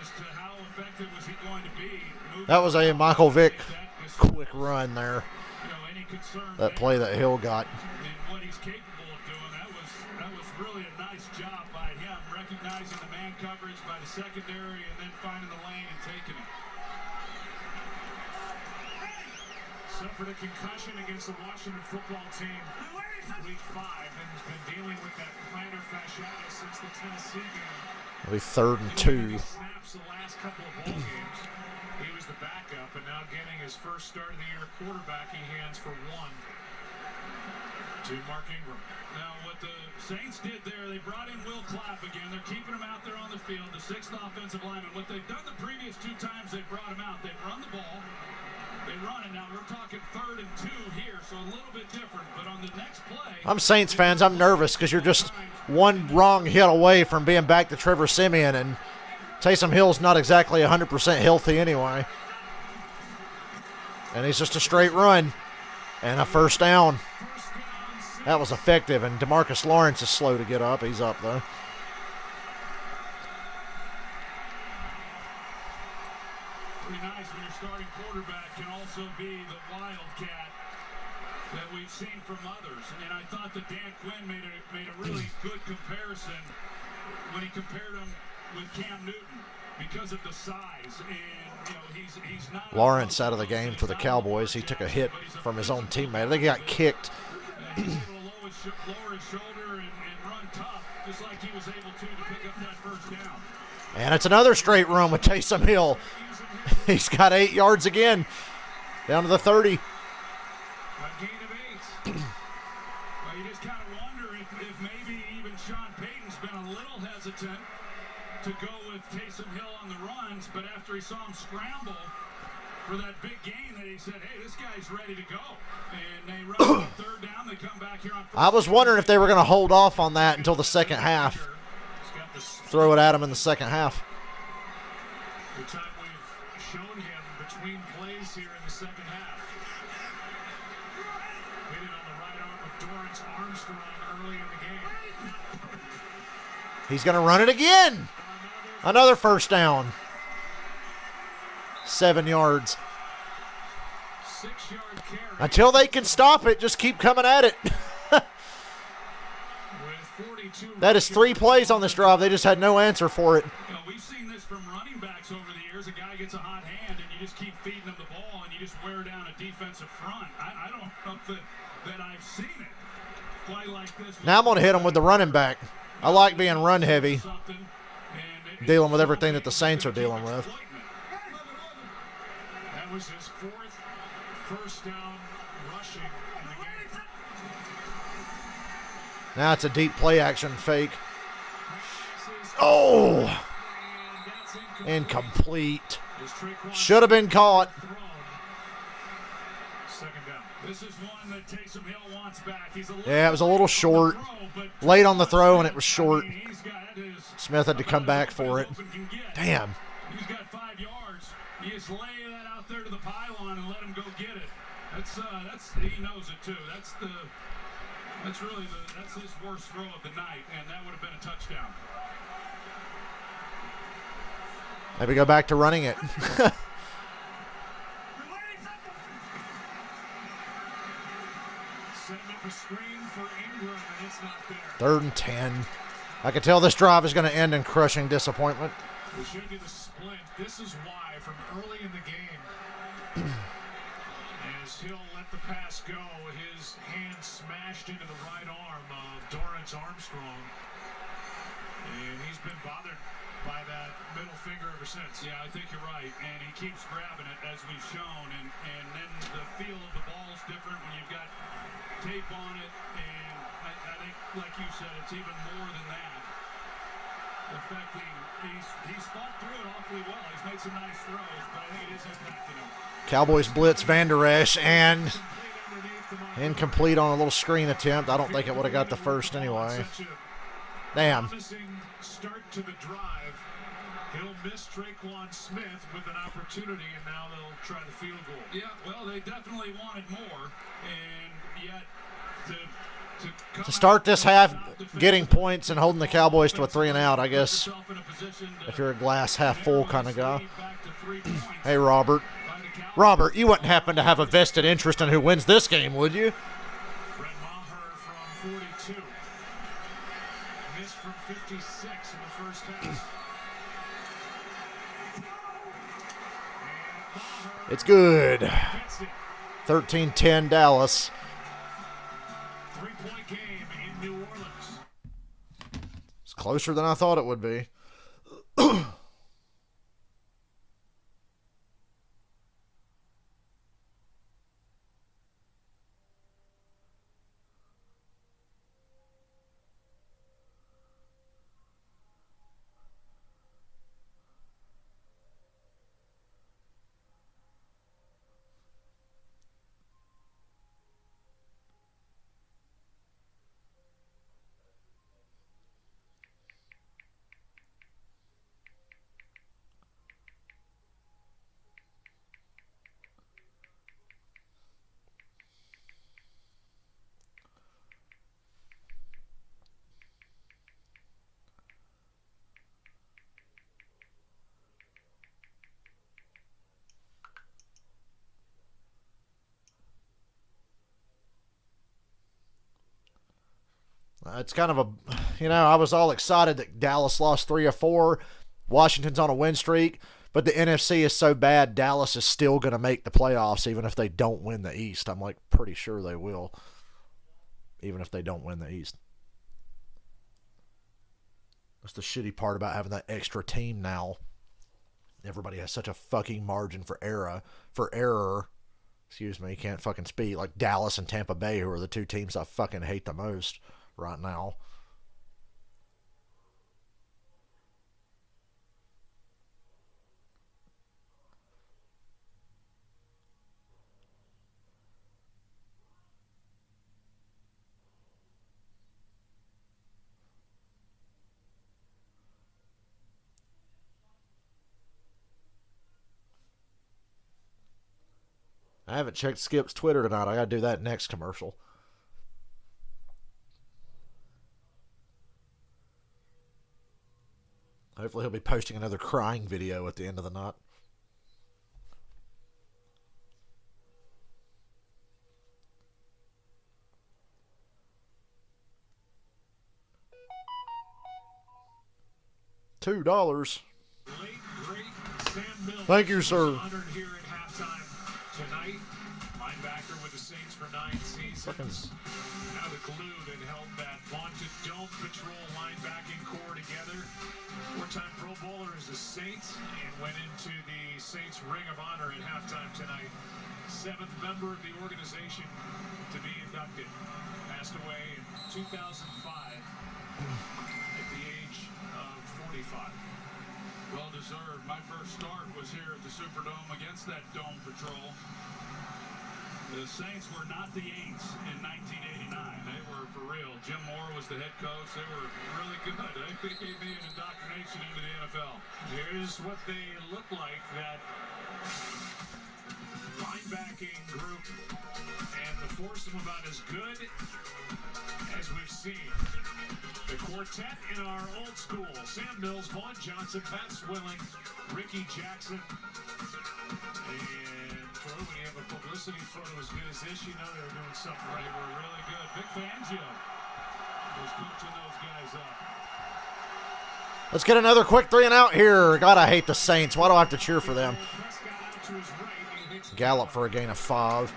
as to how effective was he going to be. That was a Michael Vick quick run there. Any concern That play that Hill got. and what he's capable of doing, that was really a nice job by him, recognizing the man coverage by the secondary and then finding the lane and taking it. Suffered a concussion against the Washington football team week 5 and has been dealing with that plantar fasciitis since the Tennessee game. It'll be 3rd and 2. Snaps the last couple of ball games. He was the backup, and now getting his first start of the year quarterback, he hands for 1 to Mark Ingram. Now, what the Saints did there, they brought in Will Clapp again. They're keeping him out there on the field, the 6th offensive lineman. What they've done the previous 2 times they brought him out, they've run the ball. They run it. Now, we're talking 3rd and 2 here, so a little bit different. But on the next play... I'm Saints fans. I'm nervous because you're just one wrong hit away from being back to Trevor Siemian, and Taysom Hill's not exactly 100% healthy anyway. And he's just a straight run and a first down. That was effective, and DeMarcus Lawrence is slow to get up. He's up, though. Pretty nice when your starting quarterback can also be the wildcat that we've seen from others. And I thought that Dan Quinn made a really good comparison when he compared him with Cam Newton because of the size. And he's not Lawrence out of the game for the Cowboys. He took a hit from his own teammate. I think he got kicked. He's able to lower his shoulder and run tough, just like he was able to pick up that first down. And it's another straight run with Taysom Hill. He's got 8 yards again, down to the 30. A gain of 8. Well, you just kind of wonder if maybe even Sean Payton's been a little hesitant to go with Taysom Hill on the runs, but after he saw him scramble for that big gain, that he said, hey, this guy's ready to go. And they run on 3rd down. They come back here on 1st. I was wondering if they were going to hold off on that until the second half. Throw it at him in the second half. The time we've shown him between plays here in the second half. Hit it on the right arm of Dorrance Armstrong early in the game. He's going to run it again. Another first down. 7 yards. 6-yard carry. Until they can stop it, just keep coming at it. With 42 That is 3 plays on this drive. They just had no answer for it. You know, we've seen this from running backs over the years. A guy gets a hot hand, and you just keep feeding him the ball, and you just wear down a defensive front. I don't know that I've seen it quite like this. Now I'm going to hit him with the running back. I like being run heavy, dealing with everything that the Saints are dealing with. That was his 4th first down rushing in the game. Now it's a deep play action fake. Oh! Incomplete. Should have been caught. Second down. This is one that Taysom Hill wants back. He's a Yeah, it was a little short. Late on the throw, and it was short. Smith had to come back for it. Damn. He's got 5 yards. You just lay that out there to the pylon and let him go get it. That's he knows it too. That's his worst throw of the night, and that would have been a touchdown. Maybe go back to running it. Setting up a screen for Ingram, and it's not there. 3rd and 10. I could tell this drive is going to end in crushing disappointment. We showed you the split. This is why, from early in the game, as Hill let the pass go, his hand smashed into the right arm of Dorrance Armstrong. And he's been bothered by that middle finger ever since. Yeah, I think you're right, and he keeps grabbing it as we've shown, and then the feel of the ball is different when you've got tape on it, and I think, like you said, it's even more than that. Affecting, he's fought through it awfully well. He's made some nice throws, but I think it is impacting him. Cowboys blitz Van Der Esch, and incomplete on a little screen attempt. I don't think it would have got the first anyway. Damn. Start to the drive. He'll miss Traquan Smith with an opportunity, and now they'll try the field goal. Yeah, well, they definitely wanted more, and yet to start this half getting points and holding the Cowboys to a 3-and-out, I guess, if you're a glass half full kind of guy. Hey, Robert. Robert, you wouldn't happen to have a vested interest in who wins this game, would you? Brett Maher from 42. Missed from 56 in the first half. It's good. 13-10 Dallas. 3-point game in New Orleans. It's closer than I thought it would be. It's kind of a, I was all excited that Dallas lost 3 or 4. Washington's on a win streak, but the NFC is so bad, Dallas is still going to make the playoffs even if they don't win the East. I'm pretty sure they will, even if they don't win the East. That's the shitty part about having that extra team now. Everybody has such a fucking margin for error. Excuse me, can't fucking speak. Like Dallas and Tampa Bay, who are the 2 teams I fucking hate the most right now. I haven't checked Skip's Twitter tonight. I gotta do that next commercial. Hopefully he'll be posting another crying video at the end of the night. $2. Thank you, sir. Tonight, linebacker with the Saints for 9 seasons. Now the glue that held that vaunted Dome Patrol linebacking core together. 4-time Pro Bowler is a Saint and went into the Saints Ring of Honor at halftime tonight. 7th member of the organization to be inducted. Passed away in 2005 at the age of 45. Well deserved. My first start was here at the Superdome against that Dome Patrol. The Saints were not the Aints in 1989. They were for real. Jim Moore was the head coach. They were really good. They gave me an indoctrination into the NFL. Here's what they look like, that linebacking group, and the foursome about as good as we've seen. The quartet in our old school: Sam Mills, Vaughn Johnson, Pat Swilling, Ricky Jackson. And Troy, when you have a publicity photo as good as this, you know they were doing something right. They were really good. Vic Fangio was coaching those guys up. Let's get another quick 3-and-out here. God, I hate the Saints. Why do I have to cheer for them? Gallup for a gain of 5.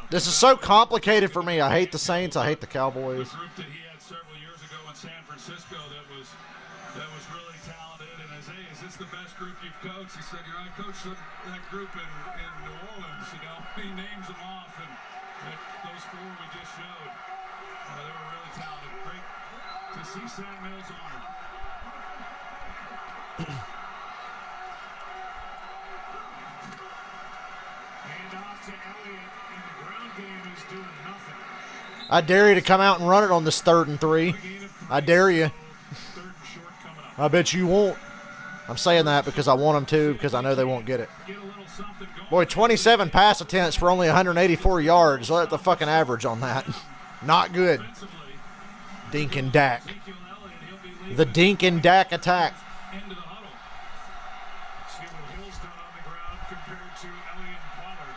This is so complicated for me. I hate the Saints. I hate the Cowboys. The group that he had several years ago in San Francisco that was the best group you've coached? He said, I coached that group in New Orleans, He names them off, and those four we just showed, they were really talented. Great to see Sam Mills honored. Hand off to Elliott, and the ground game is doing nothing. I dare you to come out and run it on this 3rd and 3. I dare you. I bet you won't. I'm saying that because I want them to, because I know they won't get it. Boy, 27 pass attempts for only 184 yards. Let the fucking average on that. Not good. Dink and Dak. The Dink and Dak attack. Into the huddle. See what Hill's done on the ground compared to Elliott and Pollard,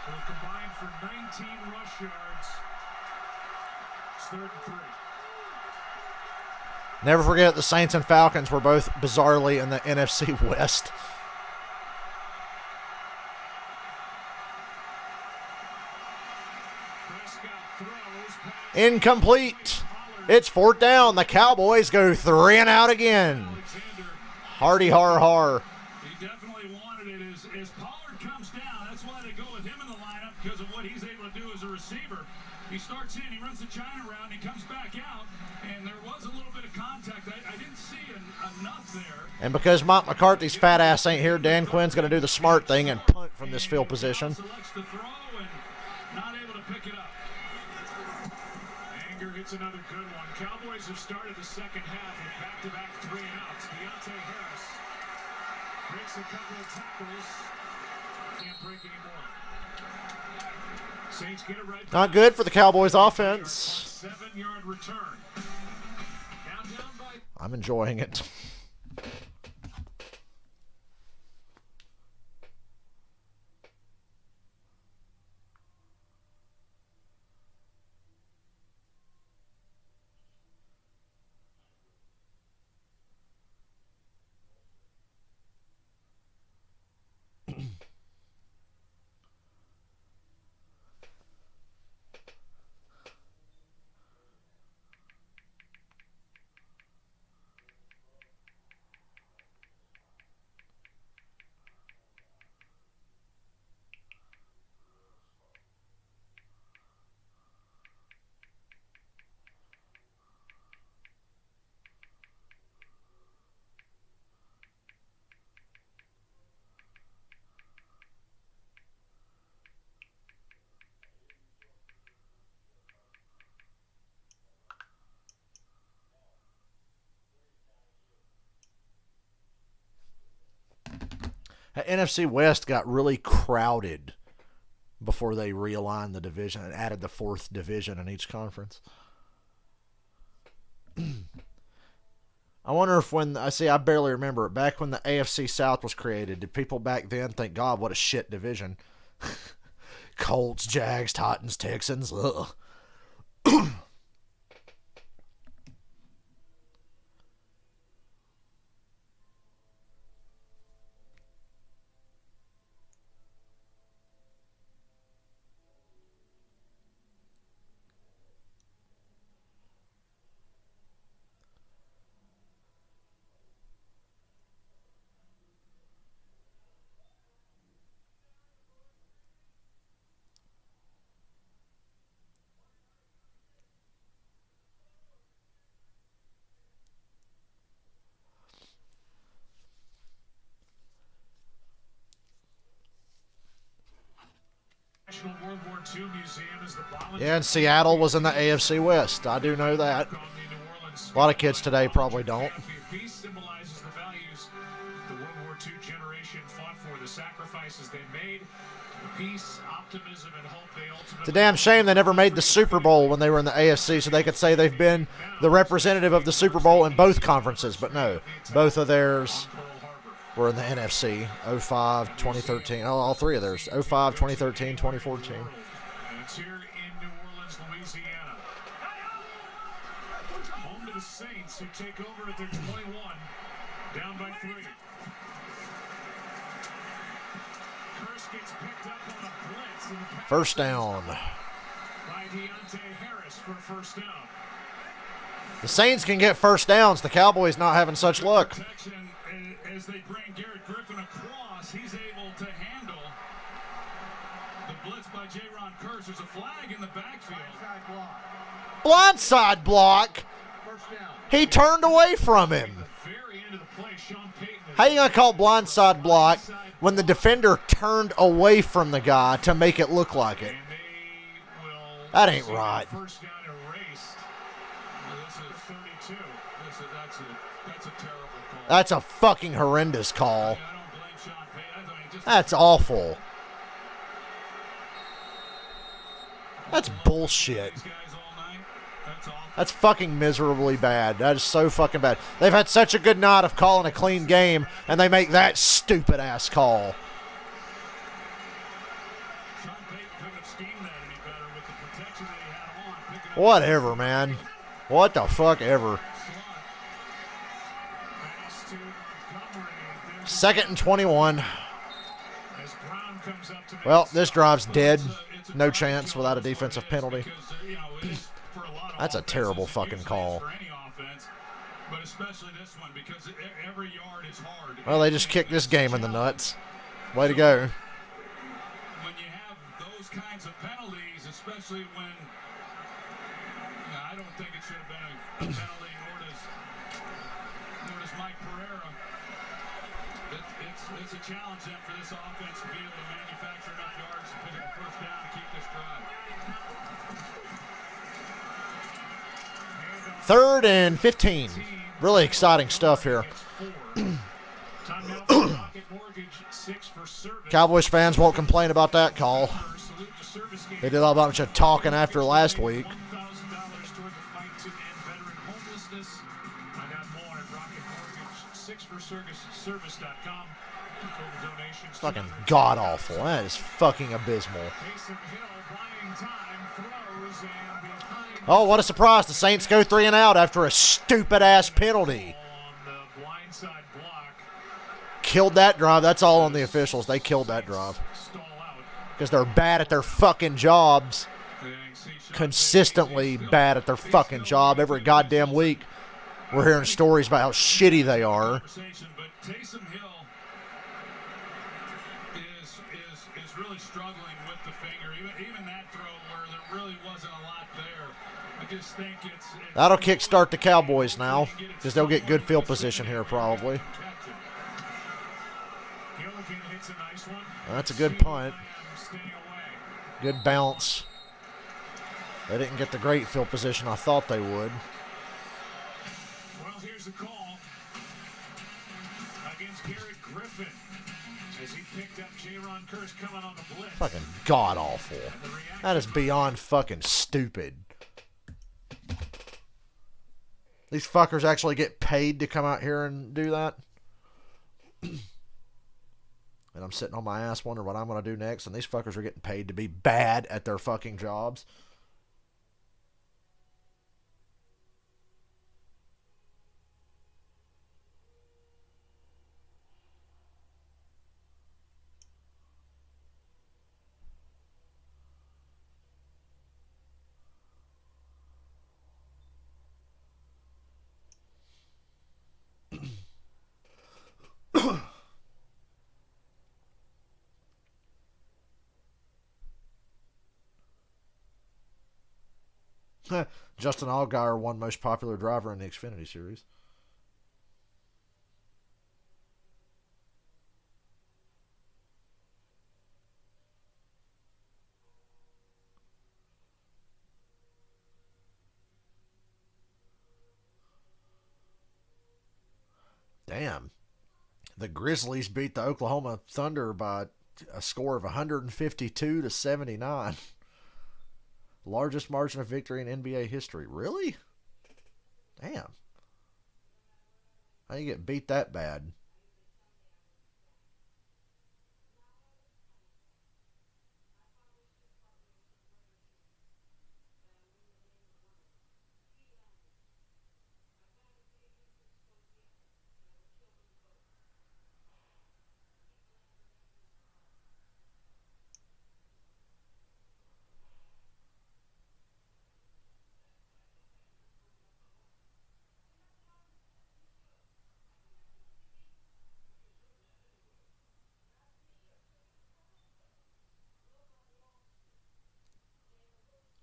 who are combined for 19 rush yards. It's 3rd and 3. Never forget the Saints and Falcons were both bizarrely in the NFC West. Incomplete. It's 4th down. The Cowboys go 3 and out again. Hardy har har. He definitely wanted it as Pollard comes down. That's why they go with him in the lineup, because of what he's able to do as a receiver. He starts in, he runs the China round, he comes back out, and there was a little bit of contact. I didn't see enough there. And because Mike McCarthy's fat ass ain't here, Dan Quinn's going to do the smart thing and punt from this field position. Selects to throw and not able to pick it up. Anger hits another good one. Cowboys have started the second half with back-to-back 3 and outs. Deontay Harris breaks a couple of tackles. Can't break anymore. Saints get it right back. Not good for the Cowboys offense. 7-yard return. Now down by. I'm enjoying it. NFC West got really crowded before they realigned the division and added the 4th division in each conference. I wonder if I barely remember it. Back when the AFC South was created, did people back then think, God, what a shit division? Colts, Jags, Titans, Texans, ugh. National World War II Museum is the Yeah, and Seattle was in the AFC West. I do know that. A lot of kids today probably don't. Peace symbolizes the values the World War II generation fought for, the sacrifices they made, the peace, optimism, and hope they ultimately. It's a damn shame they never made the Super Bowl when they were in the AFC, so they could say they've been the representative of the Super Bowl in both conferences. But no, both of theirs were in the NFC. 05, 2013. Oh, all three of theirs. 05, 2013, 2014. And it's here in New Orleans, Louisiana. Home to the Saints, who take over at their 21, down by 3. Curse gets picked up on a blitz. And the First down. by Deontay Harris for first down. The Saints can get first downs. The Cowboys not having such luck. As they bring Garrett Griffin across, he's able to handle the blitz by J-Ron Curse. There's a flag in the backfield. Blindside block. He turned away from him. How you going to call blindside block when the defender turned away from the guy to make it look like it? That ain't right. First down erased. This is 32. That's a terrible call. That's a fucking horrendous call. I don't blame Sean Payton. That's awful. That's bullshit. That's fucking miserably bad. That is so fucking bad. They've had such a good night of calling a clean game, and they make that stupid-ass call. Sean Payton couldn't have schemed that any better with the protection that he had on. Picking up Whatever, man. What the fuck ever. pass to Montgomery. 2nd and 21. As Brown comes up to make Well, the this stop. drive's Well, dead. it's a No great chance kill without a this one defensive is penalty. because, for a lot of That's a terrible offenses, fucking usually call. it's for any offense, but especially this one because every yard is hard. Well, they just kicked this game in the nuts. Way to go. When you have those kinds of penalties, especially when I don't think it should have been a penalty, nor does Mike Pereira. It's a challenge then for this offense to be able to manufacture enough yards to pick up the first down and keep this drive. 3rd and 15. Really exciting stuff here. Timeout for Rocket Mortgage, 6 for service. Cowboys fans won't complain about that call. Salute to service game. They did a bunch of talking after last week. $1,000 toward the fight to end veteran homelessness. Find out more at Rocket Mortgage, 6forservice.com. Total donations. Fucking god-awful. That is fucking abysmal. Taysom Hill buying time, throws, and behind Oh, what a surprise. The Saints go 3 and out after a stupid-ass penalty. on the blindside block. Killed that drive. That's all on the officials. They killed that drive. Stall out. Because they're bad at their fucking jobs. And see Sean Consistently bad at their fucking job every goddamn week. We're hearing stories about how shitty they are. conversation, but Taysom Hill is really struggling with the finger. Even that throw where there really wasn't a lot there. I just think it's That'll kickstart the Cowboys now. Because they'll get good field position here probably. Gilligan hits a nice one. That's a good punt. Staying away. Good bounce. They didn't get the great field position I thought they would. Well, here's the call against Garrett Griffin as he picked up J-Ron Curse coming on the blitz. Fucking god-awful. That is beyond fucking stupid. These fuckers actually get paid to come out here and do that? And I'm sitting on my ass wondering what I'm going to do next, and these fuckers are getting paid to be bad at their fucking jobs. Justin Allgaier won most popular driver in the Xfinity Series. Damn. The Grizzlies beat the Oklahoma Thunder by a score of 152 to 79. Largest margin of victory in NBA history. Really? Damn. How you get beat that bad?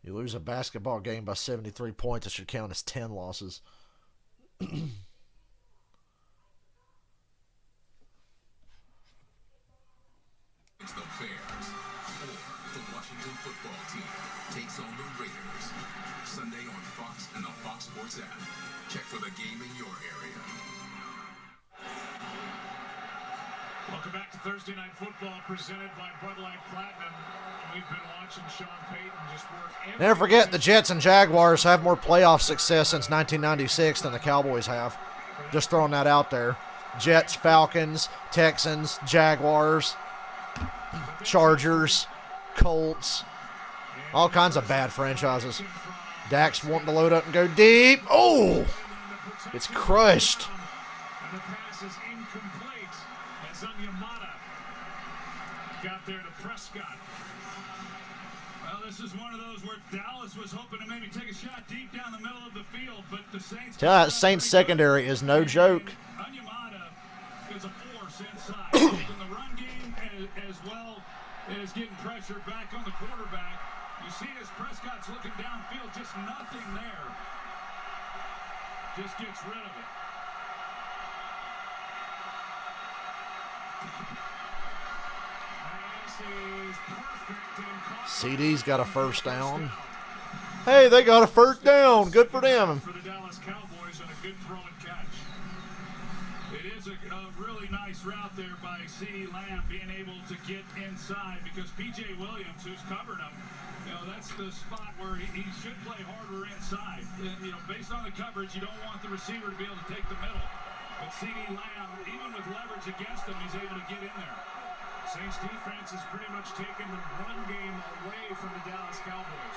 You lose a basketball game by 73 points, it should count as 10 losses. The Bears or the Washington football team takes on the Raiders. Sunday on Fox and the Fox Sports app. Check for the game in your area. Welcome back to Thursday Night Football presented by Bud Light Platinum. We've been watching Sean Payton just work every Never forget, the Jets and Jaguars have more playoff success since 1996 than the Cowboys have. Just throwing that out there. Jets, Falcons, Texans, Jaguars, Chargers, Colts, all kinds of bad franchises. Dak's wanting to load up and go deep. Oh! It's crushed. And the pass is incomplete as Onyemata got there to Prescott. Well, this is one of those where Dallas was hoping to maybe take a shot deep down the middle of the field, but the Saints... Tell you that Saints secondary is no joke. Onyemata is a force inside. In the run game as well as getting pressure back on the quarterback. You see as Prescott's looking downfield, just nothing there. Just gets rid of it. CD's got a first down. Hey, they got a first down. Good for them. For the Dallas Cowboys and a good throw and catch. It is a really nice route there by CeeDee Lamb being able to get inside because P.J. Williams, who's covering him, that's the spot where he should play harder inside. Based on the coverage, you don't want the receiver to be able to take the middle. But CeeDee Lamb, even with leverage against him, he's able to get in there. Saints defense has pretty much taken the run game away from the Dallas Cowboys.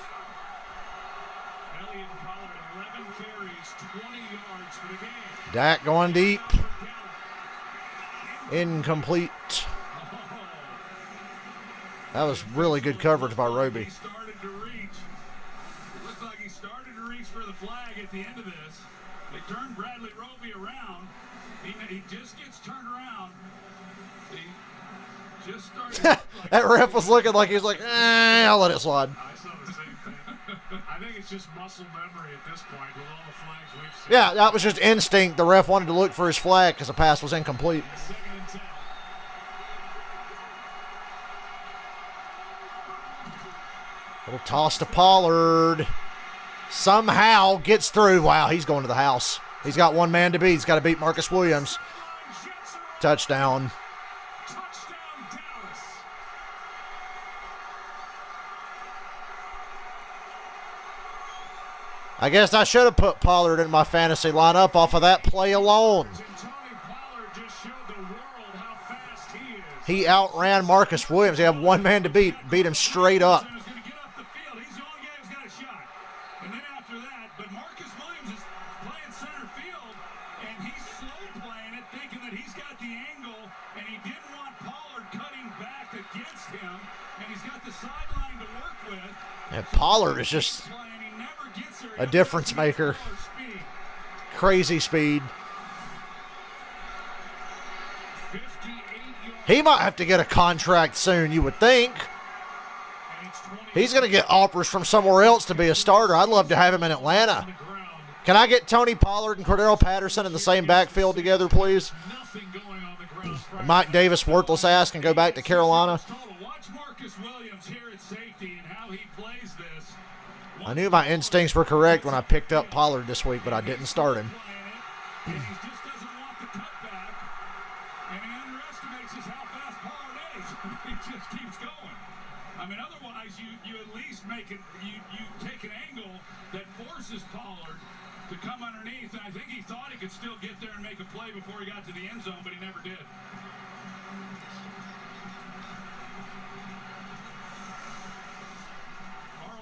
Elliott and Pollard, 11 carries, 20 yards for the game. Dak going deep. Incomplete. That was really good coverage by Roby. He started to reach. It looked like he started to reach for the flag at the end of this. They turned Bradley Roby around. He just gets turned around. He just started. That ref was looking like he was like, I'll let it slide. I saw the same thing. I think it's just muscle memory at this point with all the flags we've seen. Yeah, that was just instinct. The ref wanted to look for his flag because the pass was incomplete. 2nd and 10. Little toss to Pollard. Somehow gets through. Wow, he's going to the house. He's got one man to beat. He's got to beat Marcus Williams. Touchdown. Touchdown, Dallas. I guess I should have put Pollard in my fantasy lineup off of that play alone. And Tony Pollard just showed the world how fast he is. He outran Marcus Williams. He had one man to beat him straight up. He's going to get up the field. He's the only guy who's got a shot. And then after that, but Marcus Williams is playing center field, and he's slow playing it, thinking that he's got the angle, and he didn't want Pollard cutting back against him, and he's got the sideline to work with. And Pollard is just a difference maker. Crazy speed. He might have to get a contract soon, you would think. He's going to get offers from somewhere else to be a starter. I'd love to have him in Atlanta. Can I get Tony Pollard and Cordero Patterson in the same backfield together, please? And Mike Davis, worthless ass, can go back to Carolina. I knew my instincts were correct when I picked up Pollard this week, but I didn't start him. He just doesn't want the cutback, and he underestimates just how fast Pollard is. He just keeps going. I mean, otherwise, you at least make it. You take an angle that forces Pollard to come underneath. And I think he thought he could still get there and make a play before he got to the end zone, but he never did.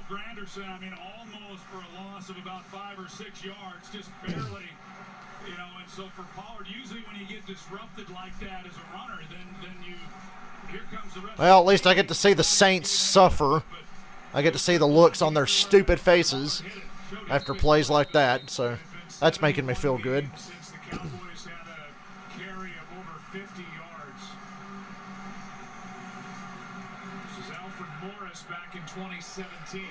Granderson, I mean, almost for a loss of about 5 or 6 yards, just barely, and so for Pollard, usually when you get disrupted like that as a runner, then here comes the rest. Well, at least I get to see the Saints suffer. I get to see the looks on their stupid faces after plays like that, so that's making me feel good. Since the Cowboys had a carry of over 50 yards. This is Alfred Morris back in 2017.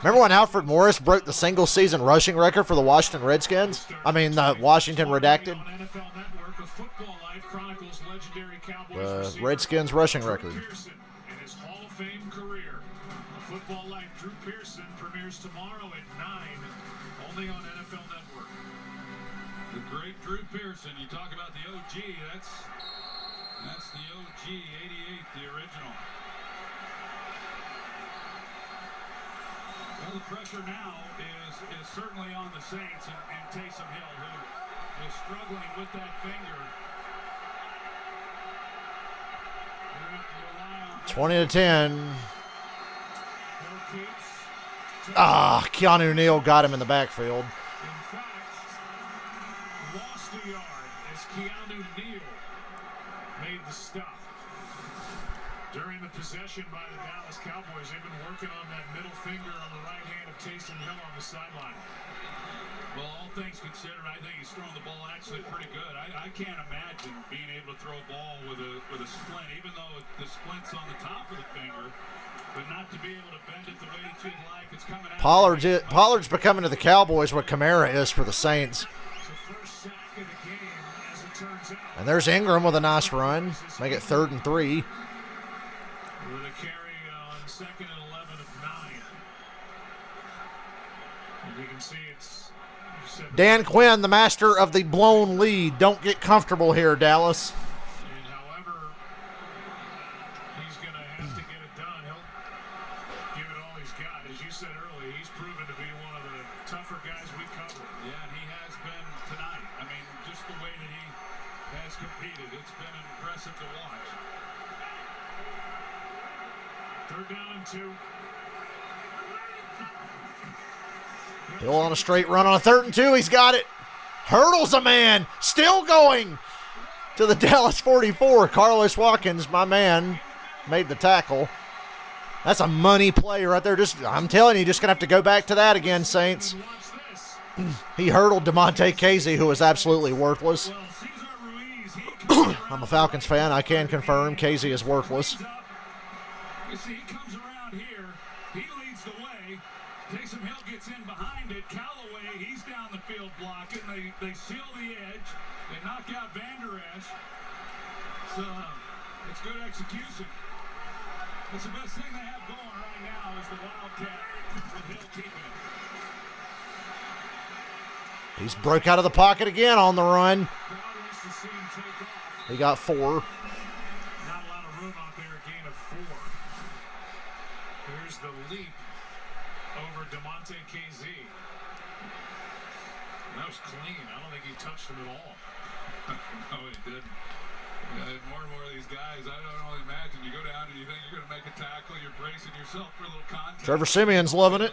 Remember when Alfred Morris broke the single-season rushing record for the Washington Redskins? I mean, the Washington Redacted. The Redskins rushing record. In his Hall of Fame career. Football Life, Drew Pearson premieres tomorrow at 9, only on NFL Network. The great Drew Pearson. You talk about the OG. That's the OG, 88, the original. Well, the pressure now is certainly on the Saints and Taysom Hill, who is struggling with that finger. 20-10. Keanu Neal got him in the backfield. In fact, lost a yard as Keanu Neal made the stop. During the possession by the Dallas Cowboys, they've been working on that middle finger on the right hand of Taysom Hill on the sideline. Well, all things considered, I think he's throwing the ball actually pretty good. I can't imagine being able to throw a ball with a splint, even though the splint's on the top of the finger, but not to be able to bend it the way that you'd like. It's coming out. Pollard's becoming to the Cowboys what Kamara is for the Saints. And there's Ingram with a nice run. Make it 3rd and 3. With a carry on 2nd and 11 of 9. And you can see it's Dan Quinn, the master of the blown lead. Don't get comfortable here, Dallas. And however he's going to have to get it done, he'll give it all he's got. As you said earlier, he's proven to be one of the tougher guys we cover. Yeah, and he has been tonight. I mean, just the way that he has competed, it's been impressive to watch. 3rd down and 2. Hill on a straight run on a 3rd and 2. He's got it. Hurdles a man. Still going to the Dallas 44. Carlos Watkins, my man, made the tackle. That's a money play right there. I'm telling you, just going to have to go back to that again, Saints. He hurdled DeMonte Casey, who was absolutely worthless. I'm a Falcons fan. I can confirm Casey is worthless. You see, he comes around here. He leads the way. Taysom Hill gets in behind it. Callaway, he's down the field blocking. They seal the edge. They knock out Van Der Esch. So, it's good execution. It's the best thing they have going right now is the Wildcat with Hill keeping it. He's broke out of the pocket again on the run. Crowd wants to see him take off. He got 4. Not a lot of room out there, a gain of 4. Here's the leap over DeMonte KZ. That was clean. I don't think he touched him at all. No, he didn't. More and more of these guys, I don't only imagine you go down and you think you're going to make a tackle, you're bracing yourself for a little contact. Trevor Simeon's loving it.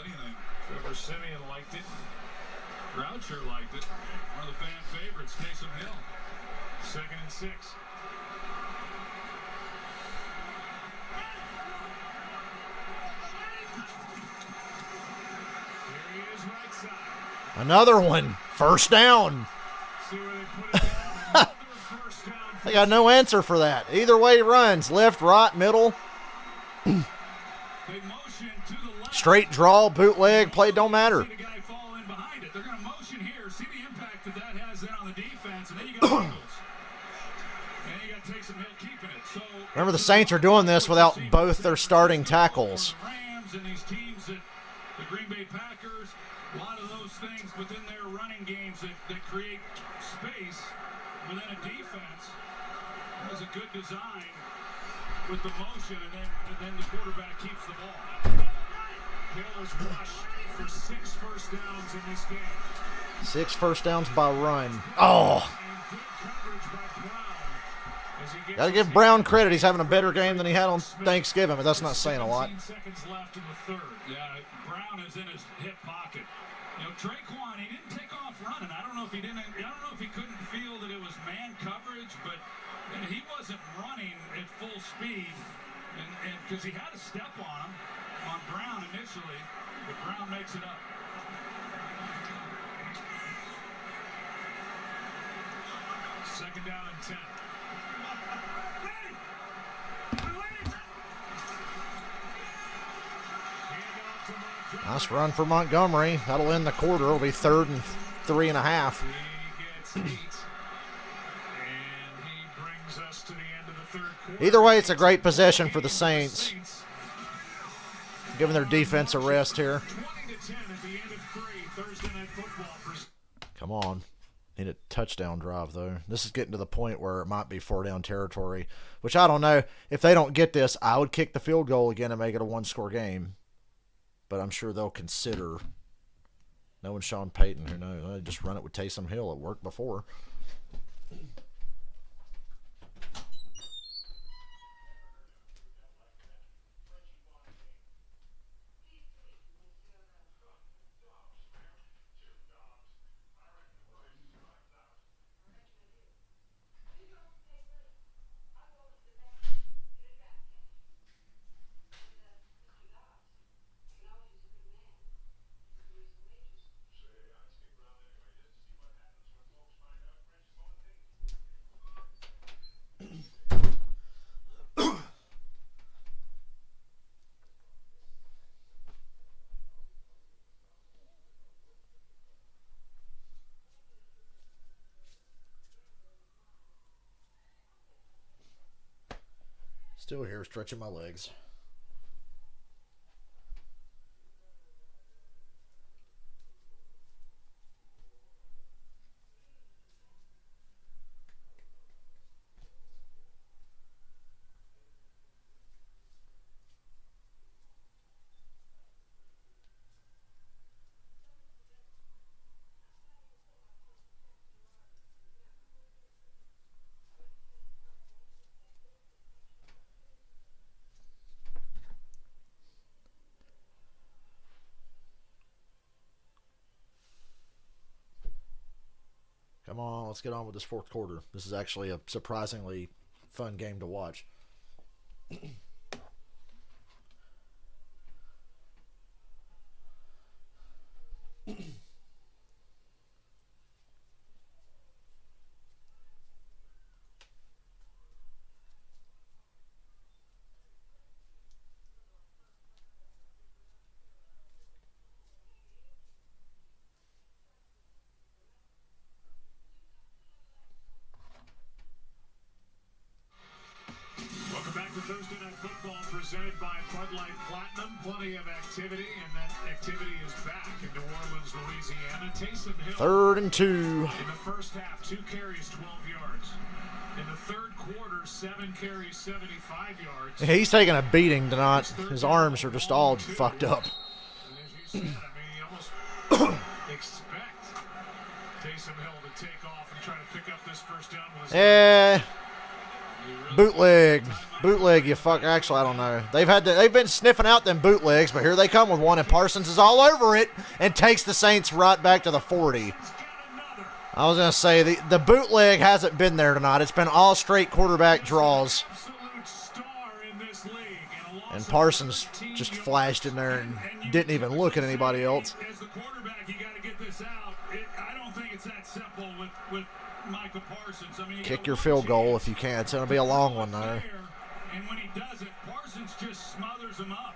Trevor Simeon liked it. Crowd sure liked it. One of the fan favorites, Taysom Hill. 2nd and 6. Here he is right side. Another one. 1st down. See where they put it down. Another 1st down. They got no answer for that. Either way he runs. Left, right, middle. They motion to the left. Straight draw, bootleg, play don't matter. See the guy fall in behind it. They're going to motion here. See the impact that has then on the defense. And then you got Eagles. And you got Taysom Hill keeping it. So Remember, the Saints are doing this without both their starting tackles. Rams and these teams that the Green Bay Packers, a lot of those things within their running games that create space within a defense. That was a good design with the motion, and then the quarterback keeps the ball. Hill is rushed for 6 first downs in this game. 6 first downs by run. Oh, And good coverage by Brown. As he gets got to give Brown credit. He's having a better game than he had on Thanksgiving, but that's not saying a lot. 17 seconds left in the 3rd. Yeah, Brown is in his hip pocket. You know, Traquan, he didn't take off running. I don't know if he couldn't feel that it was man coverage, but he wasn't running at full speed, and because he had a step on him, on Brown initially, but Brown makes it up. Second down and 10. Handoff to Mark Nice run for Montgomery. That'll end the quarter. It'll be 3rd and 3.5. He gets 8. And he brings us to the end of the 3rd quarter. Either way, it's a great possession for the Saints. Giving their defense a rest here. 20-10 at the end of 3. Thursday Night Football. Come on. Need a touchdown drive, though. This is getting to the point where it might be 4-down territory, which I don't know. If they don't get this, I would kick the field goal again and make it a 1-score game. But I'm sure they'll consider knowing Sean Payton. Who knows? They just run it with Taysom Hill. It worked before. Still here, stretching my legs. Come on, let's get on with this 4th quarter. This is actually a surprisingly fun game to watch. Thursday Night Football presented by Bud Light Platinum. Plenty of activity, and that activity is back in New Orleans, Louisiana. Taysom Hill. 3rd and 2. In the first half, 2 carries, 12 yards. In the 3rd quarter, 7 carries, 75 yards. He's taking a beating tonight. His arms are just all fucked up. And as you said, I mean, you almost expect Taysom Hill to take off and try to pick up this first down with his bootleg, you fuck. Actually, I don't know. They've been sniffing out them bootlegs, but here they come with one, and Parsons is all over it and takes the Saints right back to the 40. I was gonna say the bootleg hasn't been there tonight. It's been all straight quarterback draws, and Parsons just flashed in there and didn't even look at anybody else. As the quarterback, you got to get this out. I don't think it's that simple with Michael Parsons. I mean, Kick your field goal if you can. It's going to be a long one, though. And when he does it, Parsons just smothers him up.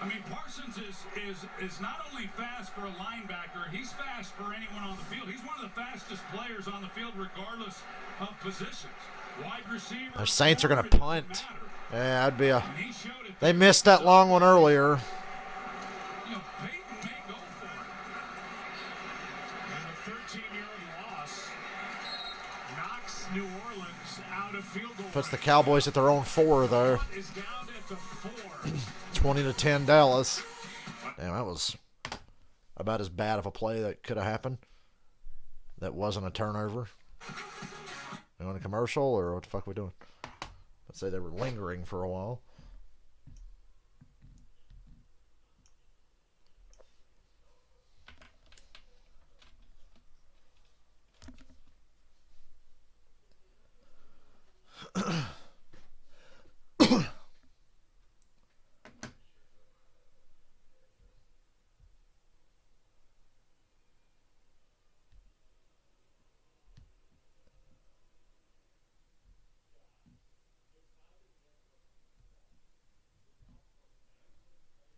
I mean, Parsons is not only fast for a linebacker, he's fast for anyone on the field. He's one of the fastest players on the field regardless of positions. Wide receiver. The Saints are going to punt. Yeah, that'd be a... They missed that long one earlier. You know, Peyton may go for it. And a 13-yard loss knocks New Orleans out of field goal. Puts the Cowboys at their own 4, though. Is down at the 4. 20-10 Dallas. Damn, that was about as bad of a play that could have happened. That wasn't a turnover. You want a commercial, or what the fuck are we doing? Let's say they were lingering for a while.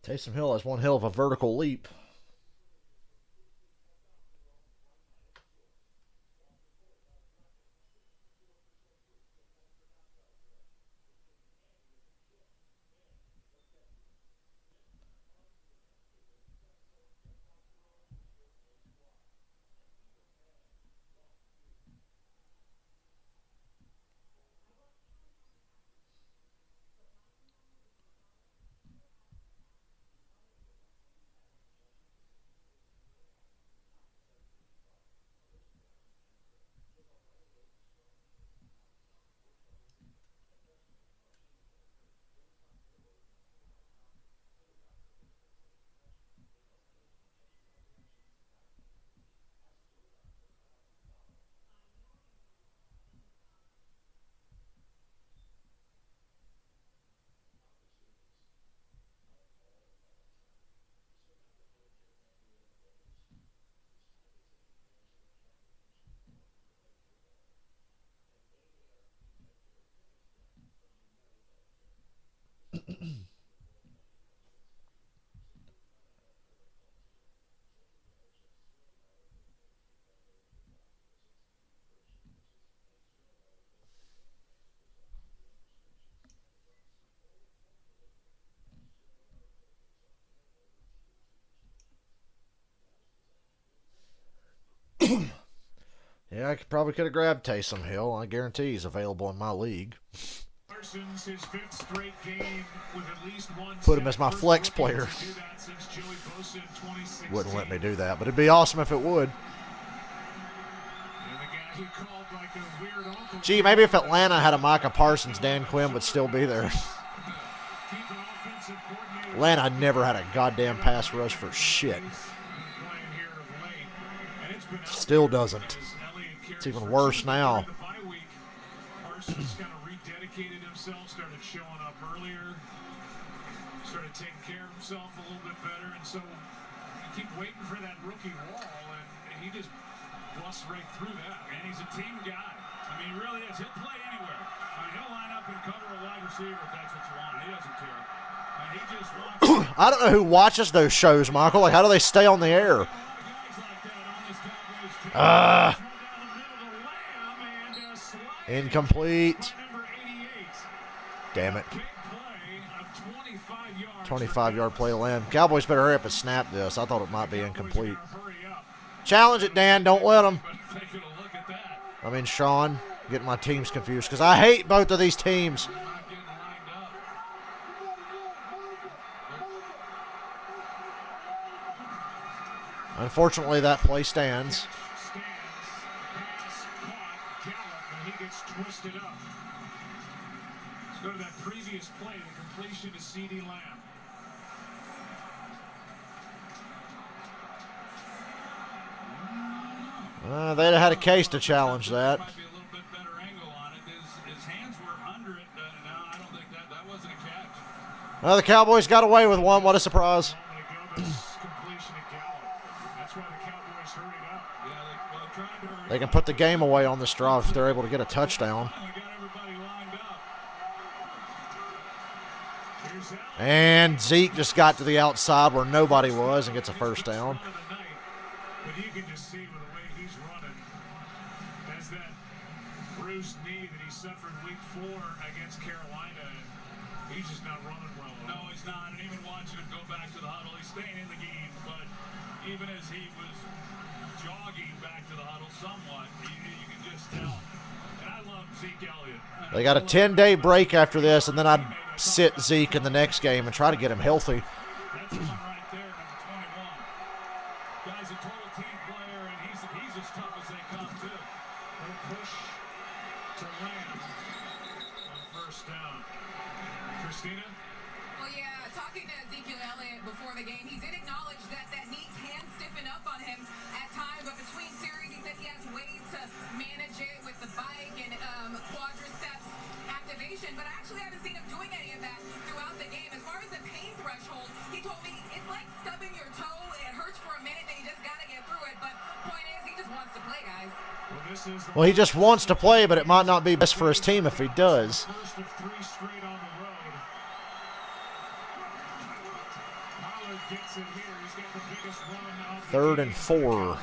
Taysom Hill has one hell of a vertical leap. Yeah, I probably could have grabbed Taysom Hill. I guarantee he's available in my league. His fifth straight game with at least one Put him as my flex player. Wouldn't let me do that, but it'd be awesome if it would. Gee, maybe if Atlanta had a Micah Parsons, Dan Quinn would still be there. Atlanta never had a goddamn pass rush for shit. Still doesn't. It's even worse now. Parsons kind of rededicated himself, started showing up earlier, started taking care of himself a little bit better, and so you keep waiting for that rookie wall, and he just busts right through that. And he's a team guy. I mean, he really is. He'll play anywhere. I mean, he'll line up and cover a wide receiver if that's what you want. He doesn't care. And he just wants I don't know who watches those shows, Michael. Like, how do they stay on the air? Incomplete. Damn it. 25-yard play to Lamb. Cowboys better hurry up and snap this. I thought it might be incomplete. Challenge it, Dan. Don't let them. I mean, Sean. Getting my teams confused because I hate both of these teams. Unfortunately, that play stands. Twisted up. Let's go to that previous play, the completion to C.D. Lamb. They'd have had a case to challenge that. Might be a little bit better angle on it. His hands were under it. No, I don't think that wasn't a catch. Well, the Cowboys got away with one. What a surprise. They can put the game away on this drive if they're able to get a touchdown. And Zeke just got to the outside where nobody was and gets a first down. But you can just see with the way he's running, as that bruised knee that he suffered week 4 against Carolina, and he's just not running well. No, he's not. And even watching him go back to the huddle, he's staying in the game. But even as he was jogging back to the huddle somewhat, you can just tell. And I love Zeke Elliott. They got a 10-day break after this, and then I'd sit Zeke in the next game and try to get him healthy. That's one right there, number 21. Guy's a total team player, and he's as tough as they come, too. No push to Lamb on first down. Christina? Well, yeah, talking to Ezekiel Elliott before the game, he did acknowledge that knee can stiffen up on him at times, but between series, he said he has ways to manage it with the bike and quadriceps activation, but I actually haven't seen him doing any of that throughout the game. As far as the pain threshold, he told me it's like stubbing your toe. It hurts for a minute, and you just got to get through it, but point is, he just wants to play, guys. Well, he just wants to play, but it might not be best for his team if he does. First of 3 straight on the road. 3rd and 4. The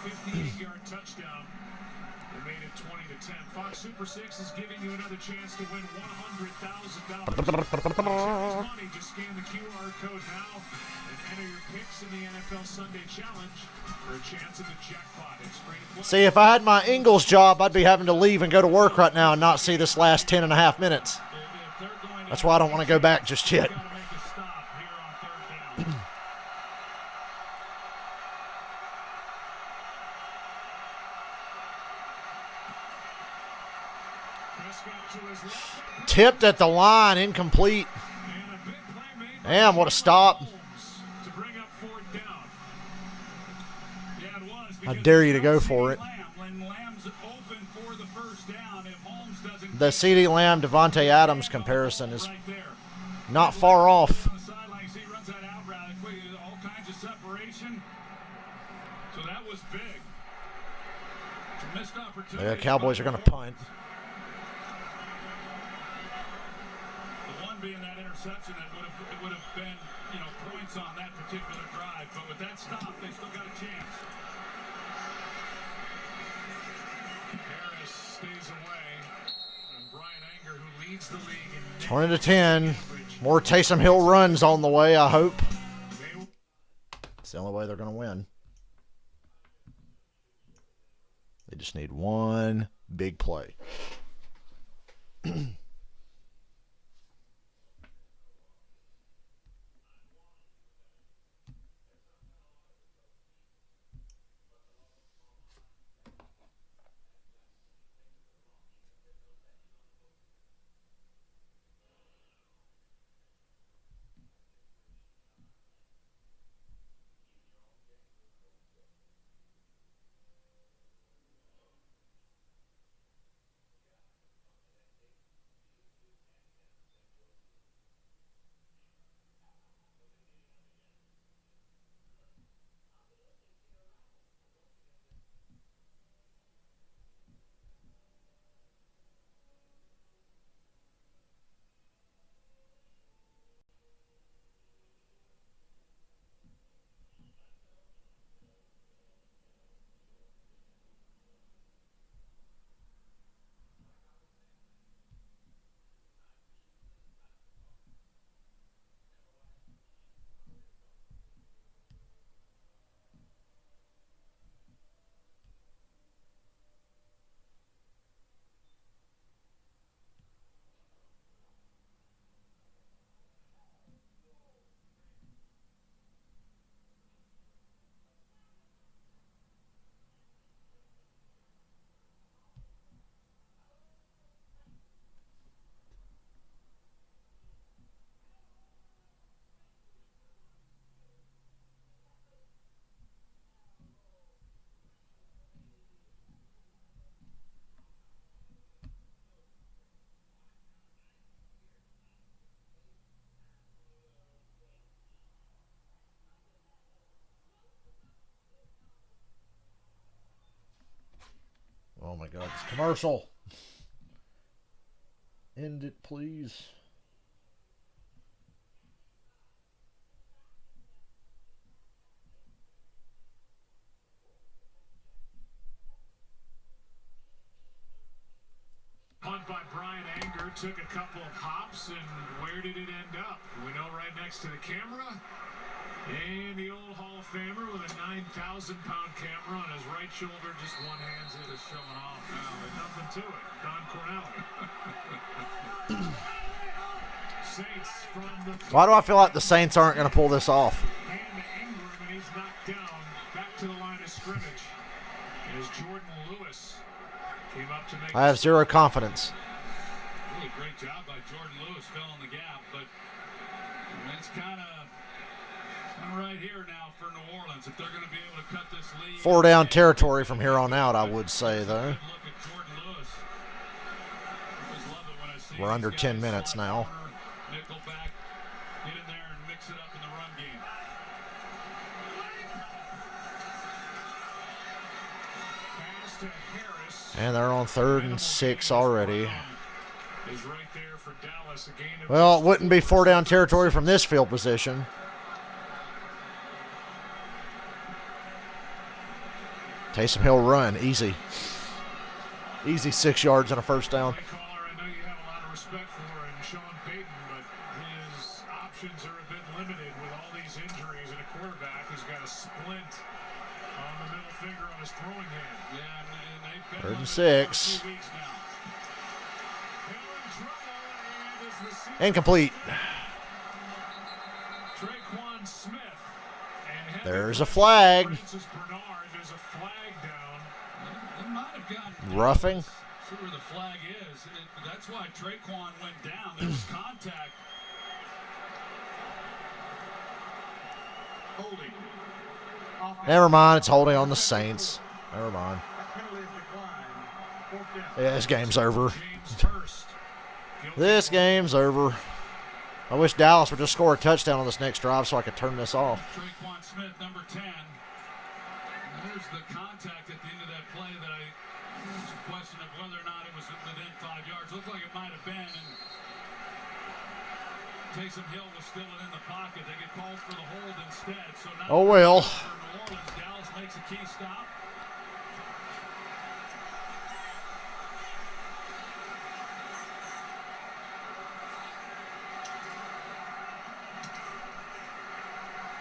58-yard touchdown. They made it 20-10. Fox Super 6 is giving you another chance to win $100,000. Money. Just scan the QR code now and enter your picks in the NFL Sunday Challenge for a chance at the jackpot. It's free to play. See, if I had my Ingles job, I'd be having to leave and go to work right now and not see this last 10 and a half minutes. That's why I don't want to go back just yet. Tipped at the line, incomplete. Damn, what a stop. I dare you to go for it. The CeeDee Lamb, Devontae Adams comparison is not far off. The Cowboys are going to punt. Being that interception, it would have been, points on that particular drive. But with that stop, they still got a chance. Harris stays away. And Brian Anger, who leads the league in 20-10. More Taysom Hill runs on the way, I hope. It's the only way they're going to win. They just need one big play. Oh my God, it's commercial. End it, please. Punt by Brian Anger, took a couple of hops, and where did it end up? We know right next to the camera. And the old Hall of Famer with a 9,000-pound camera on his right shoulder, just one hand's it is showing off now. There's nothing to it. Don Cornell. Saints from the... Why do I feel like the Saints aren't going to pull this off? Hand to Ingram, and he's knocked down back to the line of scrimmage. As Jordan Lewis came up to make... I have zero confidence. Really great job by Jordan Lewis filling the gap, but it's kind of right here now for New Orleans. If they're going to be able to cut this lead, 4 down territory from here on out, I would say, though. We're under 10 minutes now. Nickelback, get in there and mix it up in the run game. Pass to Harris. And they're on 3rd and 6 already. Is right there for Dallas. A gain of Well, it wouldn't be 4 down territory from this field position. Taysom Hill run. Easy. Easy 6 yards and a first down. I know you have a lot of respect for and Sean Payton, but his options are a bit limited with all these injuries and a quarterback who's got a splint on the middle finger on his throwing hand. Yeah, and they've been 3rd and 6. Incomplete. Traquan Smith. There's a flag. There's a flag down. They might have gotten Roughing. See where the flag is. That's why Traquan went down. There was contact. Holding. Never mind. It's holding on the Saints. Never mind. Yeah, this game's over. This game's over. I wish Dallas would just score a touchdown on this next drive so I could turn this off. Traquan Smith, number 10. There's the contact at the end of that play that there's a question of whether or not it was within 5 yards. Looked like it might have been. And Taysom Hill was still within the pocket. They get called for the hold instead. So now oh well. for New Orleans, Dallas makes a key stop.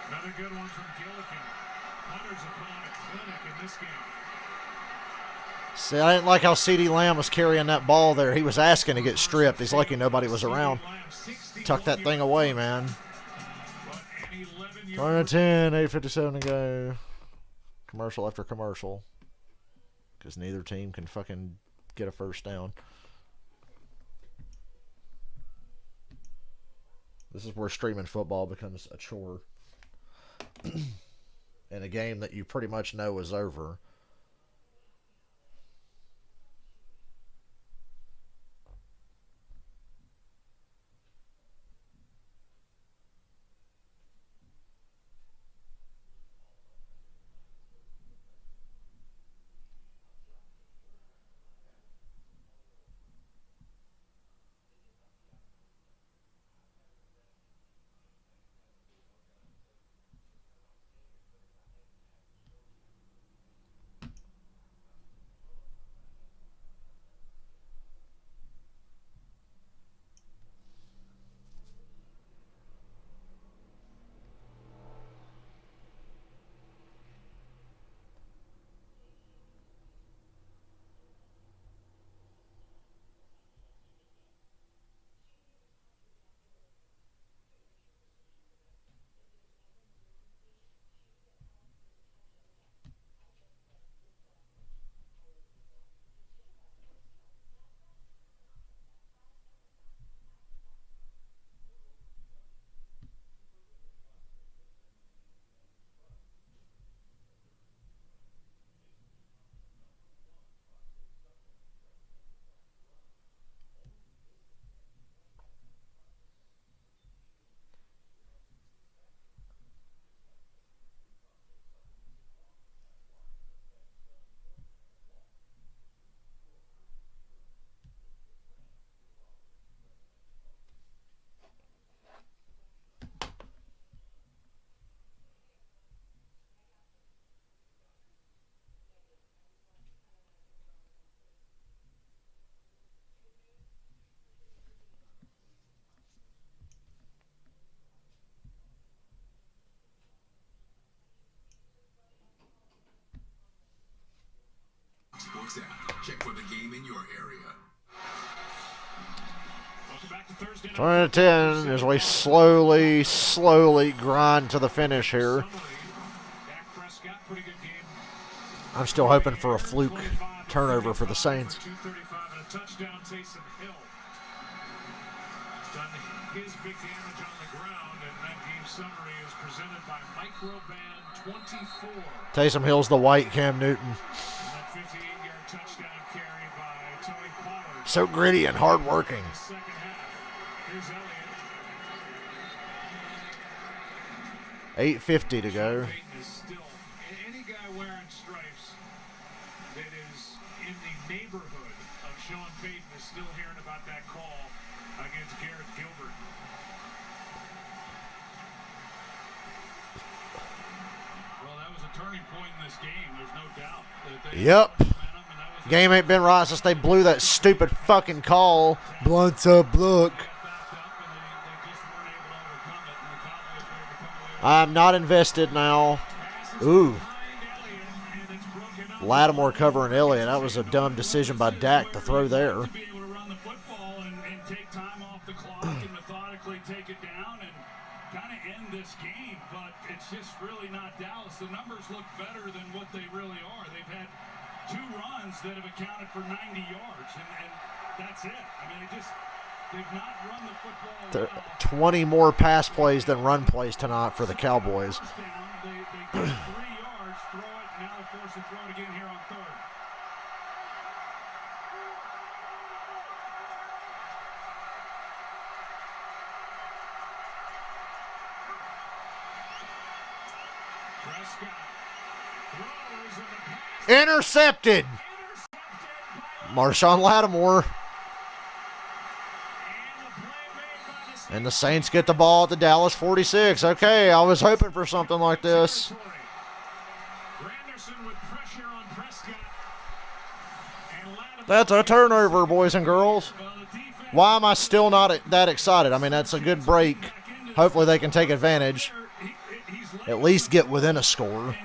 Another good one from Gillikin. Hunters are calling a clinic in this game. See, I didn't like how CeeDee Lamb was carrying that ball there. He was asking to get stripped. He's lucky nobody was around. Tuck that thing away, man. 10, 8:57 to go. Commercial after commercial. Because neither team can fucking get a first down. This is where streaming football becomes a chore. In a game that you pretty much know is over. Sports app. Check for the game in your area. Welcome back to Thursday Night 20 to 10 as we slowly grind to the finish here. Dak Prescott, pretty good game. I'm still hoping for a fluke turnover for the Saints. 235 and a touchdown. Taysom Hill done his big damage on the ground, and that game summary is presented by Microban 24. Taysom Hill's the white Cam Newton. And that 58-yard touchdown carry by Tony Pollard. So gritty and hardworking. Second half. Here's Elliott. 8:50 to go. Peyton is still any guy wearing stripes that is in the neighborhood of Sean Payton is still hearing about that call against Garrett Gilbert. Well, that was a turning point in this game. There's no doubt. Yep. Game ain't been right since they blew that stupid fucking call. Blunts up, look. I'm not invested now. Ooh. Lattimore covering Elliott. That was a dumb decision by Dak to throw there. This game, but it's just really not Dallas. The numbers look better than what they really are. They've had 2 runs that have accounted for 90 yards, and that's it. I mean, they've not run the football well. 20 more pass plays than run plays tonight for the Cowboys. They get 3 yards, throw it, now they're forced to throw it again here on 3rd. Intercepted. Marshawn Lattimore. And the Saints get the ball at the Dallas 46. Okay, I was hoping for something like this. That's a turnover, boys and girls. Why am I still not that excited? I mean, that's a good break. Hopefully they can take advantage. At least get within a score.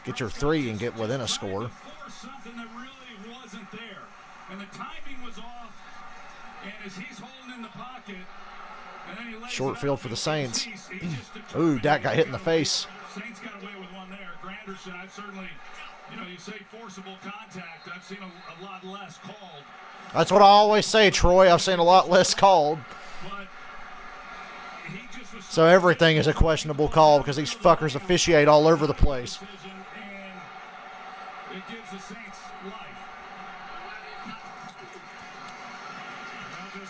Get your 3 and get within a score. Short field for the Saints. Ooh, Dak got hit in the face. Saints got away with one there. Granderson, I've certainly, you say forcible contact. I've seen a lot less called. That's what I always say, Troy. I've seen a lot less called. So everything is a questionable call because these fuckers officiate all over the place.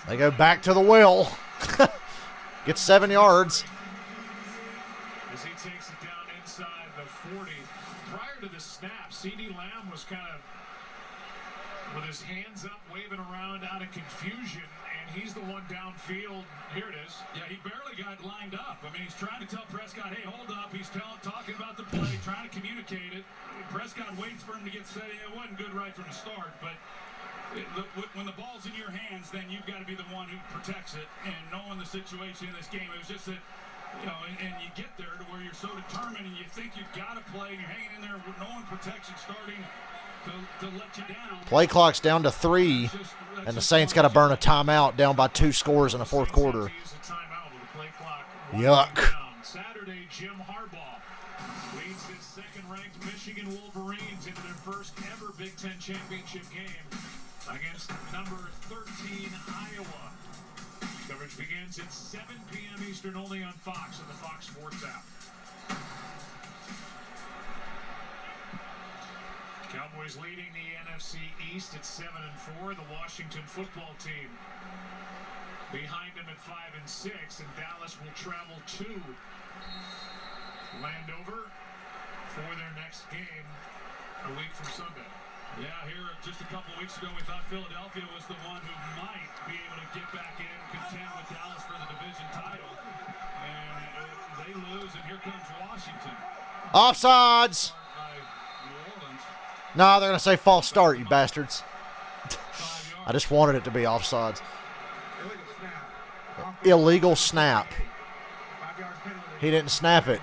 They go back to the well. Get 7 yards. As he takes it down inside the 40. Prior to the snap, C.D. Lamb was kind of with his hands up, waving around out of confusion, and he's the one downfield. Here it is. Yeah, he barely got lined up. I mean, he's trying to tell Prescott, hey, hold up. He's talking about the play, trying to communicate it. Prescott waits for him to get set. It wasn't good right from the start, but when the ball's in your hands, then you've got to be the one who protects it. And knowing the situation in this game, it was just that, and you get there to where you're so determined and you think you've got to play and you're hanging in there with no one protection starting to let you down. Play clock's down to 3, and the Saints got to burn a timeout down by 2 scores in the 4th quarter. Yuck. Saturday, Jim Harbaugh leads his second-ranked Michigan Wolverines into their first ever Big Ten championship game against number 13 Iowa. Coverage begins at 7 p.m. Eastern, only on Fox and the Fox Sports app. Cowboys leading the NFC East at 7-4. The Washington football team behind them at 5-6, and Dallas will travel to Landover for their next game a week from Sunday. Yeah, here just a couple weeks ago, we thought Philadelphia was the one who might be able to get back in, contend with Dallas for the division title. And they lose, and here comes Washington. Offsides. No, they're going to say false start, you bastards. I just wanted it to be offsides. Illegal snap. He didn't snap it.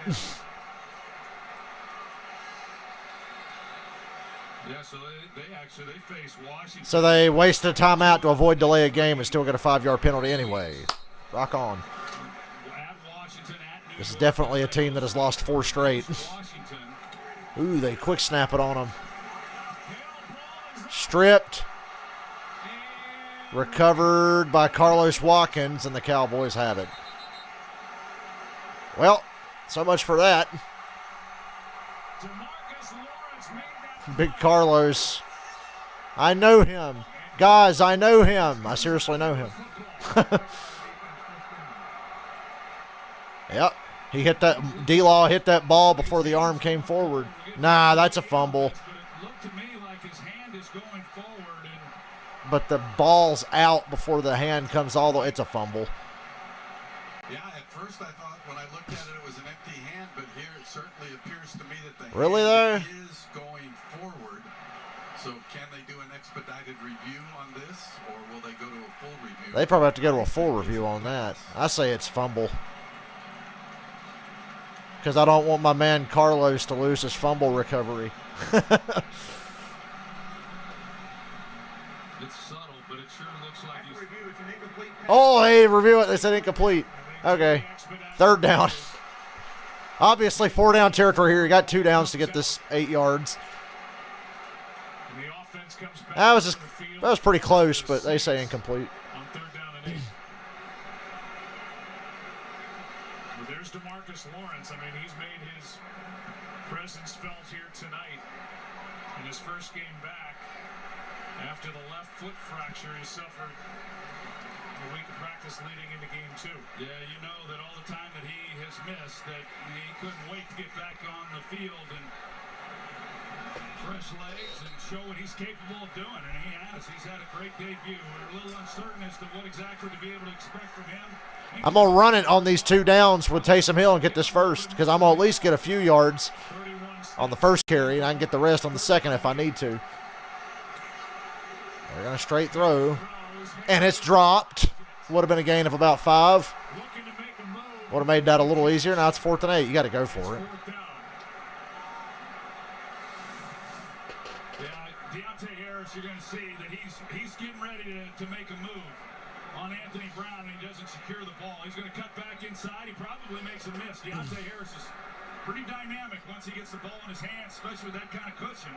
Yeah, so they face Washington. So they wasted a timeout to avoid delay a game and still get a 5-yard penalty anyway. Rock on. This is definitely a team that has lost 4 straight. Ooh, they quick snap it on them. Stripped. Recovered by Carlos Watkins, and the Cowboys have it. Well, so much for that. Big Carlos. I know him. Guys, I know him. I seriously know him. Yep. He hit that, D-Law hit that ball before the arm came forward. Nah, that's a fumble. But the ball's out before the hand comes all the way. It's a fumble. Yeah, first I thought when I looked at it, it was an empty hand, but here it certainly appears to me that the Really, though? hand is going forward. So can they do an expedited review on this, or will they go to a full review? They probably have to go to a full review on that. I say it's fumble. Because I don't want my man Carlos to lose his fumble recovery. It's subtle, but it sure looks like he's... Oh, hey, review it. They said incomplete. Okay. 3rd down. Obviously, 4 down territory here. You got 2 downs to get this 8 yards. That was pretty close, but they say incomplete. On 3rd down and 8. Well, there's DeMarcus Lawrence. I mean, he's made his presence felt here tonight in his first game back after the left foot fracture he suffered a week of practice leading into game 2. Yeah, you know that all the time that he has missed, that he couldn't wait to get back on the field and fresh legs and show what he's capable of doing, and he has. He's had a great debut. We're a little uncertain as to what exactly to be able to expect from him. I'm going to run it on these 2 downs with Taysom Hill and get this first, because I'm going to at least get a few yards on the first carry, and I can get the rest on the second if I need to. They're going to straight throw, and it's dropped. Would have been a gain of about 5. Would have made that a little easier. Now it's 4th and 8. You got to go for it. You're going to see that he's getting ready to make a move on Anthony Brown, and he doesn't secure the ball. He's going to cut back inside. He probably makes a miss. Deontay Harris is pretty dynamic once he gets the ball in his hands, especially with that kind of cushion.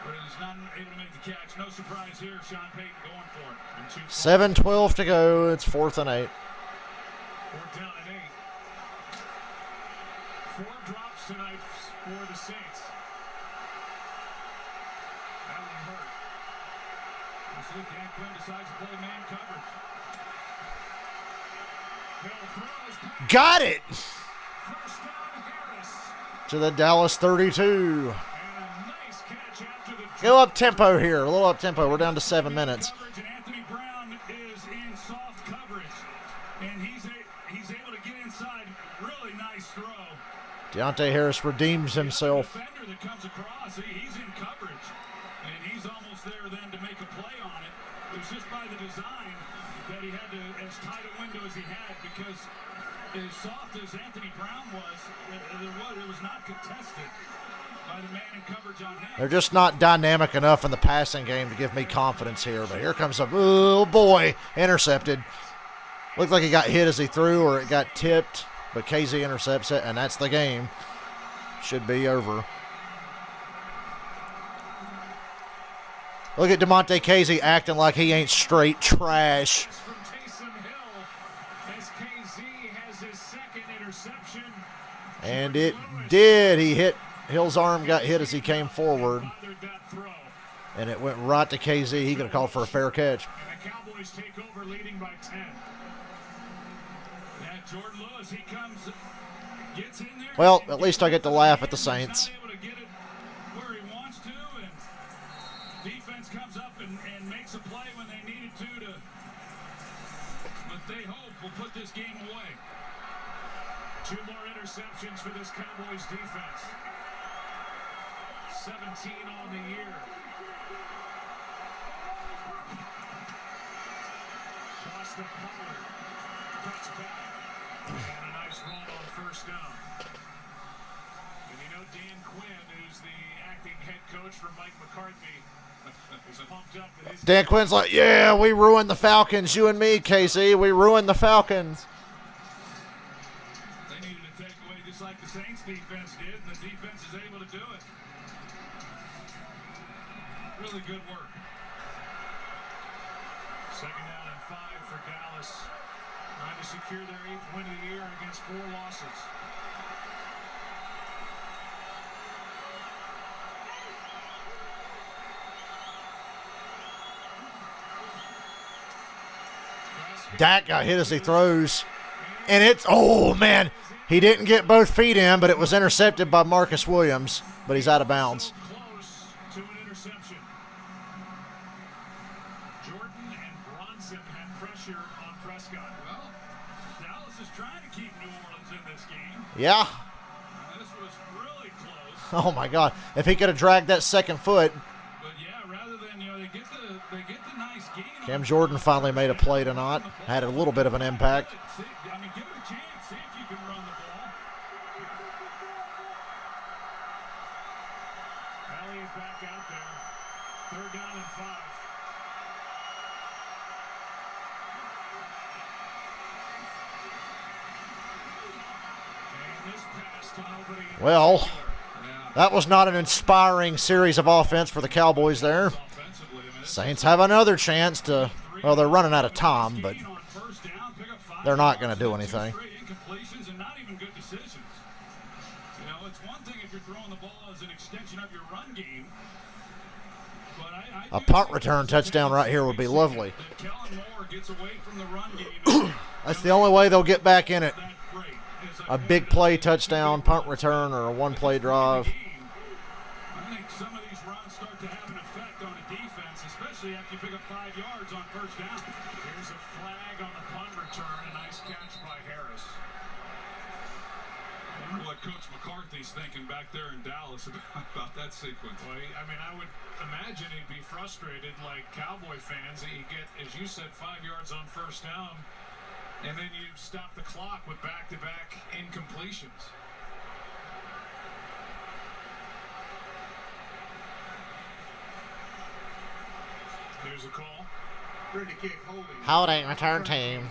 But he's not able to make the catch. No surprise here. Sean Payton going for it. 7:12 to go. It's 4th and 8. 4th down and 8. 4 drops tonight for the Saints. Dan Quinn decides to play man coverage. Got it! To the Dallas 32. Go up tempo here. A little up tempo. We're down to 7 minutes. Anthony Brown is in soft coverage, and he's able to get inside. Really nice throw. Deontay Harris redeems himself. Defender that comes across, he's in coverage, and he's almost there then to make a play on it. It was just by the design that he had as tight a window as he had, because as soft as Anthony Brown was, it was not contested by the man in coverage on him. They're just not dynamic enough in the passing game to give me confidence here. But here comes a, oh boy, intercepted. Looked like he got hit as he threw, or it got tipped, but KZ intercepts it, and that's the game. Should be over. Look at DeMonte Casey acting like he ain't straight trash. And it did. He hit, Hill's arm got hit as he came forward. And it went right to KZ. He could have called for a fair catch. And the Cowboys take over, leading by 10. And Jordan Lewis, he comes, gets in there. Well, at least I get to laugh at the Saints. Defense comes up and makes a play when they needed to, but they hope will put this game away. 2 more interceptions for this Cowboys defense. 17 on the year. Toss to Pollard. Touchback. And a nice run on 1st down. And you know Dan Quinn, who's the acting head coach for Mike McCarthy, is pumped up that his Dan Quinn's like, yeah, we ruined the Falcons. You and me, Casey, we ruined the Falcons. They needed to take away just like the Saints defense did, and the defense is able to do it. Really good work. 2nd down and 5 for Dallas, trying to secure their 8th win of the year against 4 losses. Dak got hit as he throws. And it's, oh, man. He didn't get both feet in, but it was intercepted by Marcus Williams. But he's out of bounds. Close to an interception. Jordan and Bronson had pressure on Prescott. Well, Orleans in this game. Yeah. This was really close. Oh, my God. If he could have dragged that second foot. But yeah, rather than, they get the nice gain. Cam Jordan finally made a play tonight. Had a little bit of an impact. Give it a chance. See if you can run the ball. Elliott back out there. 3rd down and 5. And this pass to nobody. Well, that was not an inspiring series of offense for the Cowboys there. Saints have another chance to, well, they're running out of time, but they're not going to do anything. A punt return touchdown right here would be lovely. That's the only way they'll get back in it. A big play touchdown, punt return, or a one-play drive. I think some of these runs start to have an effect on a defense, especially after you pick up 5 yards on 1st down. Here's a flag on the punt return. A nice catch by Harris. I wonder what Coach McCarthy's thinking back there in Dallas about that sequence. Well, I would imagine he'd be frustrated like Cowboy fans that you get, as you said, 5 yards on 1st down, and then you stop the clock with back-to-back incompletions. Here's a call. Holding return team.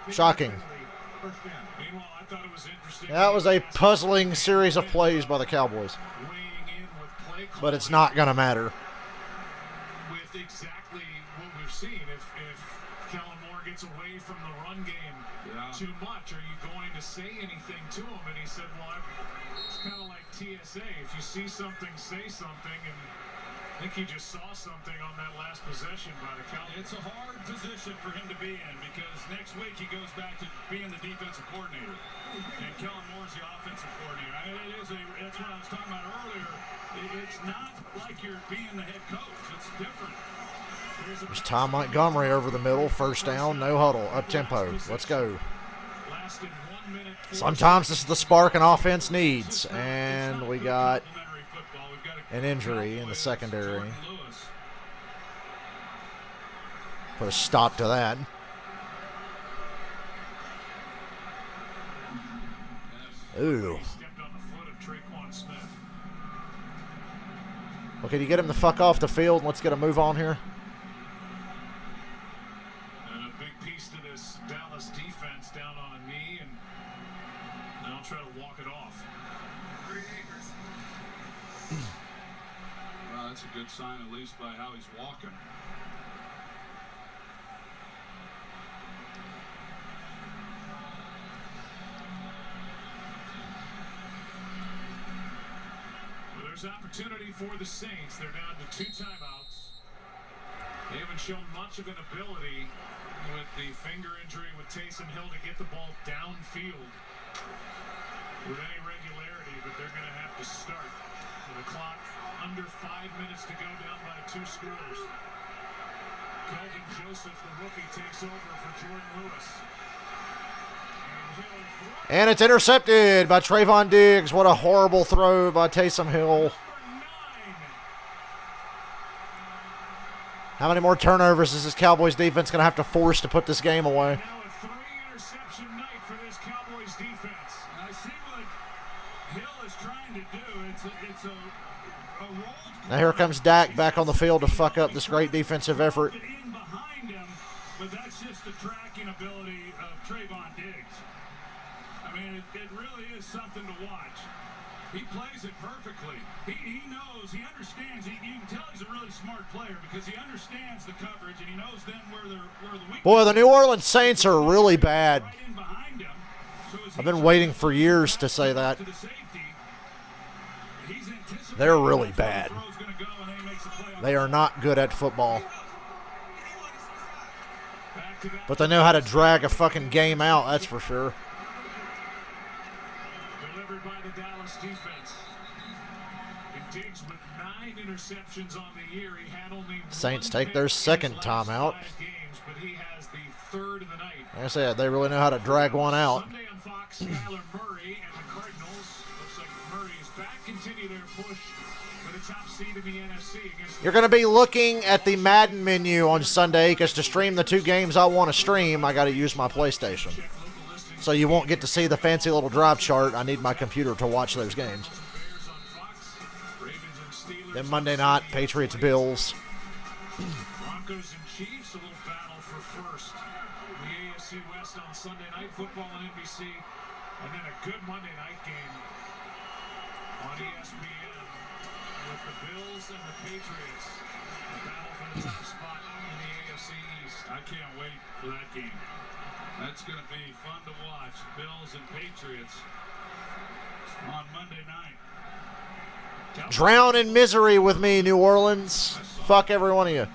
Shocking. Meanwhile, I thought it was interesting. That was a puzzling series of plays by the Cowboys. But it's not going to matter. With exactly what we've seen, if Kellen Moore gets away from the run game too much, are you going to say anything to him? And he said, well, it's kind of like TSA. If you see something, say something. And I think he just saw something on that last possession by the Cowboys. It's a hard position for him to be in because next week he goes back to being the defensive coordinator. And Kellen Moore's the offensive coordinator. That's what I was talking about earlier. It's not like you're being the head coach. It's different. There's Ty Montgomery over the middle. 1st down, no huddle, up tempo. Let's go. Sometimes this is the spark an offense needs. And we got an injury in the secondary. Put a stop to that. Ooh. Well, can you get him the fuck off the field? Let's get a move on here. And a big piece to this Dallas defense down on a knee, and now try to walk it off. Well, that's a good sign, at least by how he's walking. There's opportunity for the Saints. They're down to 2 timeouts. They haven't shown much of an ability with the finger injury with Taysom Hill to get the ball downfield with any regularity, but they're going to have to start with a clock under 5 minutes to go, down by 2 scores. Kelvin Joseph, the rookie, takes over for Jordan Lewis. And it's intercepted by Trayvon Diggs. What a horrible throw by Taysom Hill. How many more turnovers is this Cowboys defense going to have to force to put this game away? Now a 3-interception night for this Cowboys defense. I see what Hill is trying to do. It's a roll. Now here comes Dak back on the field to fuck up this great defensive effort. In behind him, but that's just the tracking ability of Trayvon Diggs. I mean, it really is something to watch. He plays it perfectly. He knows, he understands. You can tell he's a really smart player because he understands the coverage and he knows then where the weak. Boy, the New Orleans Saints are really bad. Right in behind him. So I've been waiting for years to say that. To the safety, he's anticipating They're really bad. where the throw's gonna go and then he makes a play on They are not good at football. back-to-back. But they know how to drag a fucking game out, that's for sure. Delivered by the Dallas defense. And Diggs with 9 interceptions on the year. He had only Saints one take pick their in second his last timeout. 5 games, but he has the 3rd of the night. Like I said, they really know how to drag one out. Sunday on Fox, Kyler Murray and the Cardinals. Looks like Murray is back. Continue their push for the top seed in the NFC. You're going to be looking at the Madden menu on Sunday because to stream the 2 games I want to stream, I got to use my PlayStation. So you won't get to see the fancy little drive chart. I need my computer to watch those games. Then Monday night, Patriots, Bills. Broncos and Chiefs, a little battle for first. The AFC West on Sunday Night Football on NBC. And then a good Monday night game on ESPN with the Bills and the Patriots. A battle for the top spot in the AFC East. I can't wait for that game. That's going to be fun to watch. Bills and Patriots on Monday night. Drown in misery with me, New Orleans. Fuck every one of you.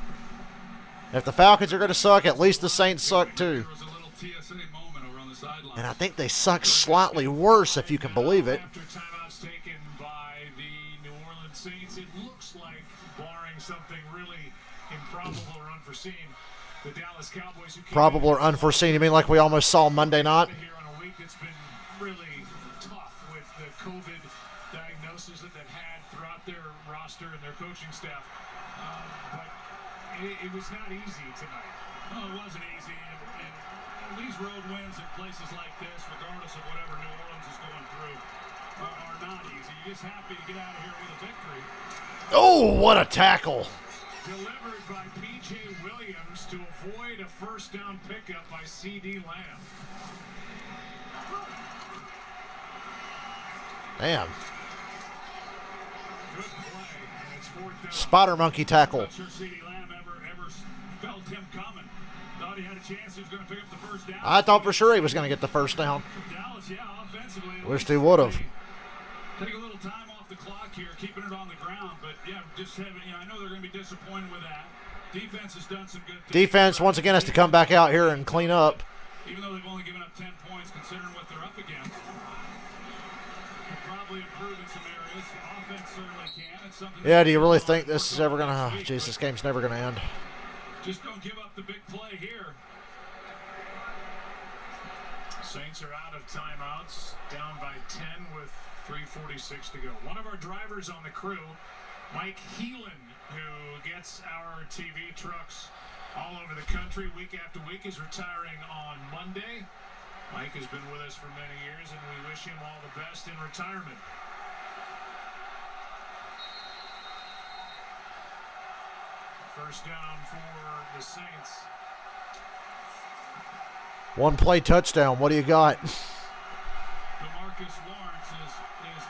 If the Falcons are going to suck, at least the Saints suck too. And I think they suck slightly worse, if you can believe it. After timeouts taken by the New Orleans Saints, it looks like, barring something really improbable or unforeseen, the Dallas Cowboys who Probable or unforeseen? You mean like we almost saw Monday night? here on a week that's been really tough with the COVID diagnosis that they've had throughout their roster and their coaching staff. But it was not easy tonight. No, it wasn't easy. And these road wins in places like this, regardless of whatever New Orleans is going through, are not easy. You're just happy to get out of here with a victory. Oh, what a tackle. Delivered by P.J. Williams to avoid a first down pickup by C.D. Lamb. Damn. Good play, and it's 4th down. Spider monkey tackle. Not sure C.D. Lamb ever felt him coming. Thought he had a chance he was going to pick up the first down. I thought for sure he was going to get the first down. Dallas, yeah, offensively. Wished he would have. Take a little time off the clock here, keeping it on the ground. But, yeah, just having, I know they're going to be disappointed with that. Defense has done some good things. Defense, once again, has to come back out here and clean up. Even though they've only given up 10 points, considering what they're up against. Probably improve in some areas. Offense certainly can. It's something. Yeah, do you really think this is ever going to... Jeez, this game's never going to end. Just don't give up the big play here. Saints are out of timeouts, down by 10 with 3:46 to go. One of our drivers on the crew, Mike Heelan, who gets our TV trucks all over the country week after week, is retiring on Monday. Mike has been with us for many years, and we wish him all the best in retirement. First down for the Saints. One play touchdown. What do you got? DeMarcus Lawrence is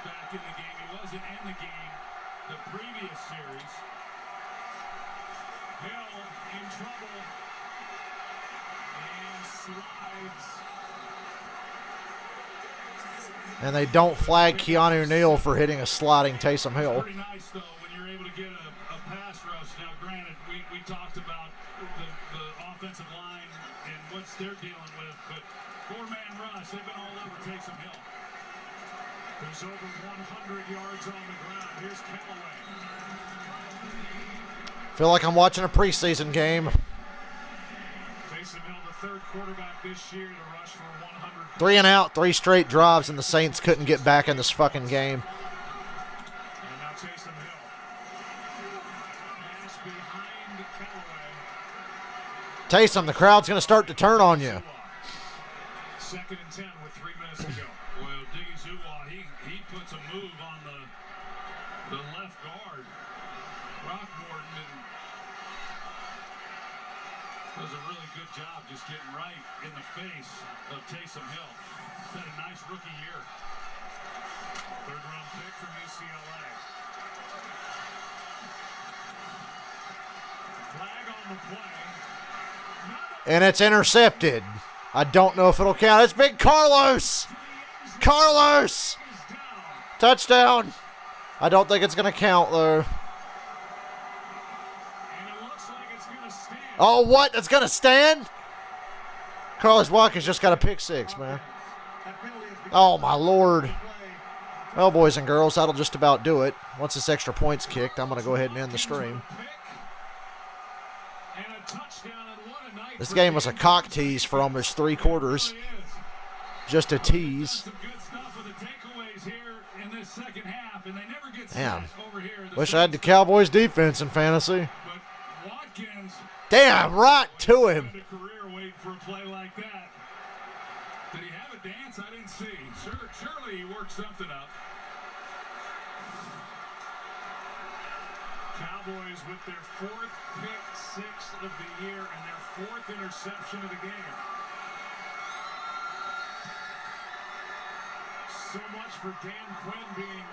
back in the game. He wasn't in the game the previous series. Hill in trouble and slides. And they don't flag Keanu Neal for hitting a sliding Taysom Hill. Pretty nice, though, when you're able to get a pass rush. Now, granted, we talked about the offensive line and what they're dealing with, but 4-man rush, they've been all over Taysom Hill. There's over 100 yards on the ground. Here's Callaway. Feel like I'm watching a preseason game. Taysom Hill, the 3rd quarterback this year to rush for 100. 3 and out, 3 straight drives, and the Saints couldn't get back in this fucking game. And now Taysom Hill. Pass behind Callaway. Taysom, the crowd's going to start to turn on you. 2nd and 10 with 3 minutes to go. Well, Diggy Zuwa, he puts a move on the left guard. Rockmorton does a really good job just getting right in the face of Taysom Hill. He's had a nice rookie year. 3rd round pick from UCLA. Flag on the play. And it's intercepted. I don't know if it'll count. It's big Carlos. Carlos. Touchdown. I don't think it's going to count, though. And it looks like it's going to stand. Oh, what? It's going to stand? Carlos Watkins just got a pick 6, man. Oh, my Lord. Well, boys and girls, that'll just about do it. Once this extra point's kicked, I'm going to go ahead and end the stream. This game was a cock tease for almost 3 quarters. Just a tease. Damn. Wish I had the Cowboys defense in fantasy. Damn, right to him. Did he have a dance? I didn't see. Surely he worked something up. Cowboys with their 4th pick 6 of the year and their 4th interception of the game. So much for Dan Quinn being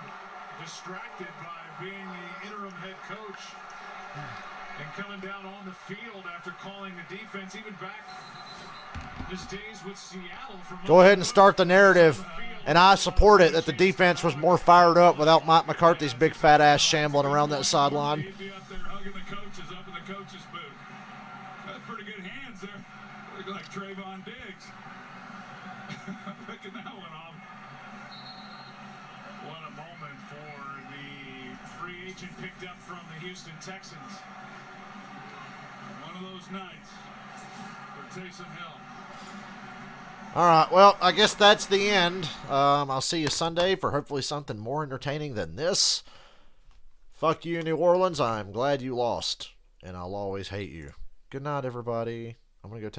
distracted by being the interim head coach and coming down on the field after calling the defense even back his days with Seattle. Go ahead and start the narrative, and I support it that the defense was more fired up without Mike McCarthy's big fat ass shambling around that sideline. He'd be up there hugging the coaches up in the coach's booth. That's pretty good hands there. Look like Trayvon Diggs. Picking that one off. What a moment for the free agent picked up from the Houston Texans. One of those nights for Taysom Hill. All right, well, I guess that's the end. I'll see you Sunday for hopefully something more entertaining than this. Fuck you, New Orleans. I'm glad you lost, and I'll always hate you. Good night, everybody. I'm going to go take